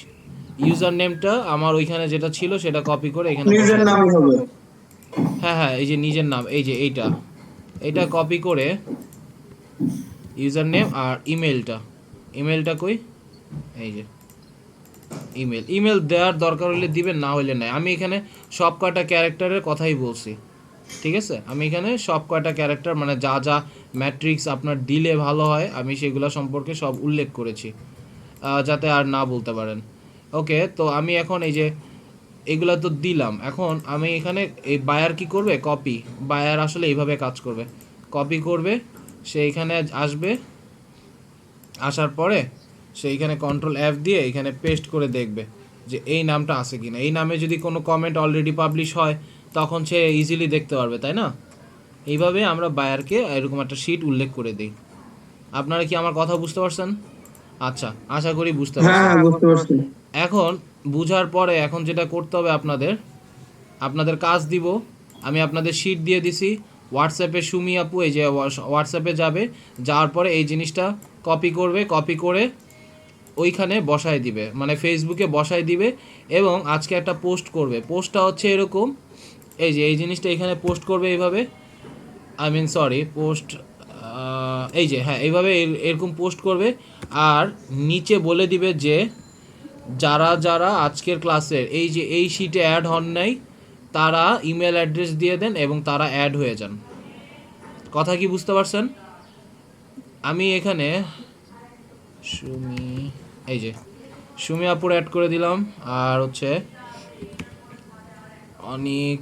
ইউজার নেমটা আমার ওইখানে যেটা ছিল সেটা কপি করে এখানে নিজের নামই হবে। হ্যাঁ হ্যাঁ, এই যে নিজের নাম, এই যে এইটা কপি করে ইউজার নেম, আর ইমেলটা কই, এই যে ইমেল দেওয়ার দরকার হলে দিবেন, না হলে নাই। আমি এখানে সব কয়টা ক্যারেক্টারের কথাই বলছি, ঠিক আছে? আমি এখানে সব কয়টা ক্যারেক্টার মানে যা যা ম্যাট্রিক্স আপনার দিলে ভালো হয় আমি সেগুলো সম্পর্কে সব উল্লেখ করেছি, যাতে আর না বলতে পারেন। ওকে, তো আমি এখন এই যে এগুলো তো দিলাম, এখন আমি এখানে এই বায়ার কি করবে, কপি, বায়ার আসলে এইভাবে কাজ করবে, কপি করবে, সে এখানে আসবে, আসার পরে সে এখানে কন্ট্রোল F দিয়ে এখানে পেস্ট করে দেখবে যে এই নামটা আছে কিনা। এই নামে যদি কোনো কমেন্ট অলরেডি পাবলিশ হয় তখন সে ইজিলি দেখতে পারবে, তাই না? এইভাবে আমরা বায়ারকে এরকম একটা শিট উল্লেখ করে দিই। আপনারা কি আমার কথা বুঝতে পারছেন? আচ্ছা, আশা করি বুঝতে পারছেন। হ্যাঁ বুঝতে পারছি। এখন বুঝার পরে এখন যেটা করতে হবে আপনাদের কাজ দিব, আমি আপনাদের শিট দিয়ে দিছি। হোয়াটসঅ্যাপে সুমি আপু এই যে হোয়াটসঅ্যাপে যাবে, যাওয়ার পরে এই জিনিসটা কপি করবে, কপি করে ওইখানে বসায় দিবে, মানে ফেসবুকে বসায় দিবে, এবং আজকে একটা পোস্ট করবে। পোস্টটা হচ্ছে এরকম, এই যে এই জিনিসটা এখানে পোস্ট করবে এইভাবে, পোস্ট এই যে হ্যাঁ এইভাবে এরকম পোস্ট করবে, আর নিচে বলে দিবে যে যারা যারা আজকের ক্লাসের এই যে এই শিটে অ্যাড হন নাই তারা ইমেল অ্যাড্রেস দিয়ে দেন এবং তারা অ্যাড হয়ে যান। কথা কি বুঝতে পারছেন? আমি এখানে সুমি আপুর অ্যাড করে দিলাম, আর হচ্ছে অনেক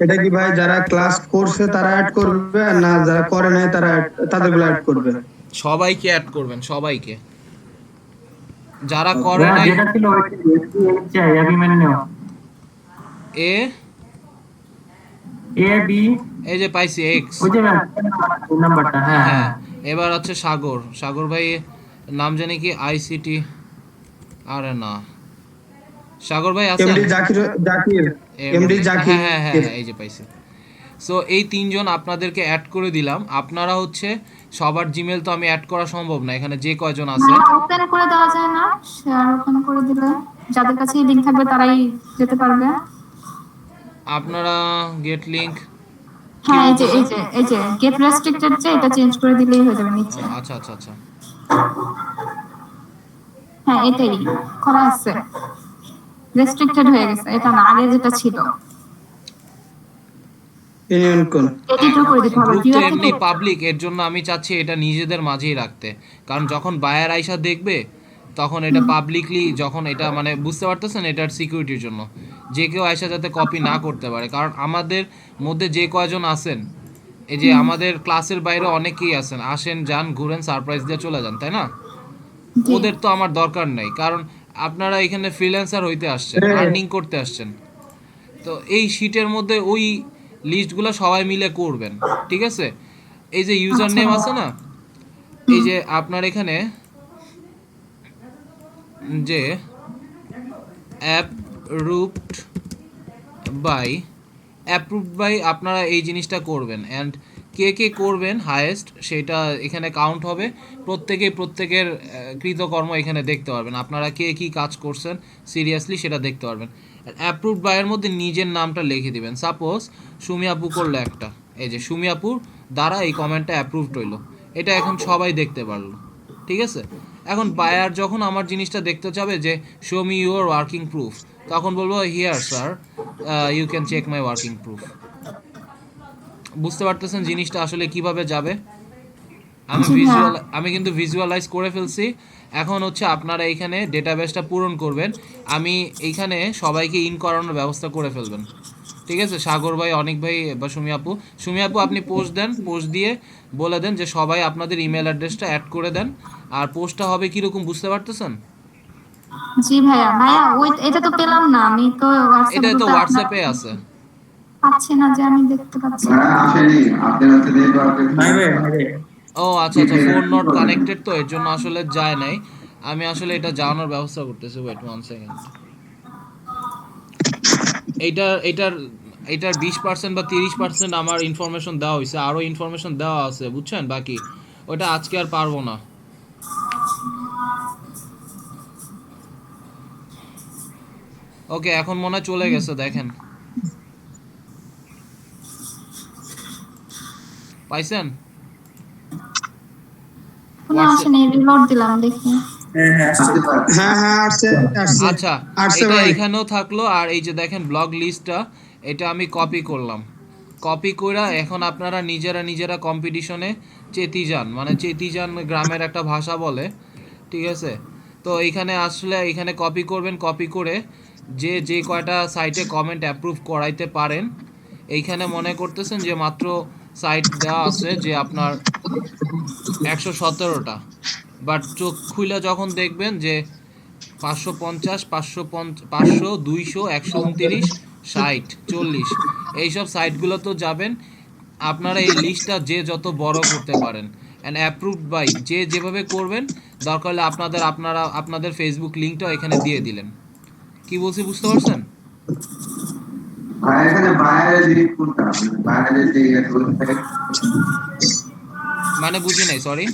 এটা কি ভাই যারা ক্লাস করছে তারা অ্যাড করবে, না যারা করে নাই তারা তাদেরগুলো অ্যাড করবে? সবাইকে অ্যাড করবেন, সবাইকে, যারা করে নাই। যেটা ছিল ওই মেনে নাও, এ বি, এই যে পাইছি এক্স, ওই যে নাম্বারটা। হ্যাঁ হ্যাঁ, এবার হচ্ছে সাগর ভাই নাম জানি কি, আইসিটি, আরে না, সাগর ভাই আছেন? এমডি জাকির। হ্যাঁ এই যে পাইছি। সো এই তিনজন আপনাদেরকে অ্যাড করে দিলাম। আপনারা হচ্ছে সবার জিমেল তো আমি অ্যাড করা সম্ভব না, এখানে যে কয়জন আছে ওপেন করে দেওয়া যায় না? শেয়ার ওপেন করে দিলে যাদের কাছে লিংক থাকবে তারাই যেতে পারবে। আপনারা গেট লিংক হ্যাঁ এই যে গেট রেস্ট্রিক্টেড যে এটা চেঞ্জ করে দিলেই হয়ে যাবে নিচে। আচ্ছা আচ্ছা আচ্ছা হ্যাঁ এটাই করা আছে, রেস্ট্রিক্টেড হয়ে গেছে, এটা না আগে যেটা ছিল। ইউনিয়ন কোন এডিটও করে দিতে হবে। গ্রুপ তো এমনি পাবলিক, এর জন্য আমি চাচ্ছি এটা নিজেদের মাঝেই রাখতে, কারণ যখন বায়ার আইসা দেখবে তখন এটা পাবলিকলি, যখন এটা মানে বুঝতে পারতেছেন এটার সিকিউরিটির জন্য যে কেউ আইসা যাতে কপি না করতে পারে। কারণ আমাদের মধ্যে যে কয়জন আছেন, এই যে আমাদের ক্লাসের বাইরে অনেকেই আছেন, আসেন যান ঘুরেন সারপ্রাইজ দিয়ে চলে যান, তাই না? ওদের তো আমার দরকার নেই, কারণ আপনারা এখানে ফ্রিল্যান্সার হইতে আসছেন, আর্নিং করতে আসছেন। তো এই শীটের মধ্যে ওই লিস্টগুলো সবাই মিলে করবেন, ঠিক আছে? এই যে ইউজার নেম আছে না, এই যে আপনার এখানে যে অ্যাপ্রুভড বাই আপনারা এই জিনিসটা করবেন, অ্যান্ড কে কে করবেন হাইয়েস্ট সেটা এখানে কাউন্ট হবে। প্রত্যেকের কৃতকর্ম এখানে দেখতে পারবেন, আপনারা কে কী কাজ করছেন সিরিয়াসলি সেটা দেখতে পারবেন। অ্যাপ্রুভড বাইয়ের মধ্যে নিজের নামটা লিখে দিবেন। সাপোজ সুমি আপু করলো একটা, এই যে সুমি আপুর দ্বারা এই কমেন্টটা অ্যাপ্রুভড হইলো, এটা এখন সবাই দেখতে পারলো, ঠিক আছে? এখন বায়ার যখন আমার জিনিসটা দেখতে চাবে যে show me your working proof, তখন বলবো here sir you can check my working proof. বুঝতে পারতেছেন জিনিসটা আসলে কিভাবে যাবে? আমি কিন্তু ভিজুয়ালাইজ করে ফেলছি। এখন হচ্ছে আপনারা এইখানে ডেটাবেসটা পূরণ করবেন, আমি এইখানে সবাইকে ইন করানোর ব্যবস্থা করে ফেলবেন, ঠিক আছে? সাগর ভাই, অনেক ভাই বা সুমি আপু আপনি পোস্ট দেন, পোস্ট দিয়ে বলে দেন যে সবাই আপনাদের ইমেল অ্যাড্রেসটা অ্যাড করে দেন। আর পোস্টটা হবে কিরকম বুঝতে পারতেছেন? জি ভাইয়া ওই এটা তো পেলাম না, আমি তো এটা তো হোয়াটসঅ্যাপে আছে। পাচ্ছি না যে আমি দেখতে পাচ্ছি না। আসেনি আপনার কাছে যেহেতু আপনি ও আচ্ছা আচ্ছা, ফোন নট কানেক্টেড, তো এর জন্য আসলে যায় নাই। আমি আসলে এটা জানানোর ব্যবস্থা করতেছি, ওয়েট 1 সেকেন্ড। এটার 20% বা 30% আমার ইনফরমেশন দেওয়া হয়েছে, আরও ইনফরমেশন দেওয়া আছে বুঝছেন, বাকি ওটা আজকে আর পারবো না। ওকে, এখন মনে হয় চলে গেছে, দেখেন পাইছেন? কোনো আসেনি, রিলোড দিলাম দেখি। হ্যাঁ আসছে আচ্ছা, আসছে এটা ভাই। এখানেও থাকলো। আর এই যে দেখেন ব্লগ লিস্টটা, এটা আমি কপি করলাম। কপি করে এখন আপনারা নিজেরা কম্পিটিশনে চেতি যান, মানে চেতি যান গ্রামের একটা ভাষা বলে, ঠিক আছে? তো এইখানে আসলে এখানে কপি করবেন, কপি করে যে কয়টা সাইটে কমেন্ট অ্যাপ্রুভ করাইতে পারেন, এইখানে মনে করতেছেন যে মাত্র সাইট দেওয়া আছে যে আপনার 117টা, বাট চোখ খুলে যখন দেখবেন যে 550, 500, 200, 129, 60, 40 এইসব সাইটগুলো তো যাবেন। আপনারা এই লিস্টটা যে যত বড় করতে পারেন, অ্যান্ড অ্যাপ্রুভড বাই যে যেভাবে করবেন, দরকার হলে আপনাদের ফেসবুক লিঙ্কটাও এখানে দিয়ে দিলেন। কি বলছি বুঝতে পারছেন? ভাই এখানে বাইরে যে কোনটা বাইরে যে ওয়েবসাইট, মানে বুঝি নাই, সরি।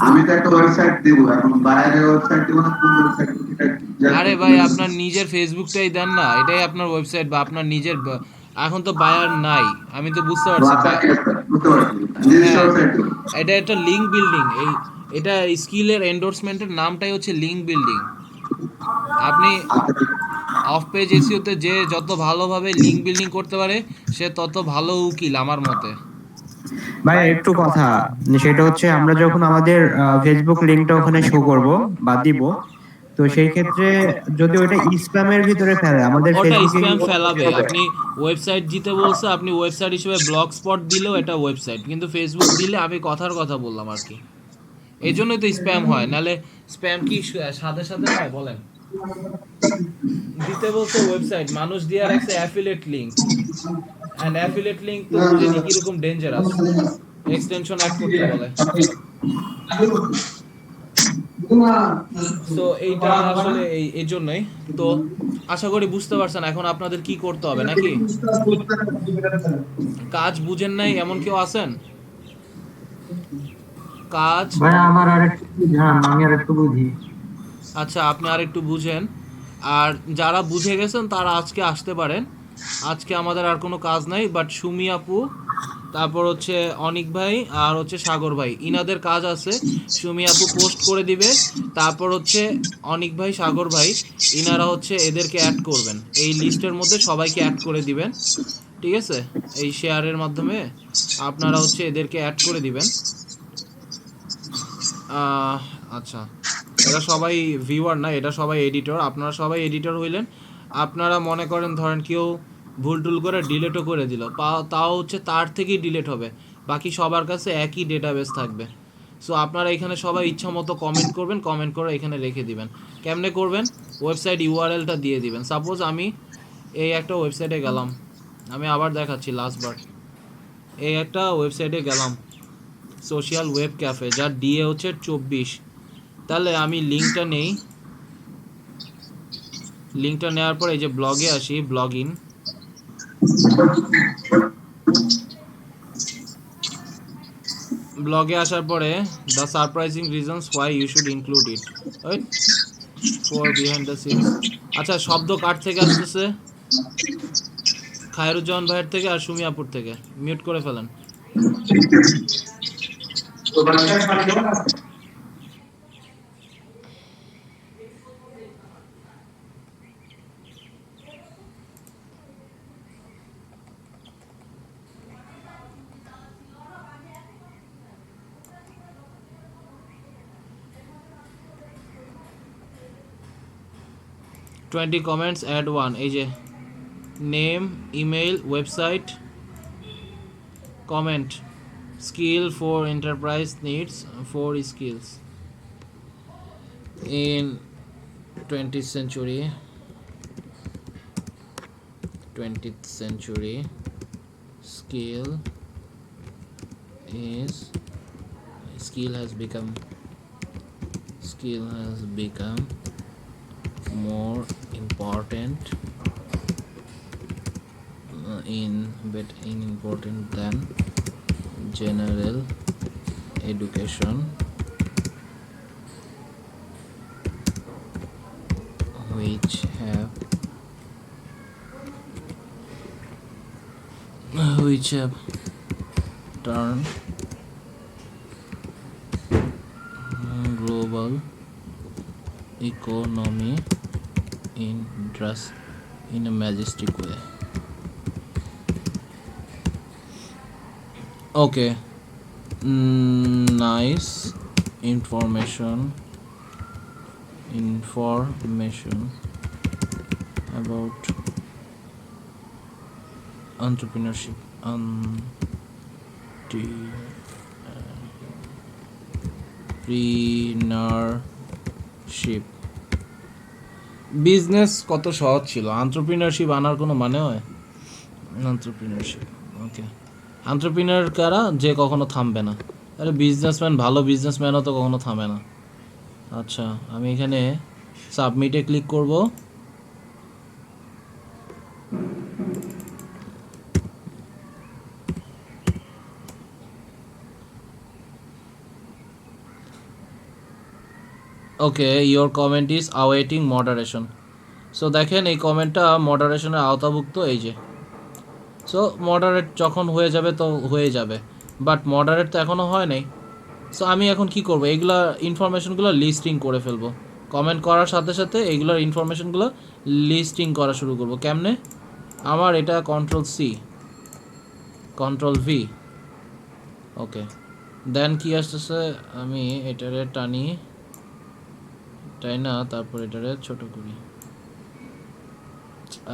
আমি তো একটা ওয়েবসাইট দেব, এখন বাইরে ওয়েবসাইট দেব না, কোন ওয়েবসাইট আরে ভাই আপনার নিজের ফেসবুকটাই দেন না, এটাই আপনার ওয়েবসাইট বা আপনার নিজের এখন তো বায়ার নাই, আমি তো বুঝতে পারছি। হ্যাঁ, এটা একটা লিঙ্ক বিল্ডিং, এটা স্কিলের এন্ডোর্সমেন্টের নামটাই হচ্ছে লিঙ্ক বিল্ডিং। আপনি অফ পেজ এসইওতে যে যত ভালোভাবে লিঙ্ক বিল্ডিং করতে পারে সে তত ভালো উকিল আমার মতে। ভাই একটু কথা, সেটা হচ্ছে আমরা যখন আমাদের ফেসবুক লিংকটা ওখানে শো করব বা দিব, তো সেই ক্ষেত্রে যদি ওটা স্প্যামের ভিতরে ফেলে আমাদের ওটা ফেসবুকে স্প্যাম ফেলাবে। আপনি ওয়েবসাইট দিতে বলছে, আপনি ওয়েবসাইট হিসেবে ব্লগ স্পট দিলেও এটা ওয়েবসাইট, কিন্তু ফেসবুক দিলে আমি কথার কথা বললাম আর কি, এই জন্যই তো স্প্যাম হয়। নালে স্প্যাম কি সাথে সাথে হয় বলেন? দিতে বলছে ওয়েবসাইট, মানুষ দিয়ে রাখছে affiliate link, and affiliate link তো বুঝেনি কিরকম ডেঞ্জারাস, এক্সটেনশন অ্যাড করতে বলে। তো এইটা আসলে এই জন্যই। তো আশা করি বুঝতে পারছেন এখন আপনাদের কি করতে হবে নাকি? কাজ বুঝেন নাই এমন কেউ আছেন? কাজ ভাই আমার আরেকটু বুঝান, আমি আরেকটু বুঝি। আচ্ছা, আপনি আর একটু বুঝেন। আর যারা বুঝে গেছেন তারা আজকে আসতে পারেন, আজকে আমাদের আর কোনো কাজ নাই, বাট সুমি আপু, তারপর হচ্ছে অনিক ভাই আর হচ্ছে সাগর ভাই, ইনাদের কাজ আছে। সুমি আপু পোস্ট করে দিবে, তারপর হচ্ছে অনিক ভাই, সাগর ভাই, ইনারা হচ্ছে এদেরকে অ্যাড করবেন, এই লিস্টের মধ্যে সবাইকে অ্যাড করে দিবেন, ঠিক আছে? এই শেয়ারের মাধ্যমে আপনারা হচ্ছে এদেরকে অ্যাড করে দিবেন। আচ্ছা, এরা সবাই ভিউয়ার না, এটা সবাই এডিটর, আপনারা সবাই এডিটর হইলেন। আপনারা মনে করেন ধরেন কেউ ভুল টুল করে ডিলেটও করে দিল, তাও হচ্ছে তার থেকেই ডিলেট হবে, বাকি সবার কাছে একই ডেটাবেস থাকবে। সো আপনারা এখানে সবাই ইচ্ছা মতো কমেন্ট করবেন, কমেন্ট করে এখানে রেখে দিবেন। কেমনে করবেন? ওয়েবসাইট ইউআরএলটা দিয়ে দিবেন। সাপোজ আমি এই একটা ওয়েবসাইটে গেলাম, আমি আবার দেখাচ্ছি লাস্টবার, এই একটা ওয়েবসাইটে গেলাম, সোশ্যাল ওয়েব ক্যাফে, যার ডিএ হচ্ছে 24। তাহলে আমি লিঙ্কটা নেই, লিঙ্কটা নেওয়ার পর এই যে ব্লগে আসি, ব্লগ ইন, ব্লগে আসার পরে the surprising reasons why you should include it, right, for behind the scenes. আচ্ছা, শব্দ কার থেকে আসতেছে? খায়রুজ্জামান ভাইয়ের থেকে আর সুমি আপুর থেকে। মিউট করে ফেলেন। টোয়েন্টি কমেন্টস অ্যাড ওয়ান, এই যে name, email, website, comment, skill for enterprise needs 4 skills in 20th century. Skill has become more important important than general education, which have turned global economy in a majestic way. Okay, nice information about entrepreneurship, business কত সহজ ছিল, entrepreneurship আনার কোনো মানে হয়? Entrepreneurship, ওকে। Entrepreneur কারা? যে কখনো থামবে না। আরে বিজনেসম্যান, ভালো বিজনেসম্যানও তো কখনো থামে না। আচ্ছা, আমি এখানে সাবমিটে ক্লিক করব। Okay, your comment is awaiting moderation. So দেখেন এই কমেন্টটা মডারেশনের আওতাভুক্ত, এই যে। সো মডারেট যখন হয়ে যাবে তো হয়ে যাবে, বাট মডারেট তো এখনও হয় নাই। সো আমি এখন কি করব? এগুলা ইনফরমেশনগুলো লিস্টিং করে ফেলবো। কমেন্ট করার সাথে সাথে এইগুলোর ইনফরমেশনগুলো লিস্টিং করা শুরু করব। কেমনে? আমার এটা Ctrl+C, Ctrl+V, ওকে। দেন কি আসতেছে, আমি এটারে টানি, তাই না? তারপর এটারে ছোট করি।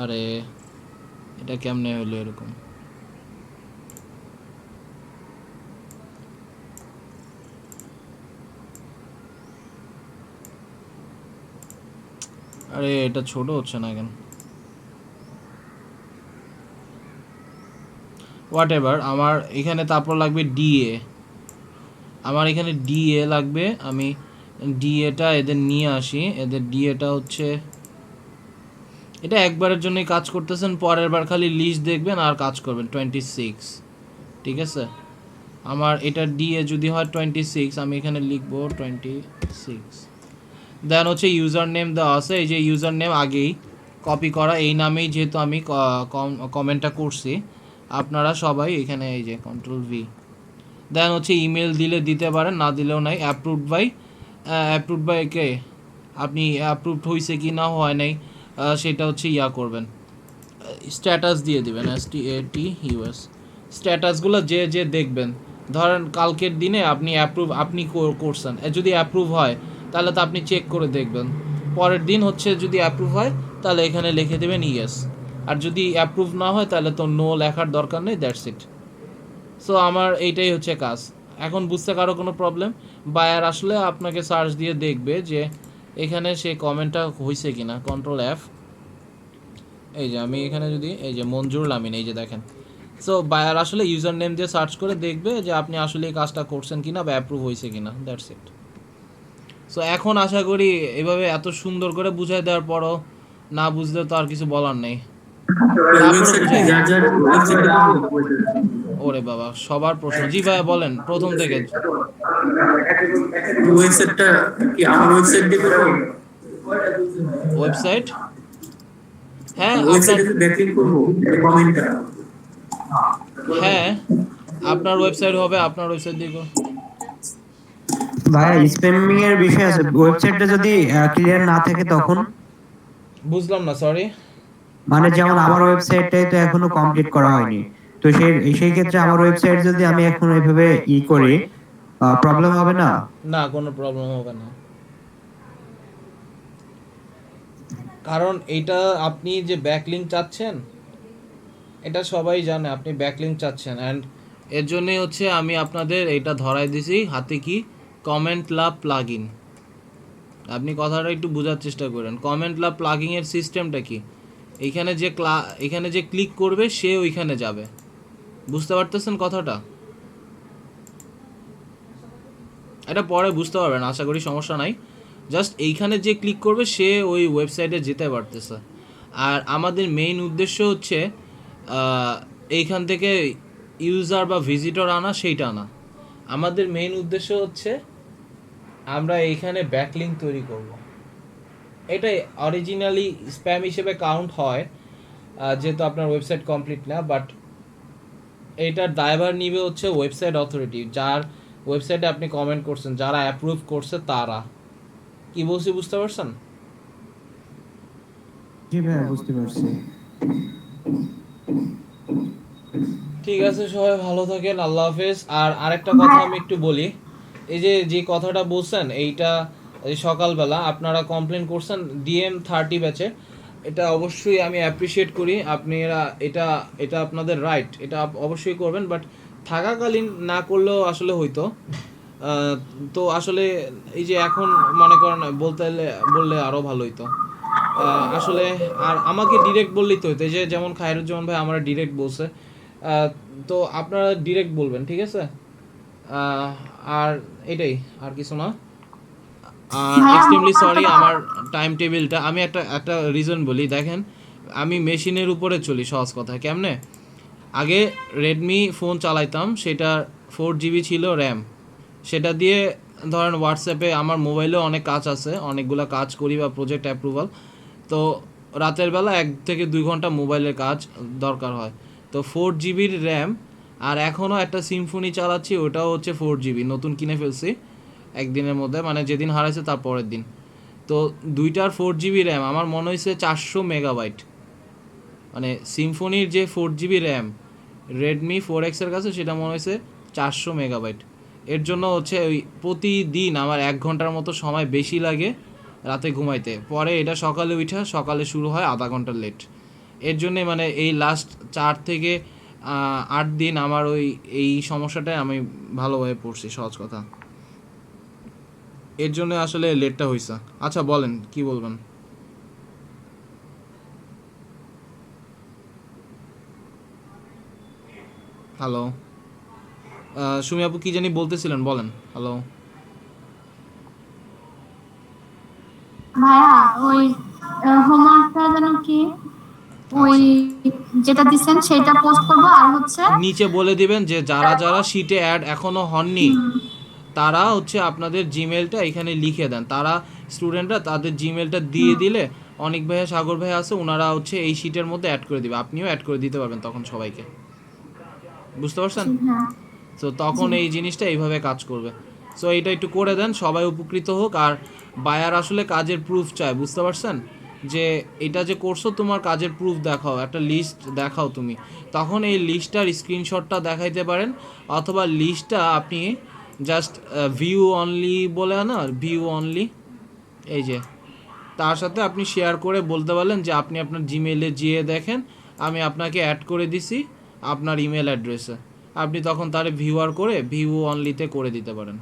আরে এটা কেমনে হলো এরকম? আরে এটা ছোট হচ্ছে না কেন? হোয়াট এভার, আমার এখানে তারপর লাগবে ডিএ, আমার এখানে ডিএ লাগবে। আমি ডিএটা এদের নিয়ে আসি। এদের ডিএটা হচ্ছে, এটা একবারের জন্যই কাজ করতেছেন, পরের বার খালি লিস্ট দেখবেন আর কাজ করবেন। 26, ঠিক আছে। আমার এটা ডিএ যদি হয় 26, আমি এখানে লিখবো 26। দেন হচ্ছে ইউজার নেম দেওয়া আছে, এই যে ইউজার নেম আগেই কপি করা এই নামেই যেহেতু আমি কমেন্টটা করছি, আপনারা সবাই এখানে এই যে কন্ট্রোল ভি, দেন হচ্ছে ইমেল দিলে দিতে পারেন, না দিলেও নাই। অ্যাপ্রুভড বাই কে, আপনি অ্যাপ্রুভড হয়েছে কি না হয় নাই সেটা হচ্ছে করবেন, স্ট্যাটাস দিয়ে দিবেন, STATUS। স্ট্যাটাসগুলো যে যে দেখবেন, ধরেন কালকের দিনে আপনি করছেন, যদি অ্যাপ্রুভ হয় তাহলে তো আপনি চেক করে দেখবেন, পরের দিন হচ্ছে যদি অ্যাপ্রুভ হয় তাহলে এখানে লিখে দেবেন ইয়েস, আর যদি অ্যাপ্রুভ না হয় তাহলে তো নো লেখার দরকার নেই, দ্যাটস ইট। সো আমার এইটাই হচ্ছে কাজ। এখন বুঝতে কারো কোনো প্রবলেম, বায়ার আসলে আপনাকে সার্চ দিয়ে দেখবে যে এখানে সেই কমেন্টটা হয়েছে কিনা, কন্ট্রোল F, এই যে আমি এখানে যদি এই যে মঞ্জুর লামিন, এই যে দেখেন। সো বায়ার আসলে ইউজার নেম দিয়ে সার্চ করে দেখবে যে আপনি আসলে এই কাজটা করছেন কিনা বা অ্যাপ্রুভ হয়েছে কিনা, দ্যাটস ইট। সো এখন আশা করি এভাবে এত সুন্দর করে বুঝাই দেওয়ার পরও না বুঝলে তো আর কিছু বলার নেই। ওরে বাবা, সবার প্রশ্ন। জি ভাইয়া বলেন প্রথম থেকে। ওয়েবসাইটটা কি আমার ওয়েবসাইট দিবে? ওয়েবসাইট, হ্যাঁ ওয়েবসাইটে ব্যাকলিংক করব কমেন্টটা। হ্যাঁ আপনার ওয়েবসাইট হবে, আপনার ওয়েবসাইট দিয়ে করুন। ভাই স্প্যামিং এর বিষয় আছে, ওয়েবসাইটটা যদি ক্লিয়ার না থাকে তখন? বুঝলাম না, সরি। মানে যেমন আমার ওয়েবসাইটটাই তো এখনো কমপ্লিট করা হয়নি, তো সেই ক্ষেত্রে আমার ওয়েবসাইট যদি আমি এখন এইভাবে করি, প্রবলেম হবে না? না, কোনো প্রবলেম হবে না, কারণ এটা আপনি যে ব্যাকলিংক চাচ্ছেন এটা সবাই জানে আপনি ব্যাকলিংক চাচ্ছেন, অ্যান্ড এর জন্যই হচ্ছে আমি আপনাদের এটা ধরাই দিছি হাতে, কি কমেন্ট লাভ প্লাগইন। আপনি কথাটা একটু বোঝার চেষ্টা করেন। কমেন্ট লাভ প্লাগইন এর সিস্টেমটা কি, এখানে যে ক্লিক করবে সে ওইখানে যাবে, বুঝতে পারতেছেন কথাটা? এটা পরে বুঝতে পারবেন আশা করি, সমস্যা নাই। জাস্ট এইখানে যে ক্লিক করবে সে ওই ওয়েবসাইটে যেতে পারতেছে। আর আমাদের মেইন উদ্দেশ্য হচ্ছে এইখান থেকে ইউজার বা ভিজিটর আনা, সেইটা না। আমাদের মেইন উদ্দেশ্য হচ্ছে আমরা এইখানে ব্যাকলিংক তৈরি করব। এটাই অরিজিনালি স্প্যাম হিসেবে কাউন্ট হয় যেহেতু আপনার ওয়েবসাইট কমপ্লিট না, বাট এইটার দায়ভার নিবে হচ্ছে ওয়েবসাইট অথরিটি, যার ওয়েবসাইটে আপনি কমেন্ট করছেন, যারা অ্যাপ্রুভ করছে তারা। কি বলছি বুঝতে পারছেন? জি ভাই বুঝতে পারছি। ঠিক আছে, সবাই ভালো থাকেন, আল্লাহ হাফেজ। আর আরেকটা কথা আমি একটু বলি, এই যে কথাটা বলছেন এইটা সকালবেলা আপনারা কমপ্লেন করছেন DM30 ব্যাচে, এটা অবশ্যই আমি অ্যাপ্রিসিয়েট করি। আপনারা এটা আপনাদের রাইট, এটা অবশ্যই করবেন, বাট থাকাকালীন না করলেও আসলে হইতো। তো আসলে এই যে এখন মনে করেন বললে আরও ভালো হইতো আসলে। আর আমাকে ডিরেক্ট বললেই তো হইতো, এই যে যেমন খায়রুজ্জামান ভাই আমরা ডিরেক্ট বলছে, তো আপনারা ডিরেক্ট বলবেন, ঠিক আছে? আর এটাই, আর কিছু না। আর এক্সট্রিমলি সরি, আমার টাইম টেবিলটা আমি একটা রিজন বলি। দেখেন আমি মেশিনের উপরে চলি, সহজ কথা কেমনে। আগে রেডমি ফোন চালাইতাম, সেটা 4GB ছিল র্যাম, সেটা দিয়ে ধরেন হোয়াটসঅ্যাপে আমার মোবাইলেও অনেক কাজ আছে, অনেকগুলো কাজ করি বা প্রজেক্ট অ্যাপ্রুভাল, তো রাতের বেলা 1 থেকে 2 ঘন্টা মোবাইলের কাজ দরকার হয়, তো 4GB র্যাম। আর এখনও একটা সিম্ফনি চালাচ্ছি, ওটাও হচ্ছে 4GB, নতুন কিনে ফেলছি একদিনের মধ্যে, মানে যেদিন হারাইছে তার পরের দিন। তো দুইটার 4GB র্যাম আমার মনে হয়েছে 400 মেগাবাইট, মানে সিম্ফনির যে 4GB র্যাম রেডমি 4X এর কাছে সেটা মনে হয়েছে 400 মেগাবাইট। এর জন্য হচ্ছে ওই প্রতিদিন আমার 1 ঘন্টার মতো সময় বেশি লাগে রাতে ঘুমাইতে, পরে এটা সকালে শুরু হয় আধা ঘন্টা লেট। এর জন্যে মানে এই লাস্ট 4 থেকে 8 দিন আমার এই সমস্যাটায় আমি ভালোভাবে পড়ছি, সহজ কথা। এর জন্য আসলে লেটটা হয়েছে। আচ্ছা বলেন কি বলবেন? হ্যালো, সুমি আপু কি জানি বলতেছিলেন, বলেন। হ্যালো ভাইয়া, ওই হোমওয়ার্কটা যেন কি, ওই যেটা দিচ্ছেন সেটা পোস্ট করবো, আর হচ্ছে নিচে বলে দিবেন যে যারা যারা শিটে অ্যাড এখনো হননি তারা হচ্ছে আপনাদের জিমেলটা এখানে লিখে দেন, তারা স্টুডেন্টরা তাদের জিমেলটা দিয়ে দিলে অনিক ভাইয়া, সাগর ভাইয়া আছে, ওনারা হচ্ছে এই শিটের মধ্যে অ্যাড করে দিবে, আপনিও অ্যাড করে দিতে পারবেন তখন সবাইকে, বুঝতে পারছেন? হ্যাঁ তো তখন এই জিনিসটা এইভাবে কাজ করবে। সো এটা একটু করে দেন, সবাই উপকৃত হোক। আর বায়ার আসলে কাজের প্রুফ চায়, বুঝতে পারছেন? যে এটা যে করছো তোমার কাজের প্রুফ দেখাও, একটা লিস্ট দেখাও তুমি, তখন এই লিস্টটার স্ক্রিনশটটা দেখাইতে পারেন, অথবা লিস্টটা আপনি জাস্ট ভিউ অনলি বলে না, ভিউ অনলি, এই যে তার সাথে আপনি শেয়ার করে বলতে পারলেন যে আপনি আপনার জিমেইলে যেয়ে দেখেন, আমি আপনাকে অ্যাড করে দিছি আপনার ইমেল অ্যাড্রেসে, আপনি তখন তারে ভিউয়ার করে ভিউ অনলিতে করে দিতে পারেন,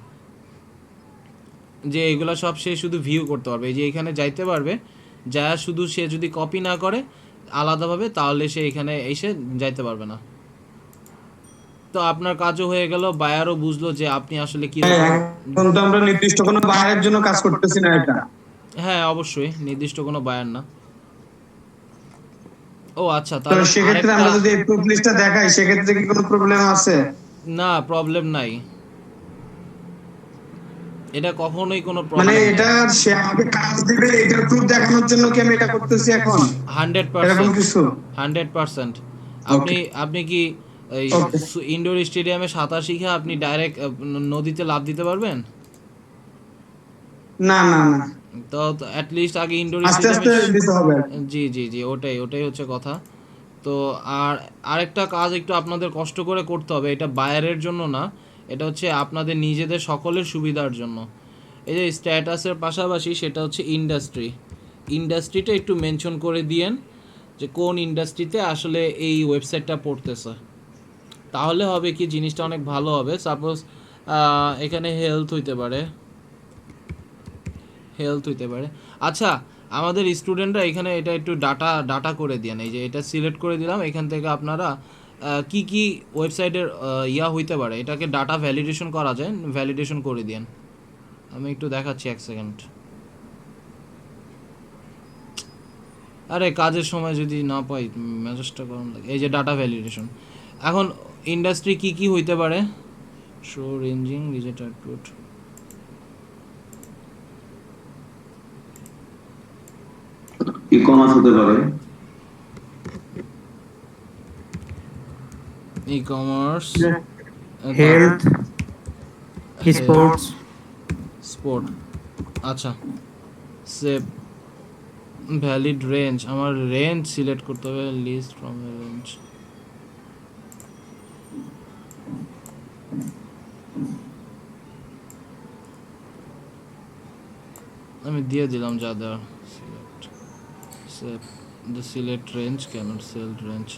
যে এগুলো সব সে শুধু ভিউ করতে পারবে, এই যে এখানে যাইতে পারবে, যা শুধু সে যদি কপি না করে আলাদাভাবে, তাহলে সে এখানে এসে যাইতে পারবে না। তো আপনার কাজও হয়ে গেল, বায়ারও বুঝলো যে আপনি আসলে কি। এখন তো আমরা নির্দিষ্ট কোনো বাইরের জন্য কাজ করতেছি না এটা। হ্যাঁ অবশ্যই, নির্দিষ্ট কোনো বায়ার না। ও আচ্ছা, তো তাহলে সেক্ষেত্রে আমরা যদি এই প্রুফ লিস্টটা দেখাই সেক্ষেত্রে কি কোনো প্রবলেম আছে? না, প্রবলেম নাই, এটা কখনোই কোনো মানে প্রবলেম এটা সে আমাকে কাজ দিবে এটার প্রুফ দেখানোর জন্য কি আমি এটা করতেছি এখন? 100% এরকম কিছু? 100%। আপনি কি এই ইনডোর স্টেডিয়ামে সাঁতার শিখে আপনি ডাইরেক্ট নদীতে লাফ দিতে পারবেন? না না না, তো অ্যাট লিস্ট আগে ইনডোর আস্তে আস্তে স্টেডিয়ামে। দিতে হবে। জি জি জি, ওটাই হচ্ছে কথা। তো আর আরেকটা কাজ একটু আপনাদের কষ্ট করে করতে হবে, এটা বায়ারের জন্য না, এটা হচ্ছে আপনাদের নিজেদের সকলের সুবিধার জন্য। এই যে স্ট্যাটাসের পাশাপাশি সেটা হচ্ছে ইন্ডাস্ট্রিটা একটু মেনশন করে দিয়েন, যে কোন ইন্ডাস্ট্রিতে আসলে এই ওয়েবসাইটটা পড়তেছে, তাহলে হবে কি জিনিসটা অনেক ভালো হবে। সাপোজ এখানে হেলথ হইতে পারে। আচ্ছা, আমাদের স্টুডেন্টরা এখানে এটা একটু ডাটা করে দেন, এই যে এটা সিলেক্ট করে দিলাম, এখান থেকে আপনারা কি কি ওয়েবসাইটের হইতে পারে এটাকে ডাটা ভ্যালিডেশন করা যায়, ভ্যালিডেশন করে দিন। আমি একটু দেখাচ্ছি, এক সেকেন্ড। আরে কাজের সময় যদি না পাই মেসেজটা গরম লাগে। এই যে ডাটা ভ্যালিডেশন, এখন ইন্ডাস্ট্রি কি কি হইতে পারে, show ranging reject output, e commerce হতে পারে, e commerce, health, sports. Sport. আচ্ছা, সেভ ভ্যালিড রেঞ্জ, আমার রেঞ্জ সিলেক্ট করতে হবে, লিস্ট ফ্রম রেঞ্জ। আমি দিয়ে দিলাম যা দেওয়ার, select save the select range, cannot cell range.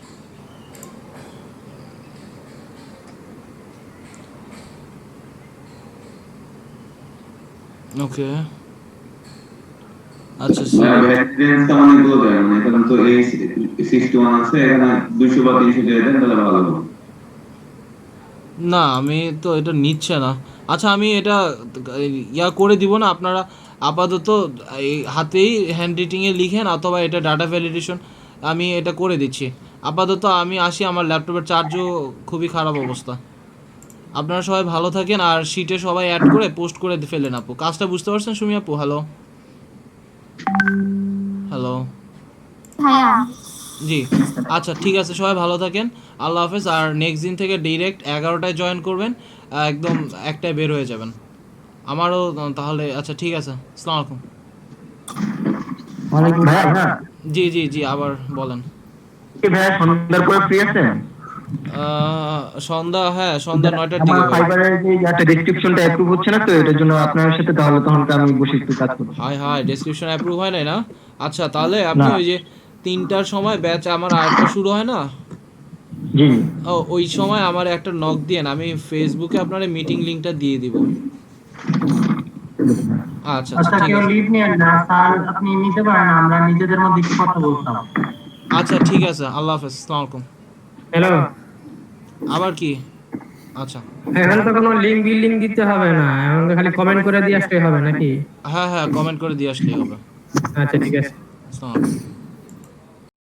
Okay, আচ্ছা ভ্যালিডেশনটা অনেকগুলো দেয়, মানে এখানে তো এই 61 আছে, এখানে 200 বা 300 দিয়ে দেন তাহলে ভালো হবে। না, আমি তো এটা নিচ্ছে না। আচ্ছা, আমি এটা করে দিব না, আপনারা আপাতত এই হাতেই হ্যান্ড রাইটিংয়ে লিখেন, অথবা এটা ডাটা ভ্যালিডেশন আমি এটা করে দিচ্ছি। আপাতত আমি আসি, আমার ল্যাপটপের চার্জও খুবই খারাপ অবস্থা। আপনারা সবাই ভালো থাকেন, আর শিটে সবাই অ্যাড করে পোস্ট করে ফেলেন। আপু কাজটা বুঝতে পারছেন? সুমি আপু, হ্যালো হ্যালো, হ্যাঁ জি আচ্ছা ঠিক আছে, সবাই ভালো থাকেন, আল্লাহ হাফেজ। আর নেক্সট দিন থেকে ডিরেক্ট 11টায় জয়েন করবেন, একদম 1টায় বের হয়ে যাবেন। আমারও তাহলে আচ্ছা ঠিক আছে, আসসালামু আলাইকুম। জি জি জি, আবার বলেন। সন্ধ্যার পরে ফ্রি আছেন? সন্ধ্যা, হ্যাঁ সন্ধ্যা 9টার আমার দিকে। ফাইবারের যে একটা ডেসক্রিপশনটা অ্যাপ্রুভ হচ্ছে না, তো এটার জন্য আপনার সাথে তাহলে তখন আমি বসে একটু কাজ করব। হাই ডেসক্রিপশন অ্যাপ্রুভ হয় নাই না? আচ্ছা, তাহলে আপনি না। ওই যে 3টার সময় ব্যাচ আমার আরেকটা শুরু হয় না, জি ওই সময় আমার একটা নক দিয়েন, আমি ফেসবুকে আপনার মিটিং লিংকটা দিয়ে দিব। আচ্ছা আচ্ছা, ঠিক কেউ আছে, লিভ নেন না স্যার, আপনি নিতে পারেন, আমরা নিজেদের মধ্যে একটু কথা বলতাম। আচ্ছা ঠিক আছে, আল্লাহ হাফেজ, আসসালামু আলাইকুম। হ্যালো, আবার কি? আচ্ছা, এখন তো কোনো লিঙ্ক দিতে হবে না, এখন তো খালি কমেন্ট করে দিয়ে আসতে হবে নাকি? হ্যাঁ কমেন্ট করে দিয়ে আসলেই হবে। আচ্ছা ঠিক আছে। আসসালামু আলাইকুম।